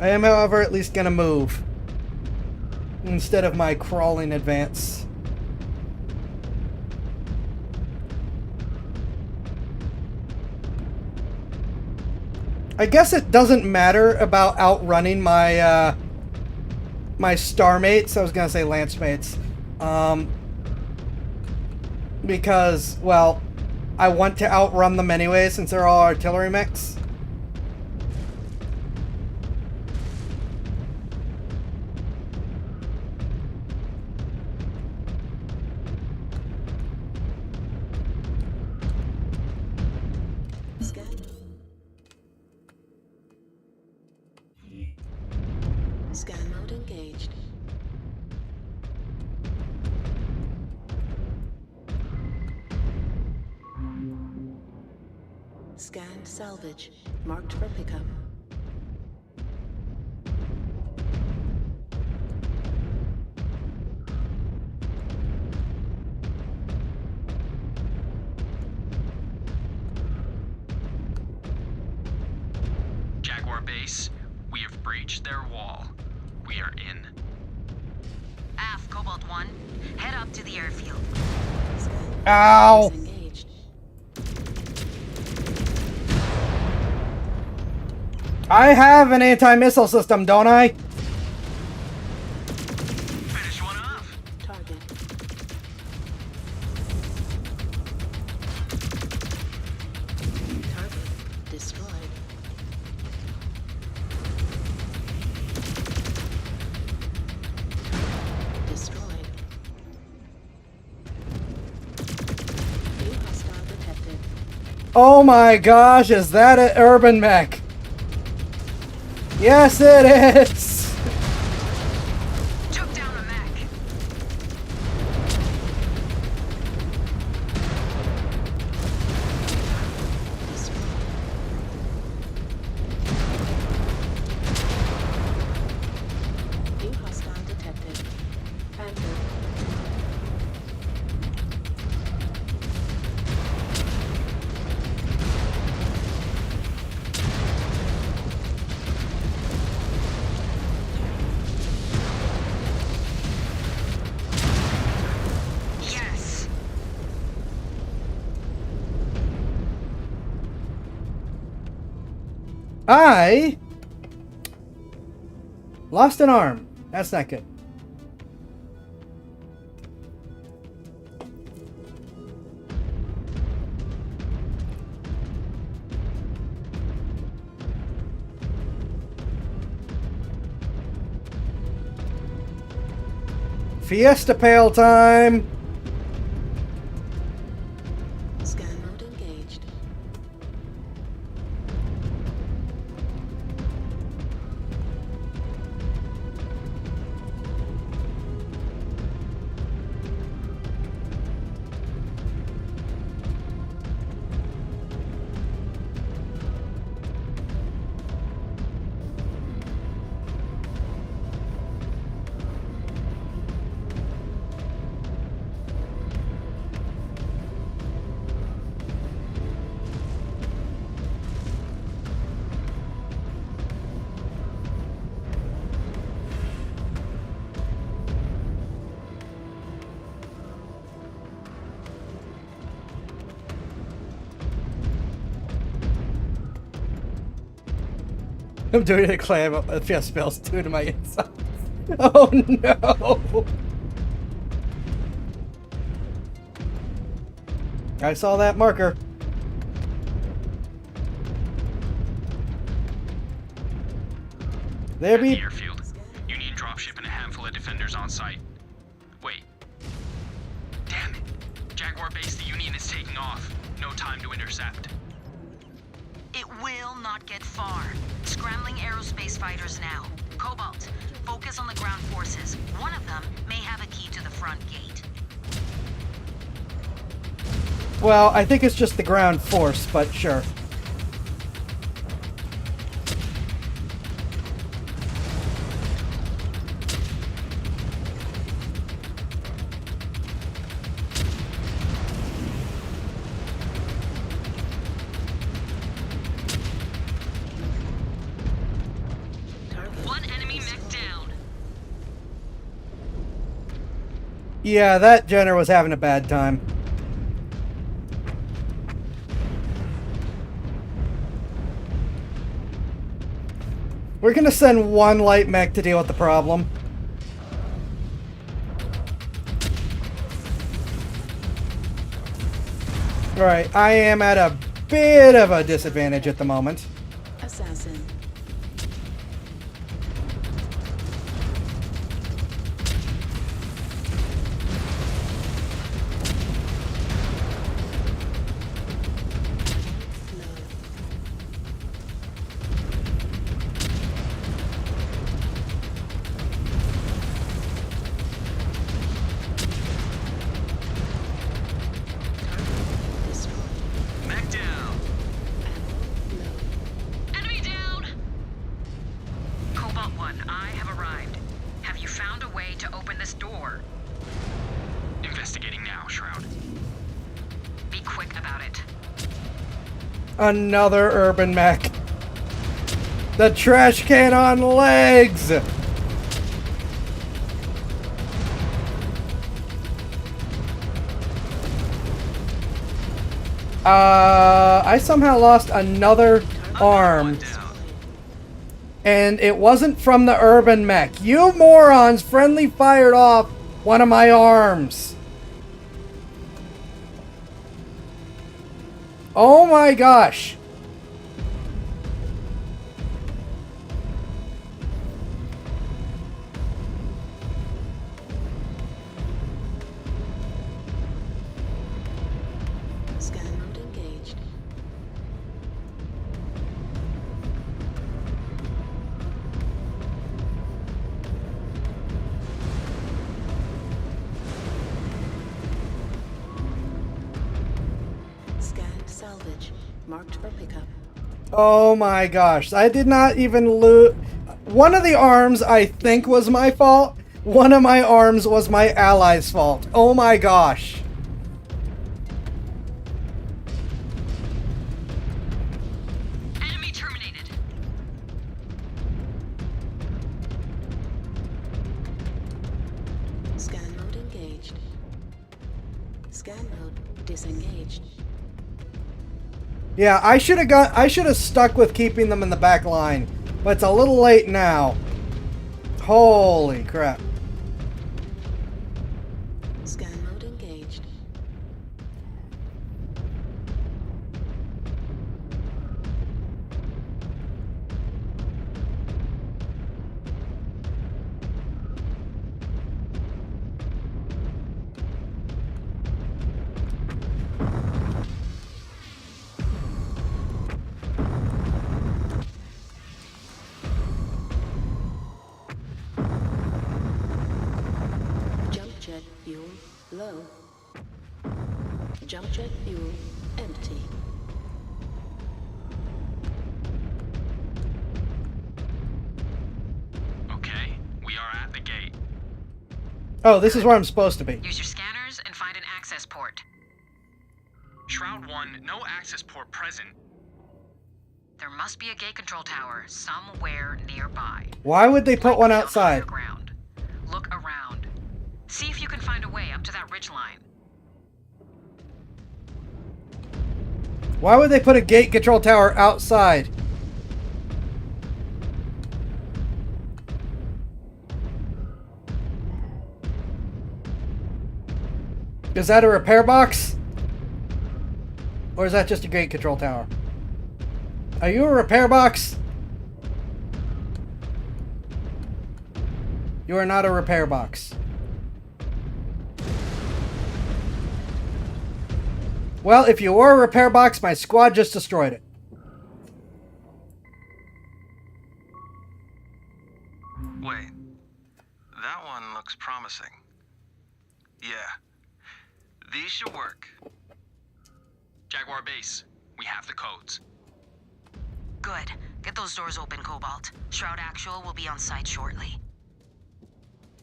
I am, however, at least gonna move instead of my crawling advance. I guess it doesn't matter about outrunning my my star mates. I was gonna say lance mates, because, well, I want to outrun them anyway since they're all artillery mechs. Scan mode engaged. Scanned salvage. Marked for pickup. Jaguar base. We have breached their wall. We are in. Aft, Cobalt 1. Head up to the airfield. Ow! I have an anti-missile system, don't I? Finish one off. Target. Target destroyed. Destroyed. New hostile detected. Oh my gosh, is that an urban mech? Yes, it is! Took down a mech. New hostile detected. Panther. Yes. I lost an arm. That's not good. Fiesta Pail time! Scan mode engaged. I'm doing a clam up with Fiesta Pails 2 to my inside. Oh no! I saw that marker. There At the be. airfield. Union dropship and a handful of defenders on site. Wait. Damn it. Jaguar base, the Union is taking off. No time to intercept. It will not get far. Scrambling aerospace fighters now. Cobalt, focus on the ground forces. One of them may have a key to the front gate. Well, I think it's just the ground force, but sure. One enemy mech down. Yeah, that Jenner was having a bad time. We're gonna send one light mech to deal with the problem. Alright, I am at a bit of a disadvantage at the moment. Assassin. Mech down. Enemy down! Cobalt 1, I have arrived. Have you found a way to open this door? Investigating now, Shroud. Be quick about it. Another urban mech. The trash can on legs! I somehow lost another arm. And it wasn't from the urban mech. You morons friendly fired off one of my arms. Oh my gosh. Scan mode engaged. Scanned salvage. Marked for pickup. Oh my gosh. I did not even lose. One of the arms I think was my fault. One of my arms was my ally's fault. Oh my gosh. Enemy terminated. Scan mode engaged. Scan mode disengaged. Yeah, I should have stuck with keeping them in the back line, but it's a little late now. Holy crap. Scan mode engaged. Jump jet fuel low. Jump jet fuel empty. Okay, we are at the gate. Oh, this is where I'm supposed to be. Use your scanners and find an access port. Shroud 1, no access port present. There must be a gate control tower somewhere nearby. Why would they put one outside? Look around. See if you can find a way up to that ridgeline. Why would they put a gate control tower outside? Is that a repair box? Or is that just a gate control tower? Are you a repair box? You are not a repair box. Well, if you were a repair box, my squad just destroyed it. Wait. That one looks promising. Yeah. These should work. Jaguar base, we have the codes. Good. Get those doors open, Cobalt. Shroud Actual will be on site shortly.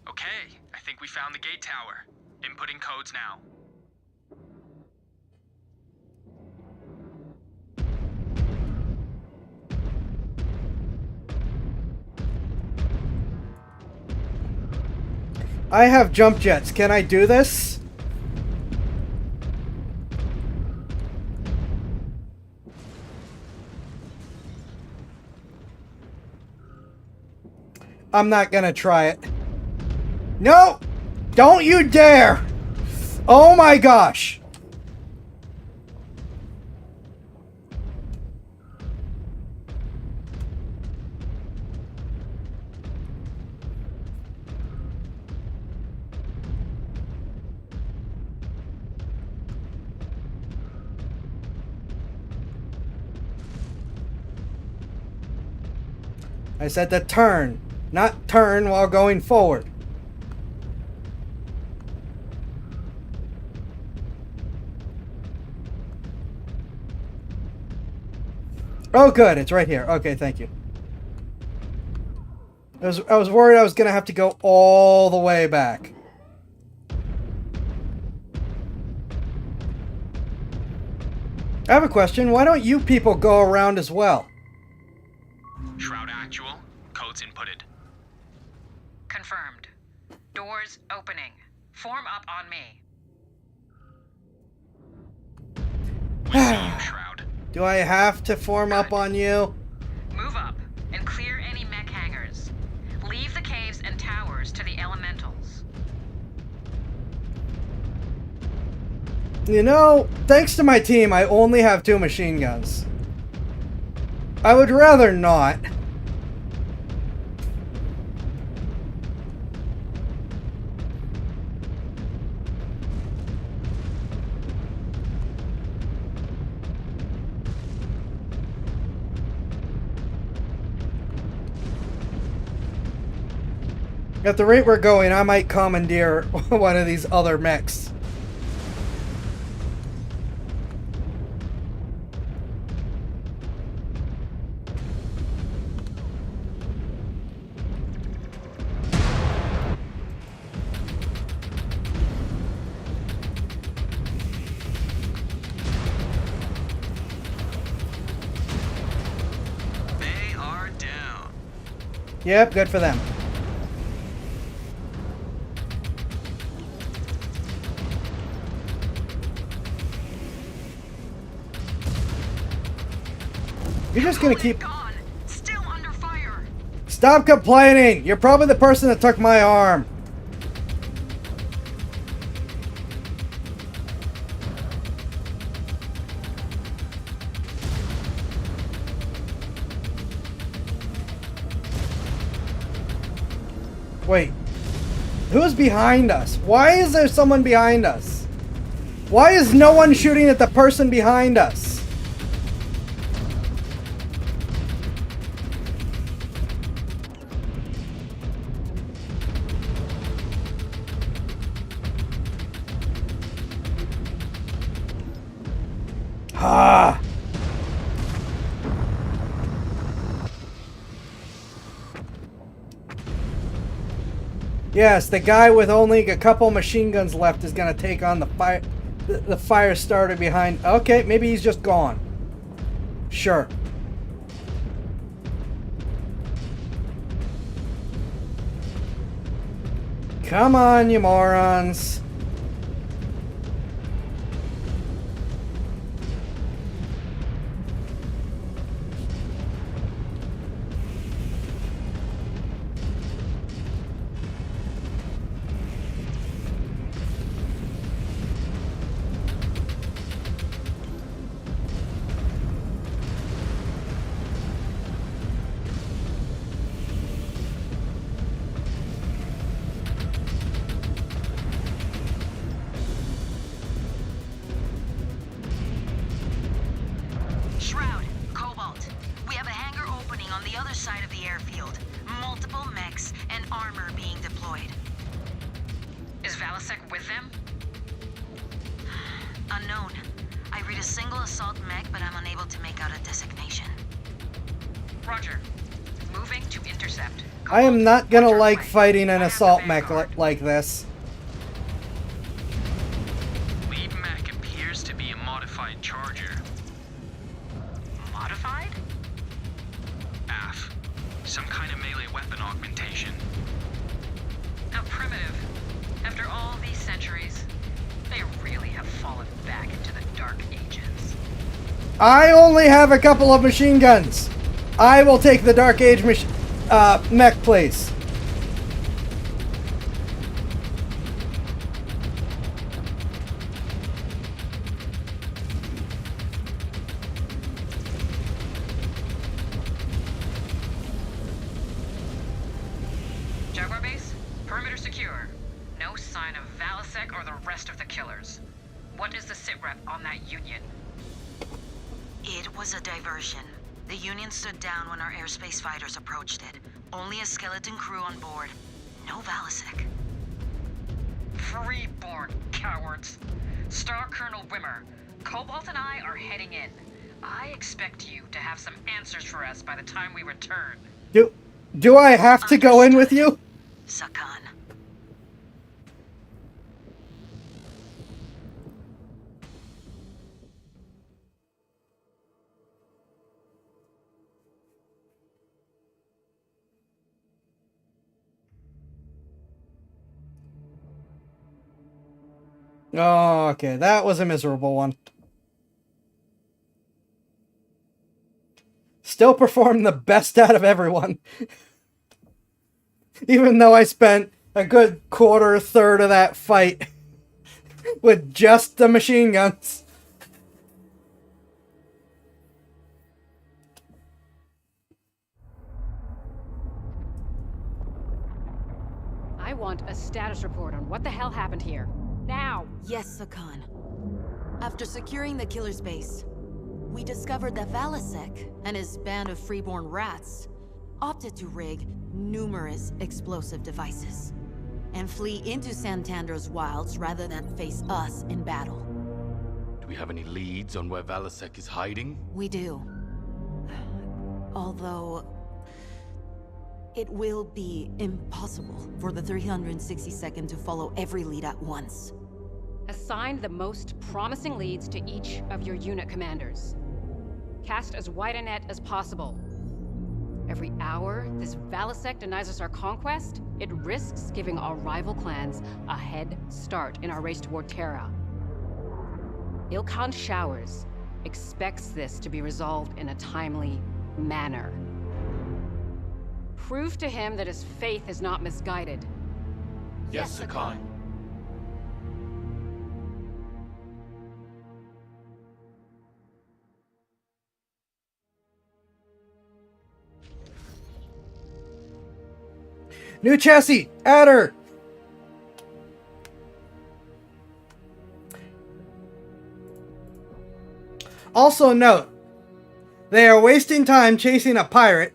Okay, I think we found the gate tower. Inputting codes now. I have jump jets. Can I do this? I'm not gonna try it. No! Don't you dare! Oh my gosh! I said to turn, not turn while going forward. Oh good, it's right here. Okay, thank you. I was worried I was gonna have to go all the way back. I have a question. Why don't you people go around as well? Shroud actual. Codes inputted. Confirmed. Doors opening. Form up on me. We see you, Shroud. Do I have to form up on you? Move up and clear any mech hangars. Leave the caves and towers to the elementals. You know, thanks to my team, I only have 2 machine guns. I would rather not. At the rate we're going, I might commandeer one of these other mechs. They are down. Yep, good for them. You're just gonna keep... Still under fire. Stop complaining! You're probably the person that took my arm. Wait. Who's behind us? Why is there someone behind us? Why is no one shooting at the person behind us? Ah! Yes, the guy with only a couple machine guns left is gonna take on the fire starter behind. Okay, maybe he's just gone. Sure. Come on, you morons. Shroud, Cobalt. We have a hangar opening on the other side of the airfield. Multiple mechs and armor being deployed. Is Valasek with them? Unknown. I read a single assault mech, but I'm unable to make out a designation. Roger. Moving to intercept. I am not gonna like fighting an assault mech like this. Lead mech appears to be a modified charger. Modified? AF. Some kind of melee weapon augmentation. How primitive. After all these centuries, they really have fallen back into the Dark Ages. I only have a couple of machine guns. I will take the Dark Age mech, please. Jaguar base, perimeter secure. No sign of Valasek or the rest of the killers. What is the sitrep on that Union? It was a diversion. The Union stood down when our airspace fighters approached it. Only a skeleton crew on board. No Valasek. Freeborn cowards. Star Colonel Wimmer, Cobalt and I are heading in. I expect you to have some answers for us by the time we return. Do I have to go in with you? Sakan. Oh, okay. That was a miserable one. Still performed the best out of everyone. Even though I spent a good third of that fight with just the machine guns. I want a status report on what the hell happened here. Now! Yes, Sakan. After securing the killer's base, we discovered that Valasek and his band of freeborn rats opted to rig numerous explosive devices and flee into Santander's wilds rather than face us in battle. Do we have any leads on where Valasek is hiding? We do. Although it will be impossible for the 362nd to follow every lead at once. Assign the most promising leads to each of your unit commanders. Cast as wide a net as possible. Every hour this Valasek denies us our conquest, it risks giving our rival clans a head start in our race toward Terra. Ilkhan Showers expects this to be resolved in a timely manner. Prove to him that his faith is not misguided. Yes, Sakan. New chassis! Adder! Also note, they are wasting time chasing a pirate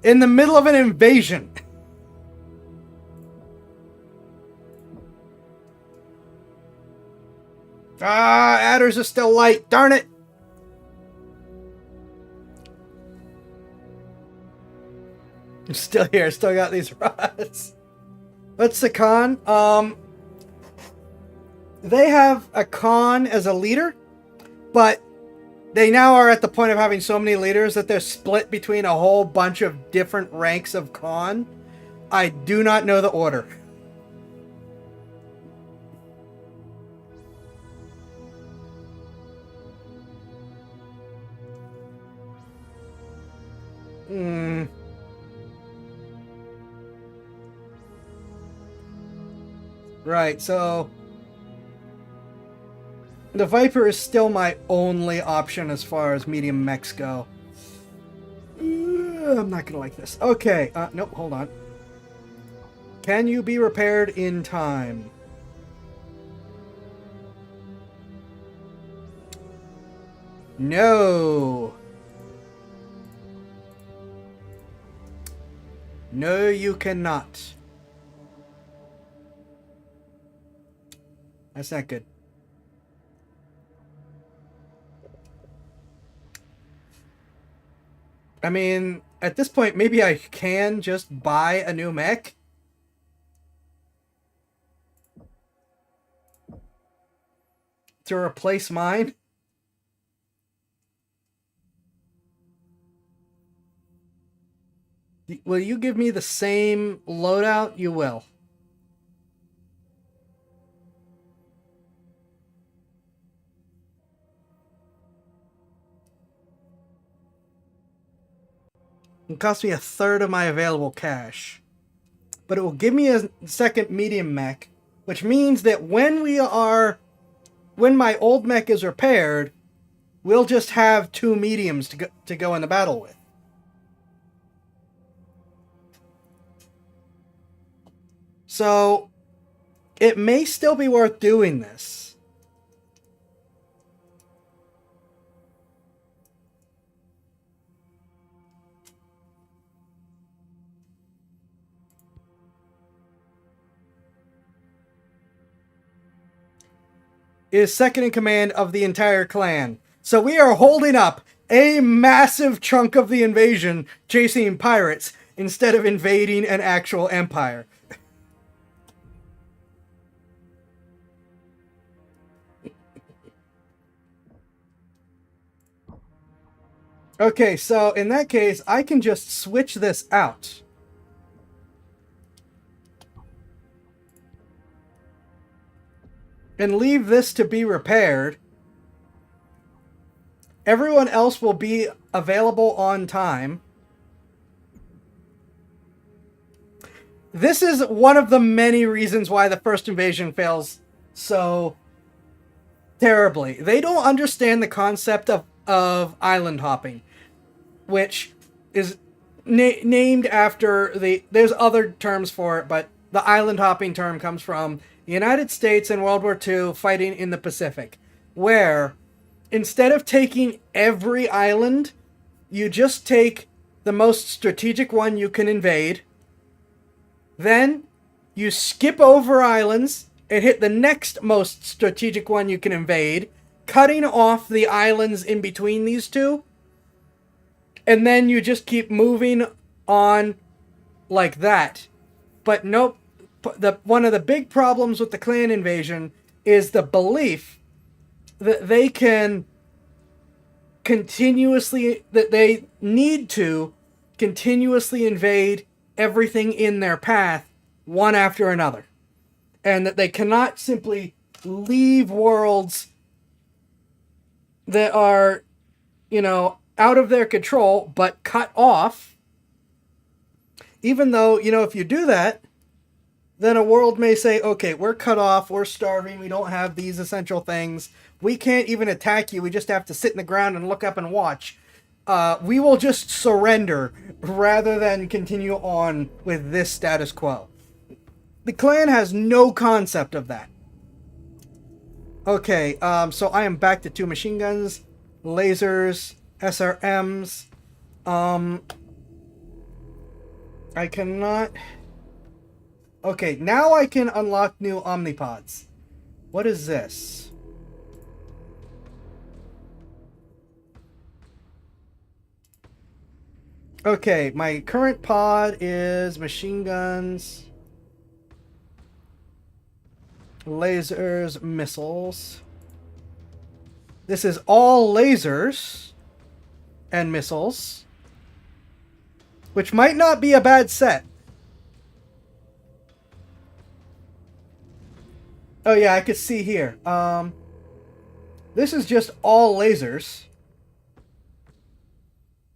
in the middle of an invasion. Ah, adders are still light. Darn it! I'm still here. Still got these rods. What's the con? They have a con as a leader, but they now are at the point of having so many leaders that they're split between a whole bunch of different ranks of con. I do not know the order. Right, so the Viper is still my only option as far as medium mechs go. I'm not gonna like this. Okay, nope, hold on. Can you be repaired in time? No. No, you cannot. That's not good. I mean, at this point, maybe I can just buy a new mech. To replace mine. Will you give me the same loadout? You will. It cost me a third of my available cash. But it will give me a second medium mech, which means that when my old mech is repaired, we'll just have two mediums to go in the battle with. So, it may still be worth doing this. Is second in command of the entire clan. So we are holding up a massive chunk of the invasion chasing pirates instead of invading an actual empire. Okay, so in that case, I can just switch this out. and leave this to be repaired, everyone else will be available on time. This is one of the many reasons why the first invasion fails so terribly. They don't understand the concept of island hopping, which is named after there's other terms for it, but the island hopping term comes from the United States in World War II fighting in the Pacific, where instead of taking every island, you just take the most strategic one you can invade. Then you skip over islands and hit the next most strategic one you can invade, cutting off the islands in between these two. And then you just keep moving on like that. But nope. One of the big problems with the clan invasion is the belief that they can that they need to continuously invade everything in their path one after another. And that they cannot simply leave worlds that are, out of their control, but cut off. Even though, if you do that, then a world may say, okay, we're cut off, we're starving, we don't have these essential things, we can't even attack you, we just have to sit in the ground and look up and watch. We will just surrender rather than continue on with this status quo. The clan has no concept of that. Okay, so I am back to 2 machine guns, lasers, SRMs. I cannot... Okay, now I can unlock new omnipods. What is this? Okay, my current pod is machine guns, lasers, missiles. This is all lasers and missiles, which might not be a bad set. Oh yeah, I could see here. This is just all lasers.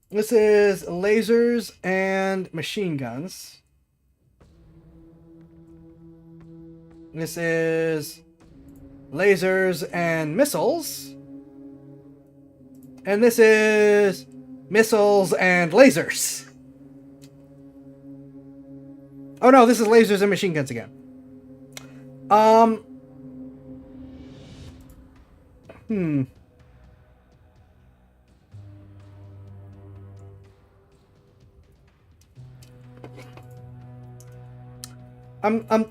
This is lasers and machine guns. This is lasers and missiles. And this is missiles and lasers. Oh no, this is lasers and machine guns again.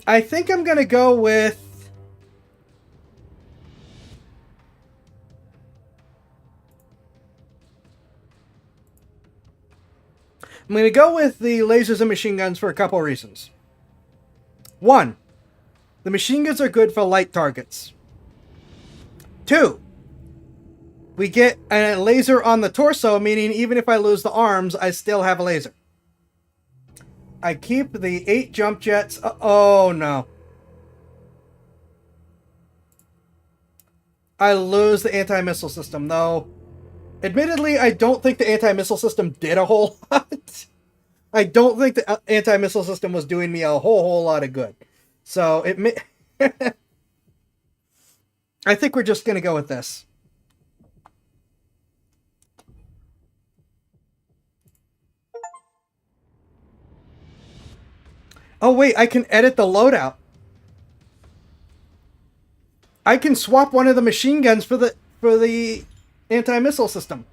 I think I'm gonna go with... I'm gonna go with the lasers and machine guns for a couple of reasons. 1, the machine guns are good for light targets. 2, we get a laser on the torso, meaning even if I lose the arms, I still have a laser. I keep the 8 jump jets. Oh no. I lose the anti-missile system, though. Admittedly, I don't think the anti-missile system did a whole lot. I don't think the anti-missile system was doing me a whole lot of good. So, it may... I think we're just going to go with this. Oh wait, I can edit the loadout. I can swap one of the machine guns for the anti-missile system.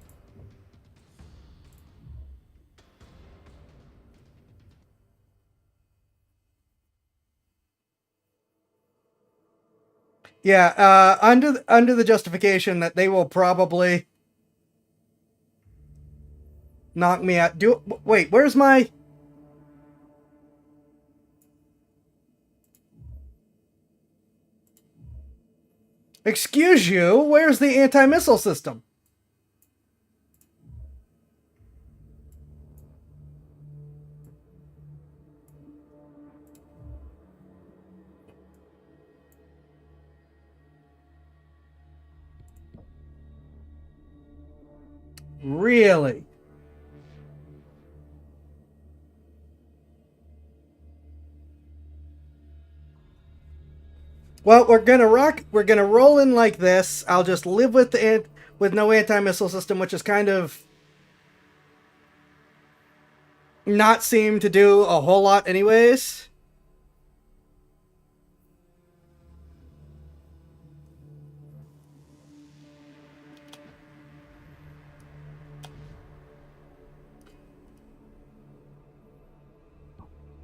Yeah, under the justification that they will probably knock me out. Wait, where's my... Excuse you, where's the anti-missile system? Really? Well, we're gonna roll in like this. I'll just live with with no anti-missile system, which is kind of not seem to do a whole lot anyways.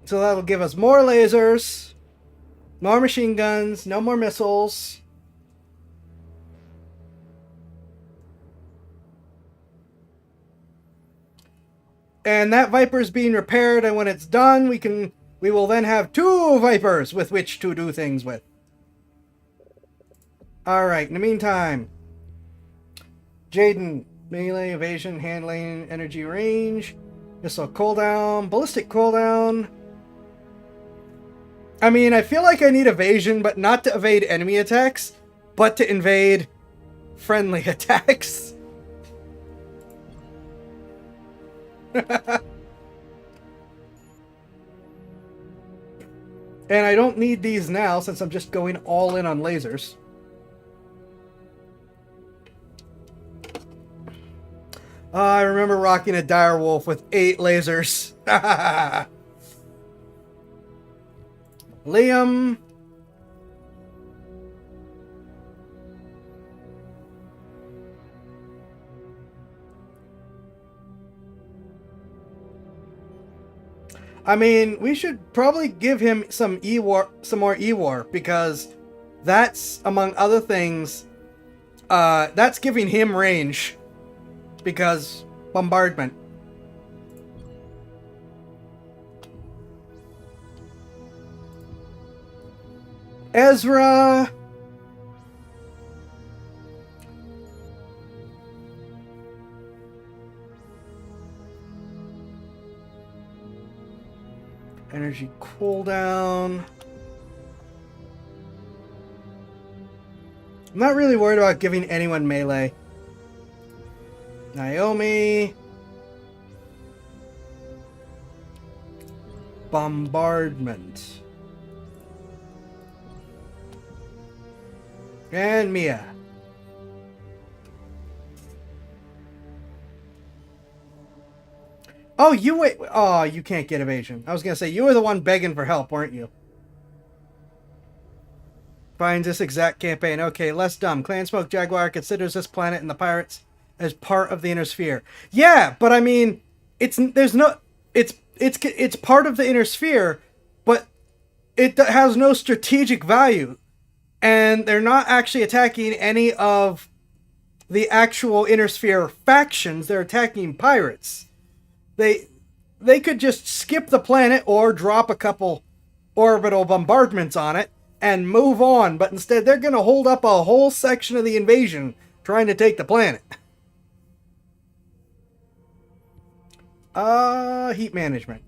So that'll give us more lasers, more machine guns, no more missiles. And that Viper's being repaired, and when it's done, we will then have 2 Vipers with which to do things with. Alright, in the meantime, Jaden, melee, evasion, handling, energy range, missile cooldown, ballistic cooldown. I mean, I feel like I need evasion, but not to evade enemy attacks, but to invade friendly attacks. And I don't need these now since I'm just going all in on lasers. I remember rocking a direwolf with 8 lasers. Liam. I mean, we should probably give him some more E-War, because that's, among other things, that's giving him range, because bombardment. Ezra. Energy cooldown. I'm not really worried about giving anyone melee. Naomi. Bombardment. And Mia. Oh, you wait. Oh, you can't get evasion. I was going to say, you were the one begging for help, weren't you? Finds this exact campaign. Okay, less dumb. Clan Smoke Jaguar considers this planet and the pirates as part of the inner sphere. Yeah, but I mean, it's part of the inner sphere, but it has no strategic value. And they're not actually attacking any of the actual inner sphere factions. They're attacking pirates. They could just skip the planet or drop a couple orbital bombardments on it and move on, but instead they're going to hold up a whole section of the invasion trying to take the planet. Heat management.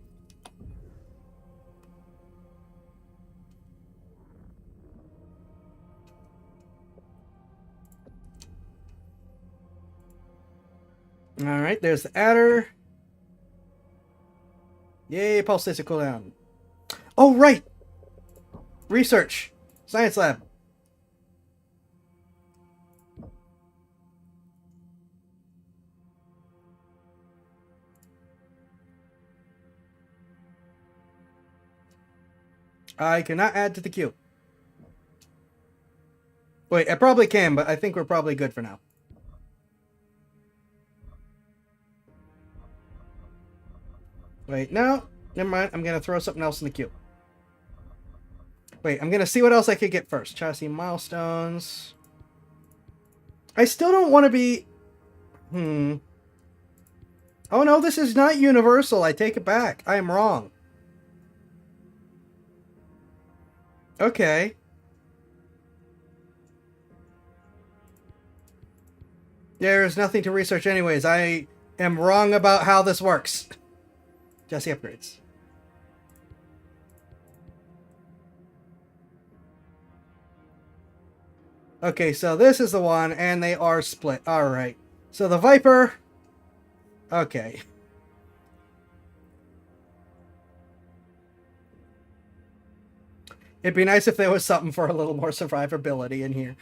All right, there's the adder. Yay, pulse laser cooldown. Oh, right! Research. Science lab. I cannot add to the queue. Wait, I probably can, but I think we're probably good for now. Wait, no. Never mind. I'm going to throw something else in the queue. Wait, I'm going to see what else I could get first. Chassis milestones. I still don't want to be... Oh no, this is not universal. I take it back. I am wrong. Okay. There's nothing to research anyways. I am wrong about how this works. Jesse upgrades. Okay, so this is the one, and they are split. Alright. So the Viper Okay. It'd be nice if there was something for a little more survivability in here.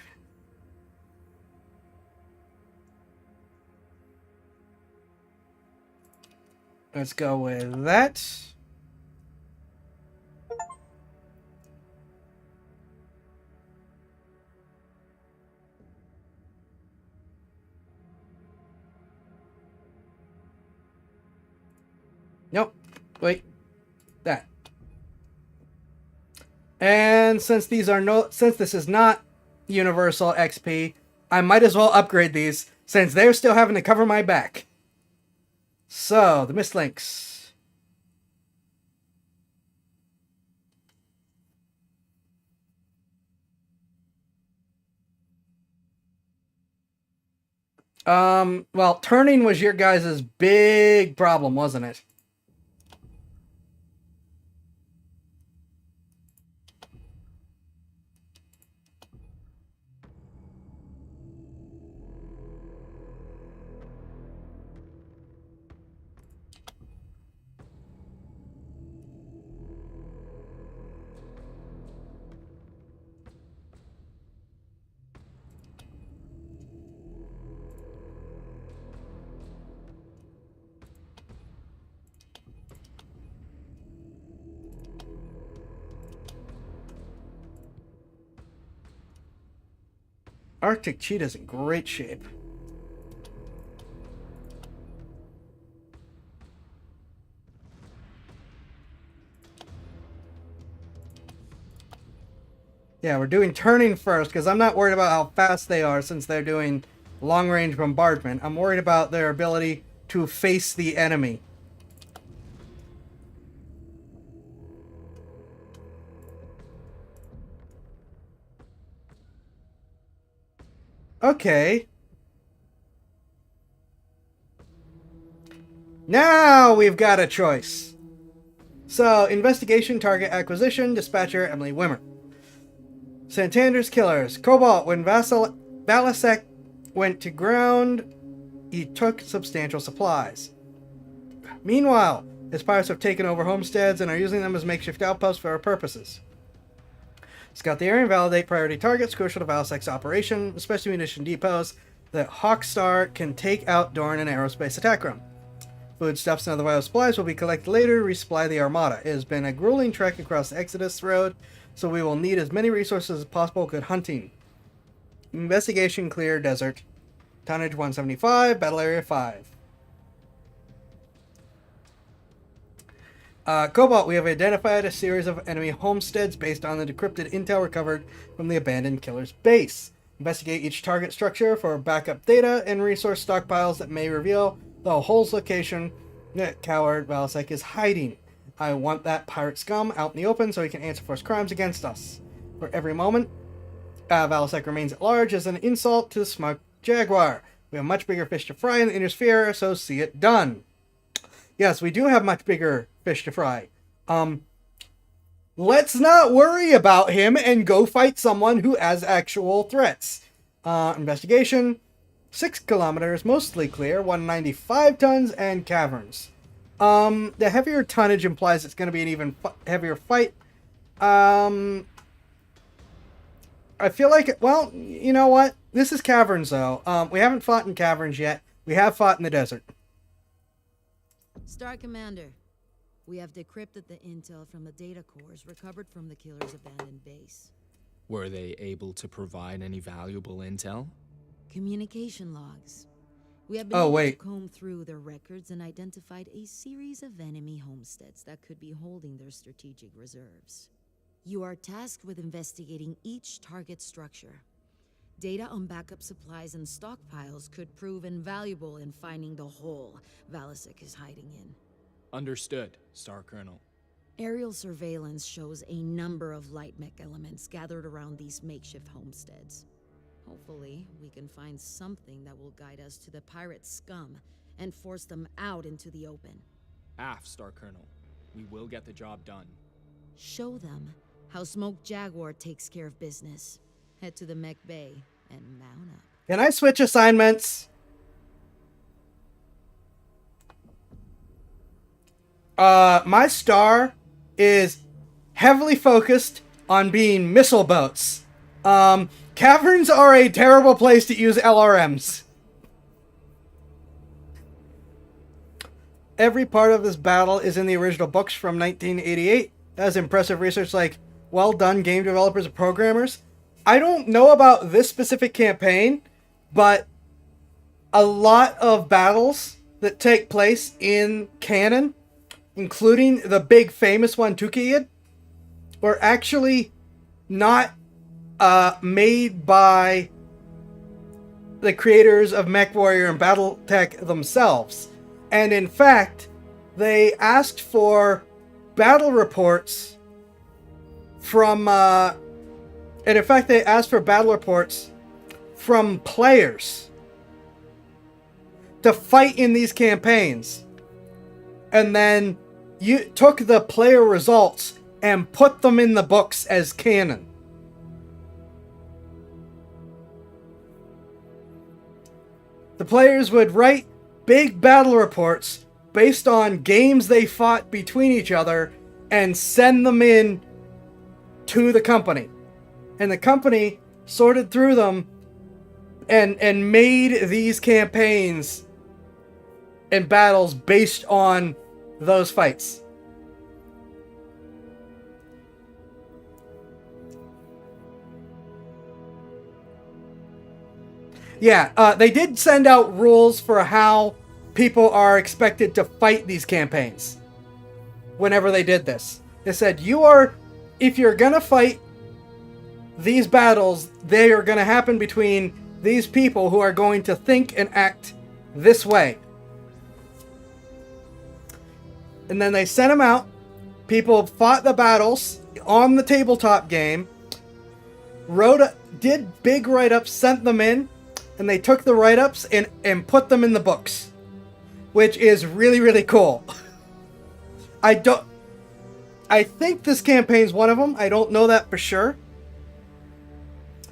Let's go with that. Nope. Wait. That. And since this is not universal XP, I might as well upgrade these since they're still having to cover my back. So, the mist links. Well, turning was your guys' big problem, wasn't it? Arctic cheetah's in great shape. Yeah, we're doing turning first because I'm not worried about how fast they are since they're doing long-range bombardment. I'm worried about their ability to face the enemy. Okay. Now we've got a choice. So, investigation, target acquisition, dispatcher, Emily Wimmer. Santander's killers. Cobalt, when Valasek went to ground, he took substantial supplies. Meanwhile, his pirates have taken over homesteads and are using them as makeshift outposts for our purposes. Scout the area and validate priority targets crucial to Valasek's operation, especially munition depots that Hawkstar can take out during an aerospace attack run. Foodstuffs and other vital supplies will be collected later to resupply the Armada. It has been a grueling trek across the Exodus Road, so we will need as many resources as possible. Good hunting. Investigation clear desert. Tonnage 175, battle area 5. Cobalt, we have identified a series of enemy homesteads based on the decrypted intel recovered from the abandoned killer's base. Investigate each target structure for backup data and resource stockpiles that may reveal the hole's location that coward Valasek is hiding. I want that pirate scum out in the open so he can answer for his crimes against us. For every moment Valasek remains at large is an insult to the smug Jaguar. We have much bigger fish to fry in the inner sphere, so see it done. Yes, we do have much bigger fish to fry. Let's not worry about him and go fight someone who has actual threats. Investigation. 6 kilometers, mostly clear, 195 tons, and caverns. The heavier tonnage implies it's going to be an even heavier fight. I feel like, well, you know what? This is caverns, though. We haven't fought in caverns yet. We have fought in the desert. Star Commander, we have decrypted the intel from the data cores recovered from the killer's abandoned base. Were they able to provide any valuable intel? Communication logs. We have been able to comb through their records and identified a series of enemy homesteads that could be holding their strategic reserves. You are tasked with investigating each target structure. Data on backup supplies and stockpiles could prove invaluable in finding the hole Valasek is hiding in. Understood, Star Colonel. Aerial surveillance shows a number of light mech elements gathered around these makeshift homesteads. Hopefully, we can find something that will guide us to the pirate scum and force them out into the open. Aft, Star Colonel. We will get the job done. Show them how Smoke Jaguar takes care of business. Head to the mech bay and mount up. Can I switch assignments? My star is heavily focused on being missile boats. Caverns are a terrible place to use LRMs. Every part of this battle is in the original books from 1988. That's impressive research, like, well done game developers and programmers. I don't know about this specific campaign, but a lot of battles that take place in canon, including the big famous one, Tukiyid, were actually not made by the creators of MechWarrior and BattleTech themselves. And in fact, they asked for battle reports from players to fight in these campaigns. And then you took the player results and put them in the books as canon. The players would write big battle reports based on games they fought between each other and send them in to the company. And the company sorted through them and made these campaigns and battles based on those fights. Yeah, they did send out rules for how people are expected to fight these campaigns whenever they did this. They said, if you're gonna fight these battles, they are gonna happen between these people who are going to think and act this way. And then they sent them out. People fought the battles on the tabletop game, did big write-ups, sent them in, and they took the write-ups and put them in the books, which is really, really cool. I think this campaign's one of them. I don't know that for sure.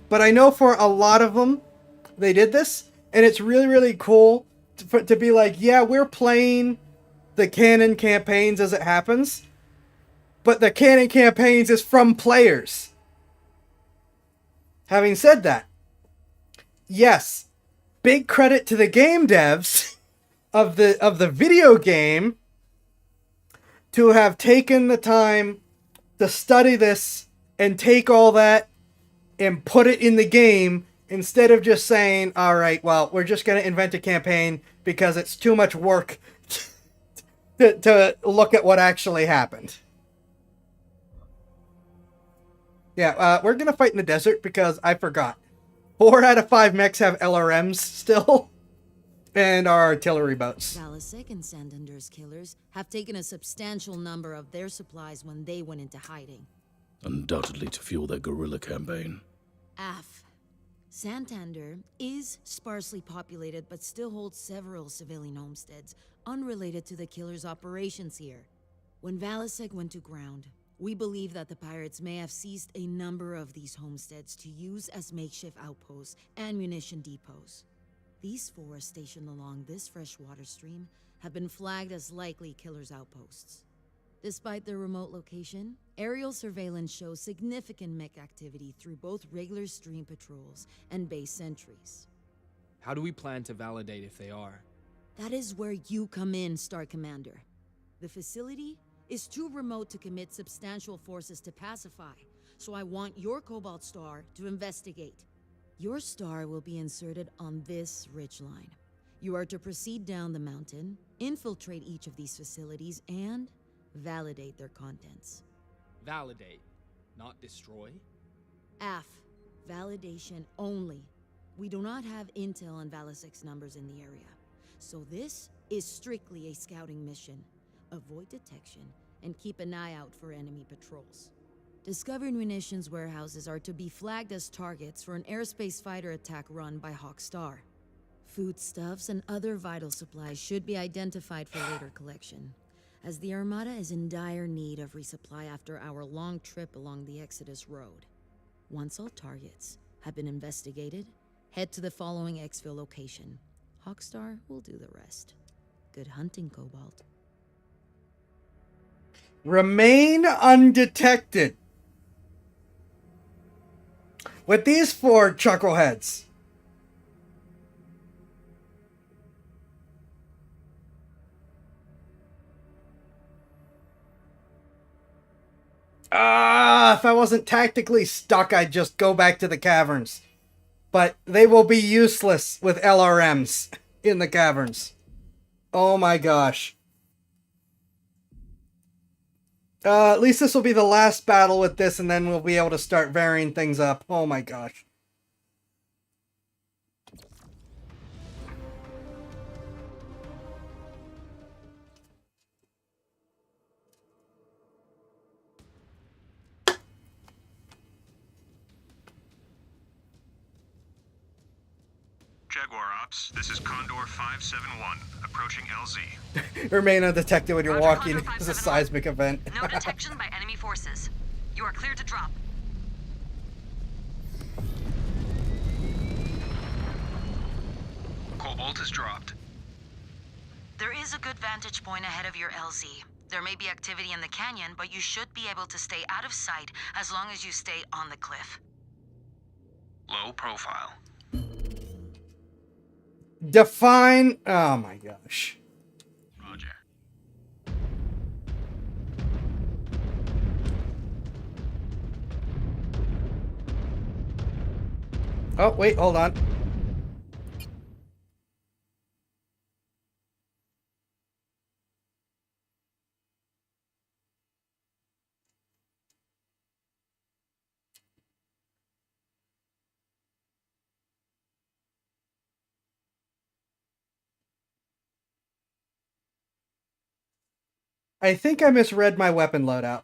But I know for a lot of them, they did this, and it's really, really cool to be like, yeah, we're playing the canon campaigns as it happens, but the canon campaigns is from players. Having said that, yes, big credit to the game devs of the video game to have taken the time to study this and take all that and put it in the game instead of just saying, all right, well, we're just going to invent a campaign because it's too much work to look at what actually happened. Yeah, we're going to fight in the desert because I forgot. 4 out of 5 mechs have LRMs still, and our artillery boats. Valasek and Santander's killers have taken a substantial number of their supplies when they went into hiding. Undoubtedly to fuel their guerrilla campaign. AF. Santander is sparsely populated but still holds several civilian homesteads unrelated to the killers' operations here. When Valasek went to ground, we believe that the pirates may have seized a number of these homesteads to use as makeshift outposts and munition depots. These 4 stationed along this freshwater stream have been flagged as likely killers' outposts. Despite their remote location, aerial surveillance shows significant mech activity through both regular stream patrols and base sentries. How do we plan to validate if they are? That is where you come in, Star Commander. The facility is too remote to commit substantial forces to pacify, so I want your Cobalt Star to investigate. Your star will be inserted on this ridgeline. You are to proceed down the mountain, infiltrate each of these facilities, and validate their contents. Validate, not destroy? AF. Validation only. We do not have intel on Valasek's numbers in the area, so this is strictly a scouting mission. Avoid detection and keep an eye out for enemy patrols. Discovered munitions warehouses are to be flagged as targets for an airspace fighter attack run by Hawk Star. Foodstuffs and other vital supplies should be identified for later collection, as the Armada is in dire need of resupply after our long trip along the Exodus Road. Once all targets have been investigated, head to the following exfil location. Hawkstar will do the rest. Good hunting, Cobalt. Remain undetected. With these 4 chuckleheads. If I wasn't tactically stuck, I'd just go back to the caverns. But they will be useless with LRMs in the caverns. Oh my gosh. At least this will be the last battle with this, and then we'll be able to start varying things up. Oh my gosh. Jaguar Ops, this is Condor 571, approaching LZ. Remain undetected when you're walking. It's a seismic event. No detection by enemy forces. You are cleared to drop. Cobalt is dropped. There is a good vantage point ahead of your LZ. There may be activity in the canyon, but you should be able to stay out of sight as long as you stay on the cliff. Low profile. Define... Oh my gosh. Roger. Oh, wait, hold on. I think I misread my weapon loadout.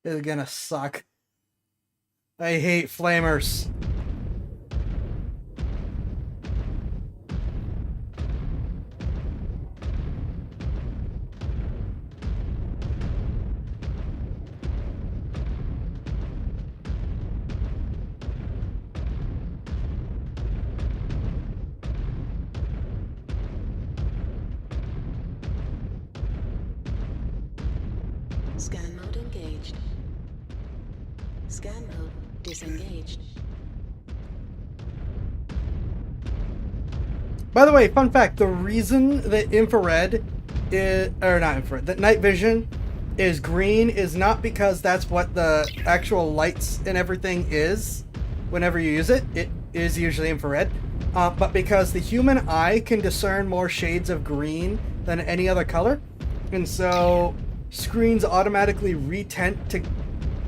This is gonna suck. I hate flamers. Scan mode engaged. Scan mode disengaged. By the way, fun fact, the reason that infrared is, or not infrared, that night vision is green is not because that's what the actual lights and everything is whenever you use it. It is usually infrared. But because the human eye can discern more shades of green than any other color. And so screens automatically retint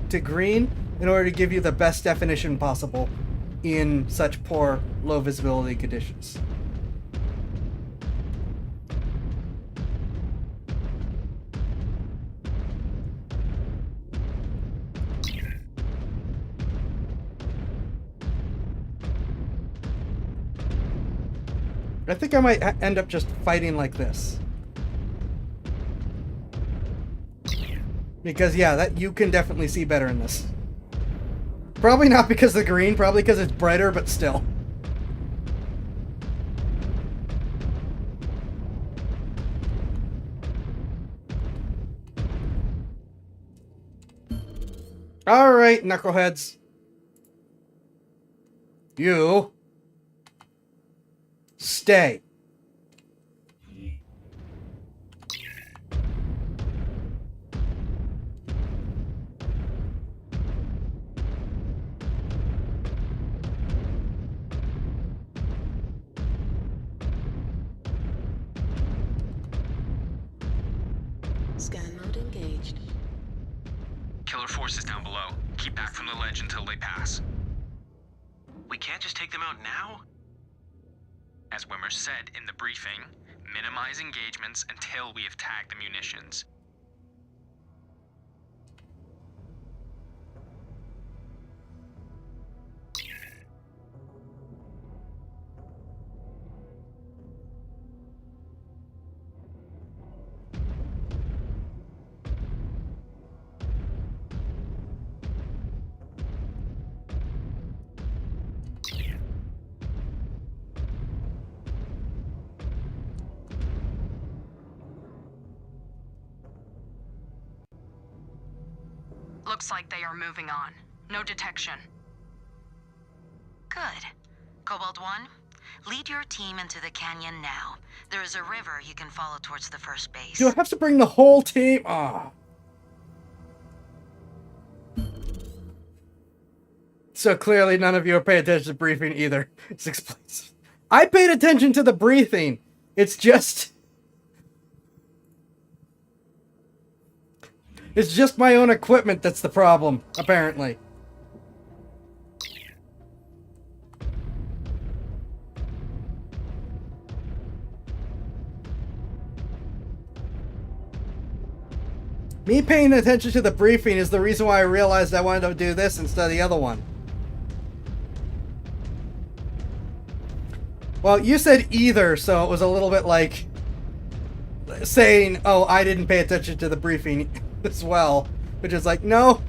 to green in order to give you the best definition possible in such poor low visibility conditions. I think I might end up just fighting like this. Because, yeah, that you can definitely see better in this. Probably not because of the green, probably because it's brighter, but still. Alright, knuckleheads. You... stay. Scan mode engaged. Killer forces down below. Keep back from the ledge until they pass. We can't just take them out now? As Wimmer said in the briefing, minimize engagements until we have tagged the munitions. Looks like they are moving on. No detection. Good. Cobalt 1, lead your team into the canyon now. There is a river you can follow towards the first base. Do I have to bring the whole team? Ah. So clearly none of you are paying attention to the briefing either. 6 places. I paid attention to the briefing. It's just my own equipment that's the problem, apparently. Me paying attention to the briefing is the reason why I realized I wanted to do this instead of the other one. Well, you said either, so it was a little bit like saying, oh, I didn't pay attention to the briefing as well. Which is like, no,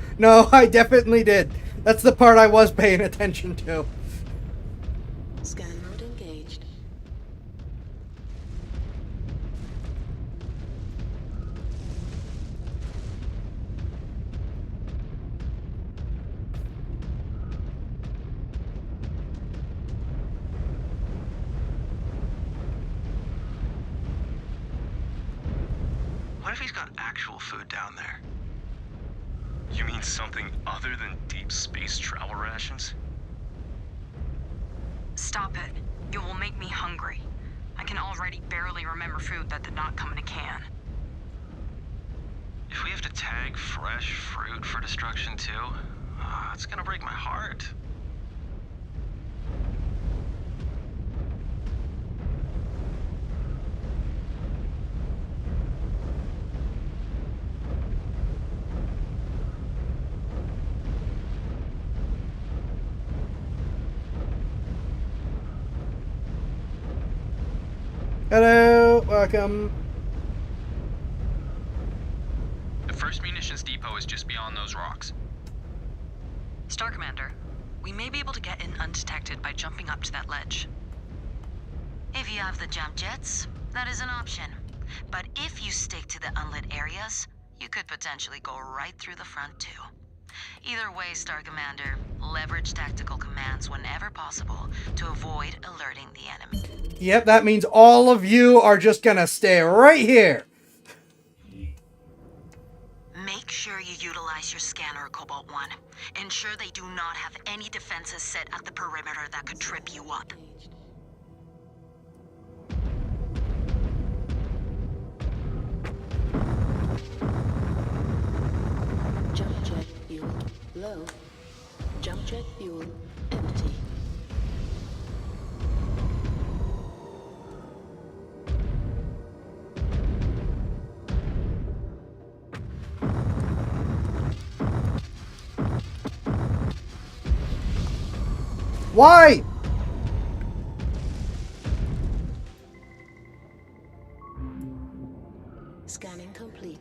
I definitely did. That's the part I was paying attention to. Scan mode engaged. What if he's got actual food down there? You mean something other than deep space travel rations? Stop it. You will make me hungry. I can already barely remember food that did not come in a can. If we have to tag fresh fruit for destruction too, it's gonna break my heart. Hello, welcome. The first munitions depot is just beyond those rocks. Star Commander, we may be able to get in undetected by jumping up to that ledge. If you have the jump jets, that is an option. But if you stick to the unlit areas, you could potentially go right through the front too. Either way, Star Commander, leverage tactical commands whenever possible to avoid alerting the enemy. Yep, that means all of you are just gonna stay right here. Make sure you utilize your scanner, Cobalt 1. Ensure they do not have any defenses set at the perimeter that could trip you up. Jump jet fuel low. Jump jet fuel empty. Why? Scanning complete.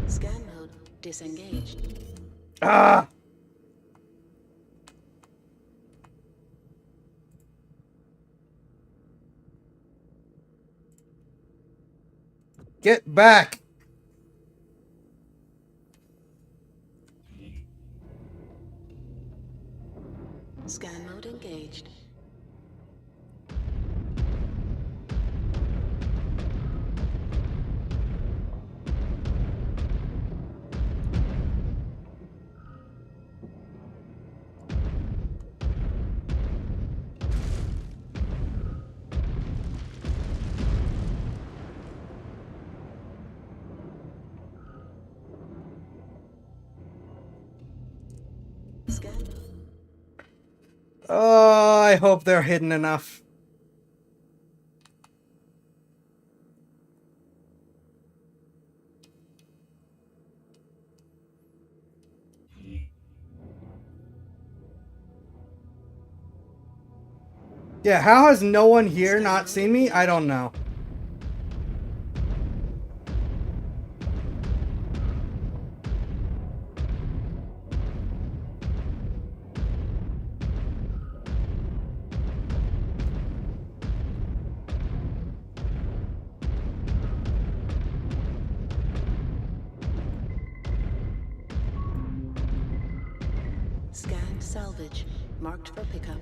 Scan mode disengaged. Ah! Get back! Scan mode engaged. Scan. Oh, I hope they're hidden enough. Yeah, how has no one here not seen me? I don't know. salvage, marked for pickup.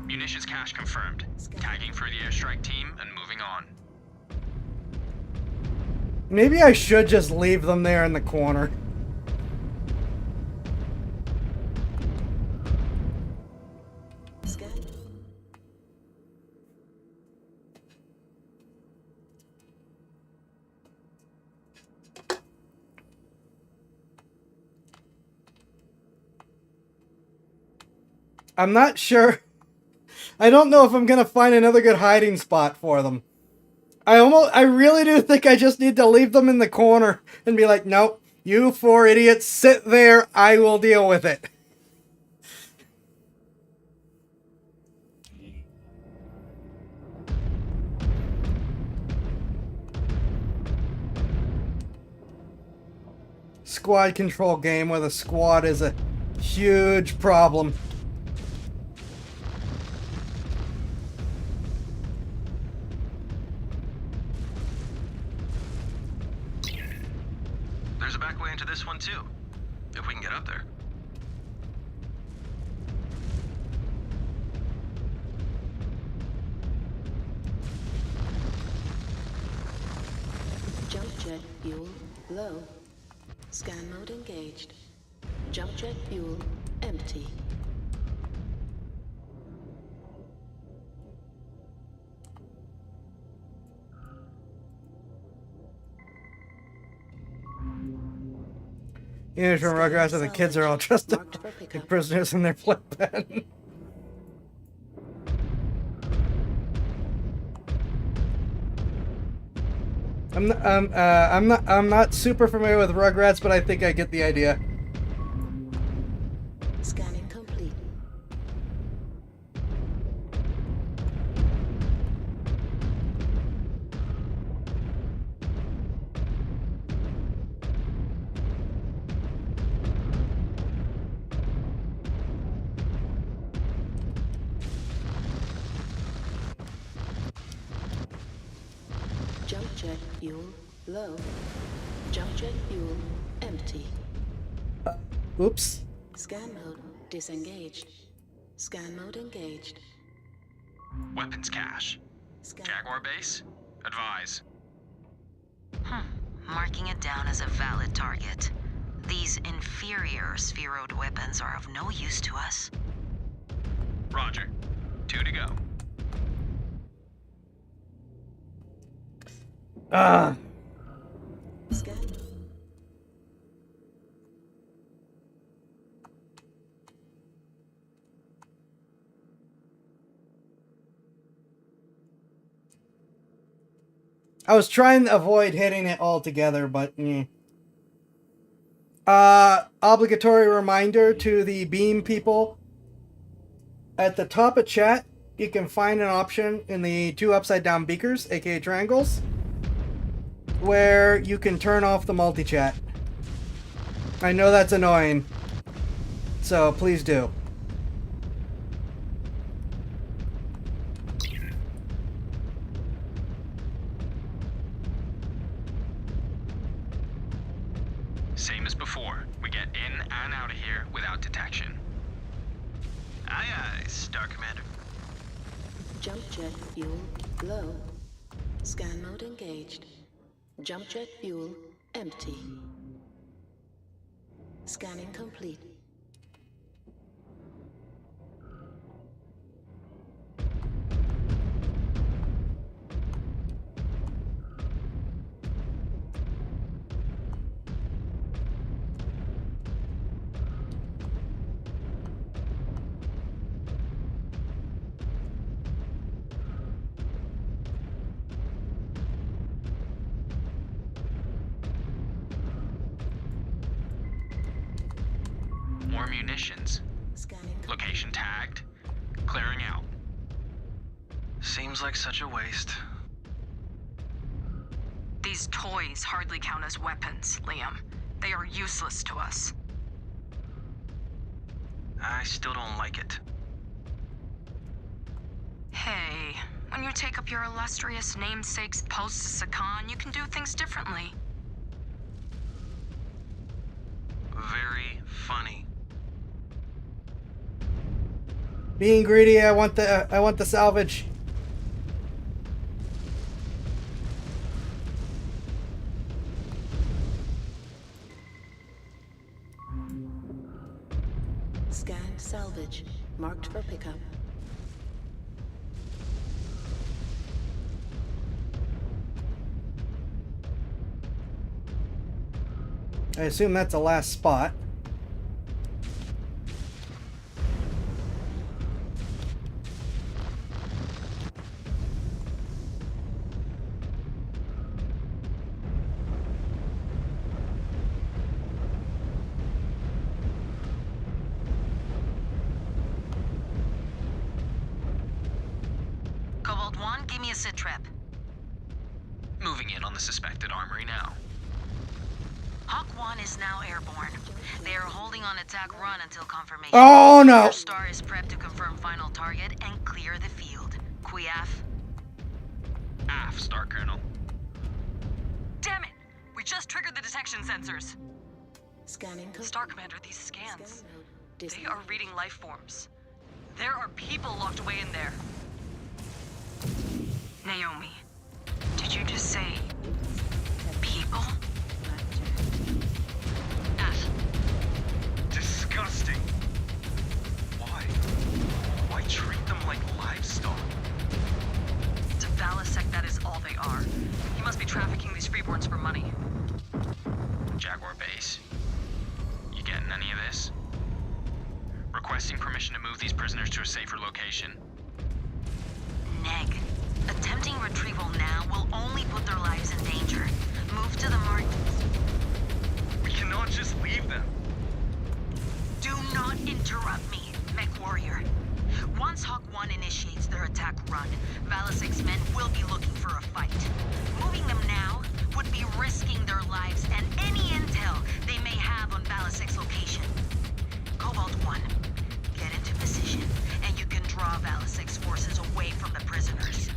Munitions cache confirmed. Tagging for the airstrike team and moving on. Maybe I should just leave them there in the corner. Scan. I'm not sure. I don't know if I'm gonna find another good hiding spot for them. I really do think I just need to leave them in the corner and be like, nope, you four idiots sit there, I will deal with it. Squad control game where the squad is a huge problem. There's a back way into this one too, if we can get up there. Jump jet fuel low. Scan mode engaged. Jump jet fuel empty. Here's from Rugrats and the kids are all dressed up like prisoners in their playpen. I'm not super familiar with Rugrats, but I think I get the idea. Scanning complete. Jump jet fuel low. Jump jet fuel empty. Oops. Scan mode disengaged. Scan mode engaged. Weapons cache. Jaguar base? Advise. Marking it down as a valid target. These inferior spheroid weapons are of no use to us. Roger. 2 to go. Scan. I was trying to avoid hitting it altogether, but obligatory reminder to the beam people. At the top of chat, you can find an option in the 2 upside down beakers, aka triangles, where you can turn off the multi-chat. I know that's annoying, so please do. Same as before. We get in and out of here without detection. Aye aye, Star Commander. Jump jet fuel low. Scan mode engaged. Jump jet fuel empty. Scanning complete. More munitions. Scanning. Location tagged. Clearing out. Seems like such a waste. These toys hardly count as weapons, Liam. They are useless to us. I still don't like it. you take up your illustrious namesake's post to Sakan, you can do things differently. Very funny. Being greedy, I want the salvage. Scanned salvage. Marked for pickup. I assume that's the last spot. Cobalt 1, give me a sit rep. Moving in on the suspected armory now. Hawk 1 is now airborne. They are holding on attack run until confirmation. Oh, no. Your star is prepped to confirm final target and clear the field. Quiaf. AF, Star Colonel. Damn it! We just triggered the detection sensors. Scanning. Star Commander, these scans. They are reading life forms. There are people locked away in there. Naomi, did you just say people? F. Disgusting. Why? Why treat them like livestock? To Valasek, that is all they are. He must be trafficking these freeborns for money. Jaguar Base. You getting any of this? Requesting permission to move these prisoners to a safer location. Neg. Attempting retrieval now will only put their lives in danger. Move to the mark. We cannot just leave them. Do not interrupt me, Mech Warrior. Once Hawk 1 initiates their attack run, Valasek's men will be looking for a fight. Moving them now would be risking their lives and any intel they may have on Valasek's location. Cobalt 1, get into position, and you can draw Valasek's forces away from the prisoners.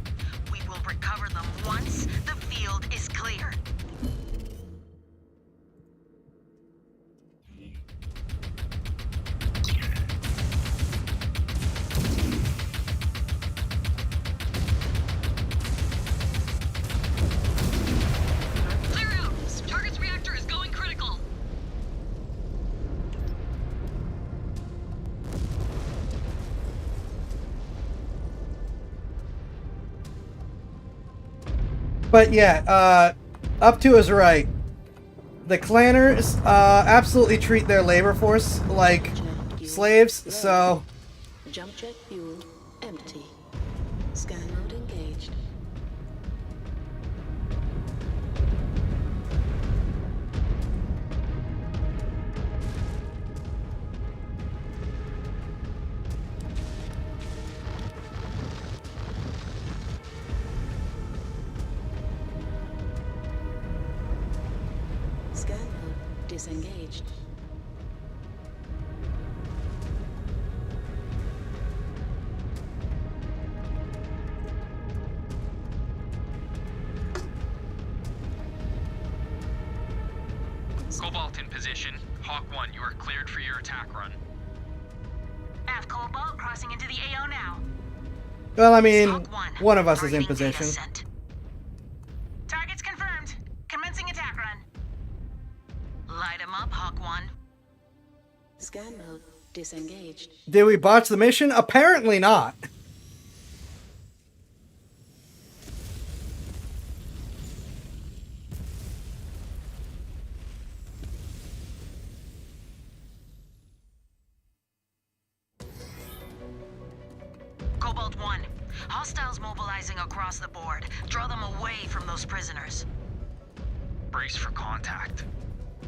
We will recover them once the field is clear. Clear out! Target's reactor is going critical. But yeah, up to is right. The clanners absolutely treat their labor force like slaves, so... Jump jet fuel empty. Scan mode engaged. Scan mode disengaged. Cobalt in position. Hawk 1, you are cleared for your attack run. F Cobalt crossing into the AO now. Well, I mean, one of us is in position. Targets confirmed. Commencing attack run. Light 'em up, Hawk 1. Scan mode disengaged. Did we botch the mission? Apparently not. Cobalt 1. Hostiles mobilizing across the board. Draw them away from those prisoners. Brace for contact.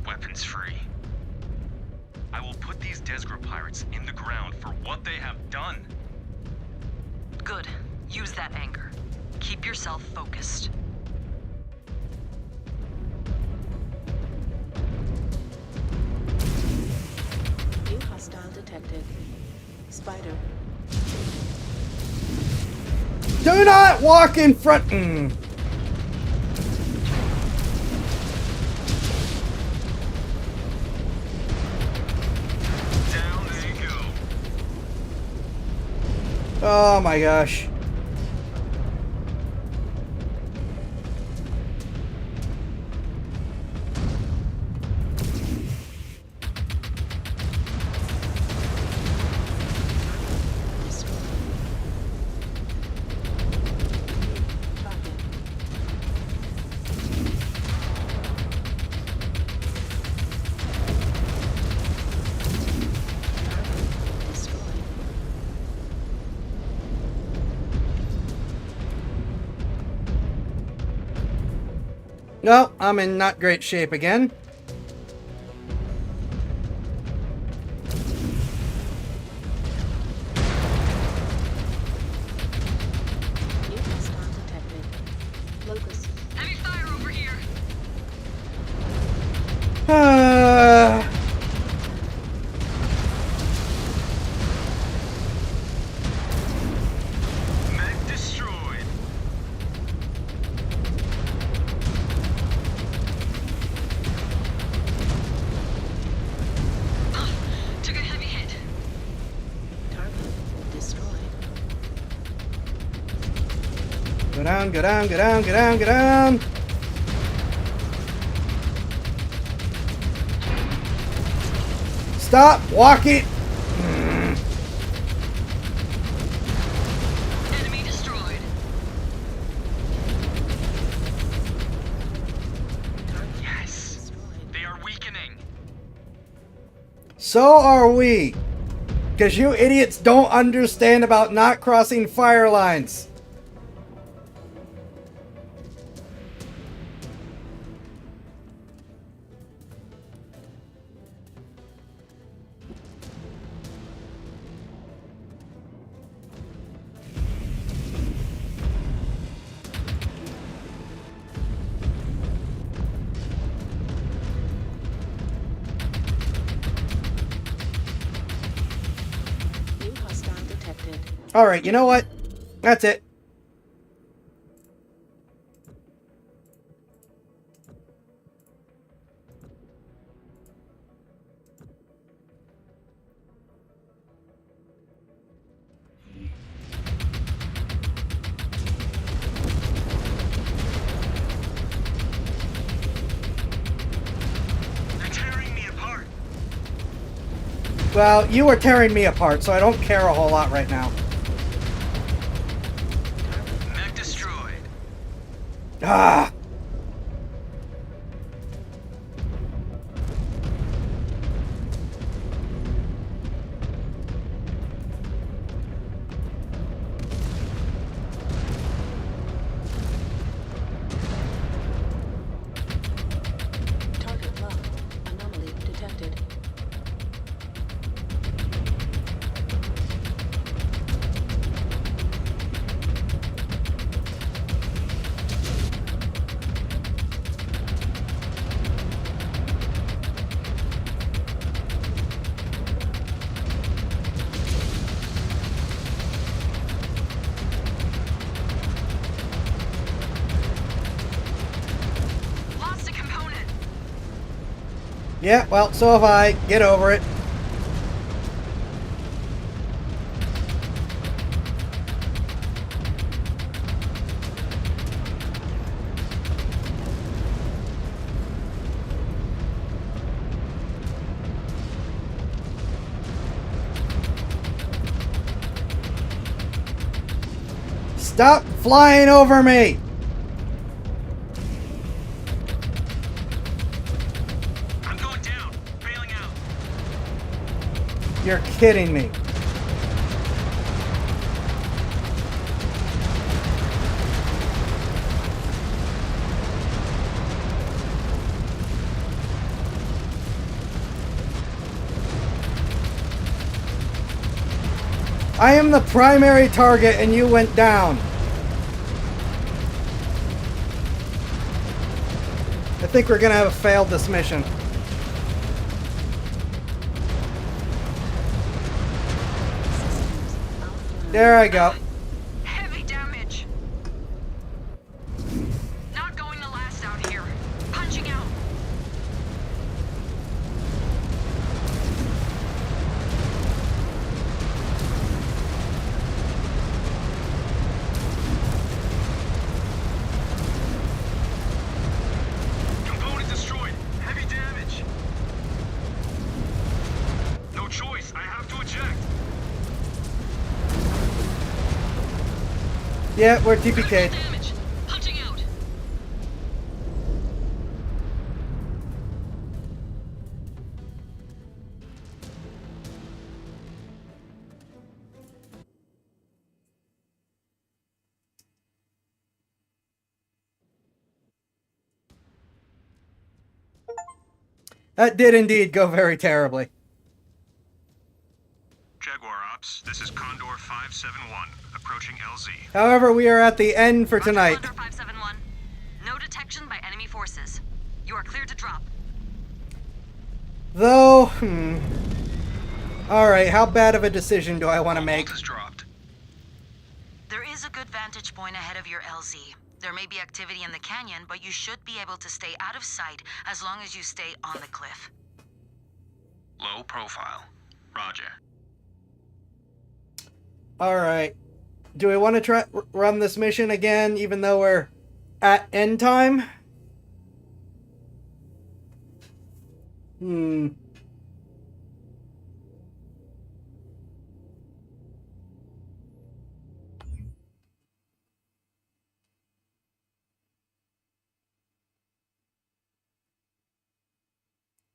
Weapons free. I will put these Desgro pirates in the ground for what they have done. Good. Use that anger. Keep yourself focused. New hostile detected. Spider. Do not walk in front. Down they go. Oh my gosh. Well, I'm in not great shape again. Heavy fire over here. Mech destroyed. Took a heavy hit. Go down, go down, go down, go down, go down. Stop walking. Enemy destroyed. Yes. They are weakening. So are we. Because you idiots don't understand about not crossing fire lines. New hostile detected. Alright, you know what? That's it. They're tearing me apart. Well, you are tearing me apart, so I don't care a whole lot right now. Mech destroyed. Ah! Target locked. Anomaly detected. Lost a component. Yeah, well, so have I. Get over it. Stop flying over me! I'm going down. Bailing out. You're kidding me. I am the primary target and you went down. I think we're gonna have failed this mission. There I go. Heavy damage. Yeah, we're TPK'd. Punching out. That did indeed go very terribly. Jaguar Ops, this is Condor 571, approaching LZ. However, we are at the end for tonight. Condor 571. No detection by enemy forces. You are clear to drop. Though, Alright, how bad of a decision do I want to make? There is a good vantage point ahead of your LZ. There may be activity in the canyon, but you should be able to stay out of sight as long as you stay on the cliff. Low profile. Roger. Alright. Do we want to try run this mission again, even though we're at end time?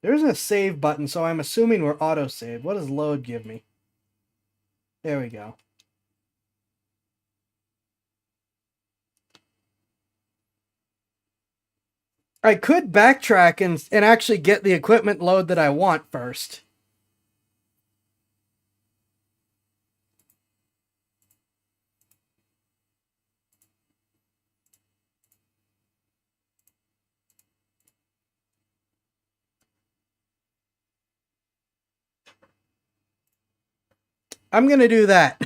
There's a save button, so I'm assuming we're auto-saved. What does load give me? There we go. I could backtrack and actually get the equipment load that I want first. I'm going to do that.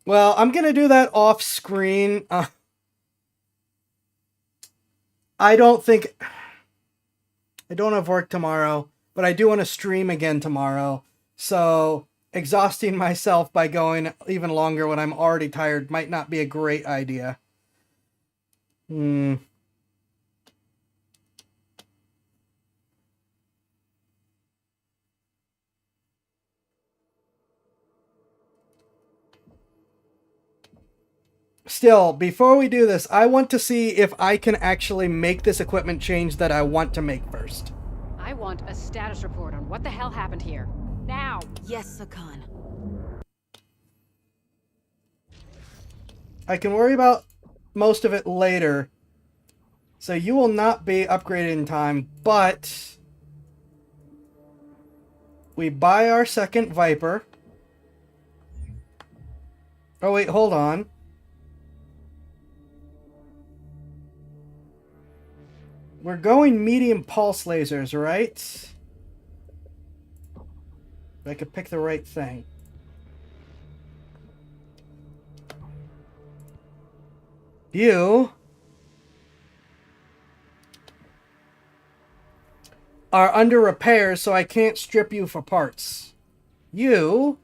Well, I'm going to do that off screen. I don't have work tomorrow, but I do want to stream again tomorrow. So exhausting myself by going even longer when I'm already tired might not be a great idea. Still, before we do this, I want to see if I can actually make this equipment change that I want to make first. I want a status report on what the hell happened here. Now! Yes, Sakan. I can worry about most of it later. So you will not be upgraded in time, but we buy our second Viper. Oh wait, hold on. We're going medium pulse lasers, right? If I could pick the right thing. You are under repairs, so I can't strip you for parts. You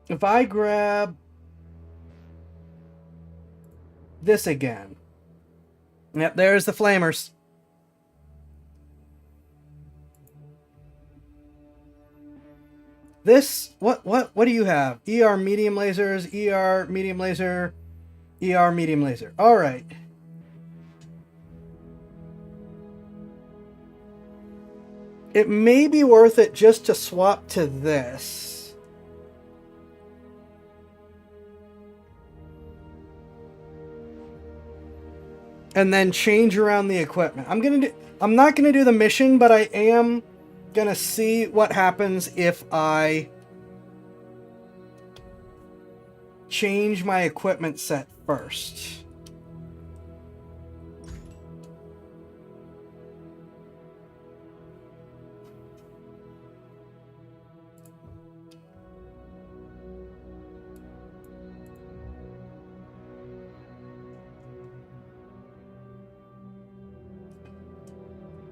if I grab this again. Yep, there's the flamers. This, what do you have? ER medium lasers, ER medium laser, ER medium laser. All right. It may be worth it just to swap to this. And then change around the equipment. I'm not gonna do the mission, but I am gonna see what happens if I change my equipment set first.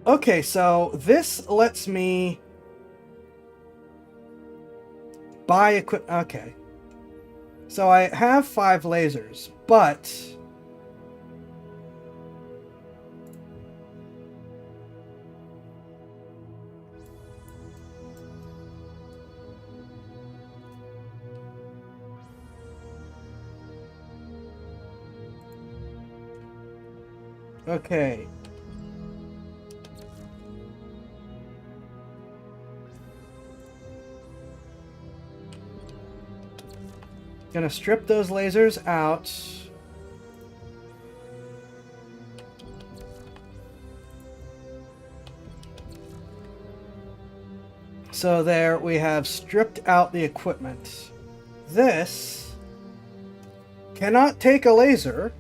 Okay, so this lets me Buy equip. Okay. So I have 5 lasers, but okay. Gonna strip those lasers out. So there we have stripped out the equipment. This cannot take a laser.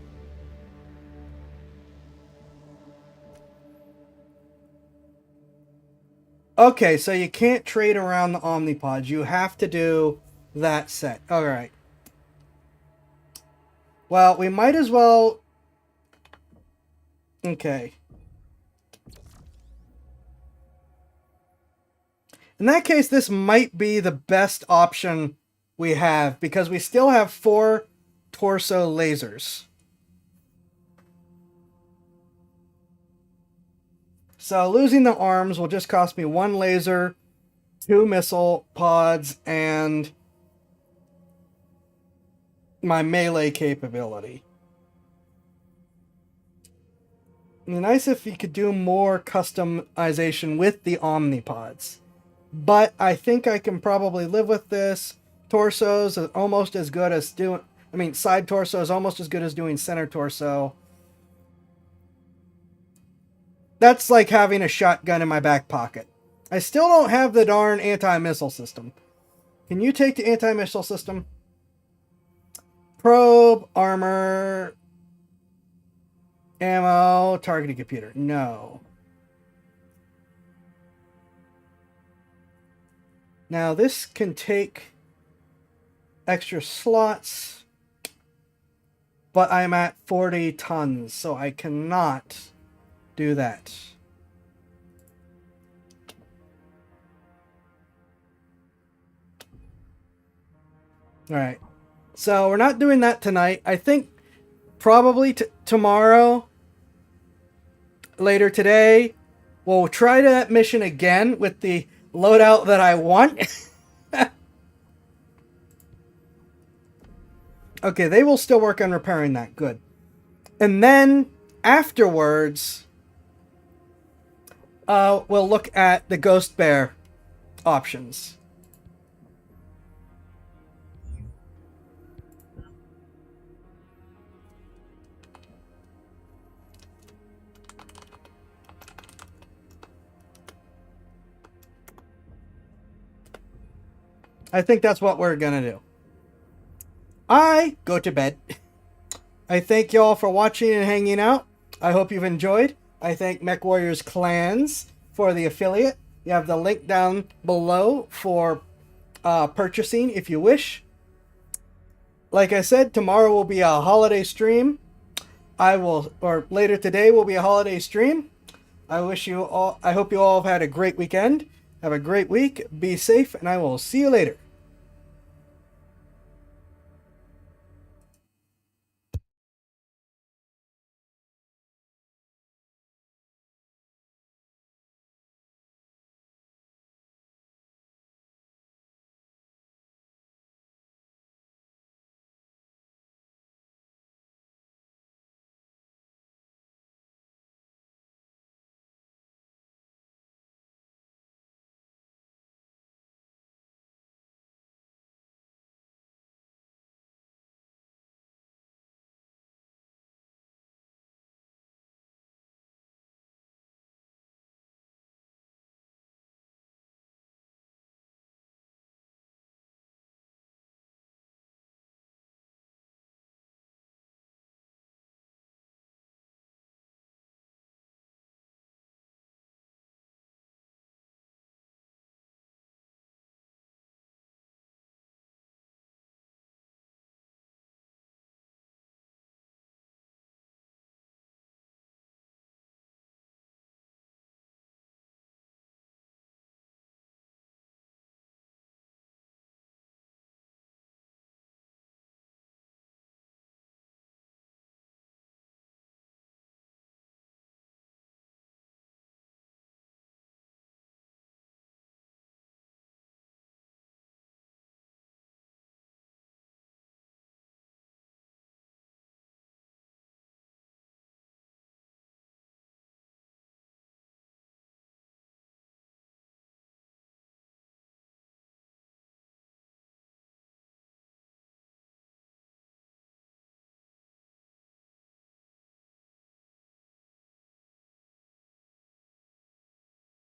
Okay, so you can't trade around the Omnipods. You have to do that set. Alright. Well, we might as well... Okay. In that case, this might be the best option we have, because we still have 4 torso lasers. So losing the arms will just cost me 1 laser, 2 missile pods, and my melee capability. It'd be nice if you could do more customization with the Omnipods. But I think I can probably live with this. Torsos is almost as good as doing... I mean, side torso is almost as good as doing center torso. That's like having a shotgun in my back pocket. I still don't have the darn anti-missile system. Can you take the anti-missile system? Probe, armor, ammo, targeting computer. No. Now this can take extra slots, but I'm at 40 tons, so I cannot do that. Alright, so we're not doing that tonight. I think probably tomorrow, later today, we'll try that mission again with the loadout that I want. Okay, they will still work on repairing that. Good. And then afterwards, we'll look at the Ghost Bear options. I think that's what we're gonna do. I go to bed. I thank y'all for watching and hanging out. I hope you've enjoyed. I thank Mech Warriors Clans for the affiliate. You have the link down below for purchasing if you wish. Like I said, tomorrow will be a holiday stream. Or later today will be a holiday stream. I hope you all have had a great weekend. Have a great week. Be safe, and I will see you later.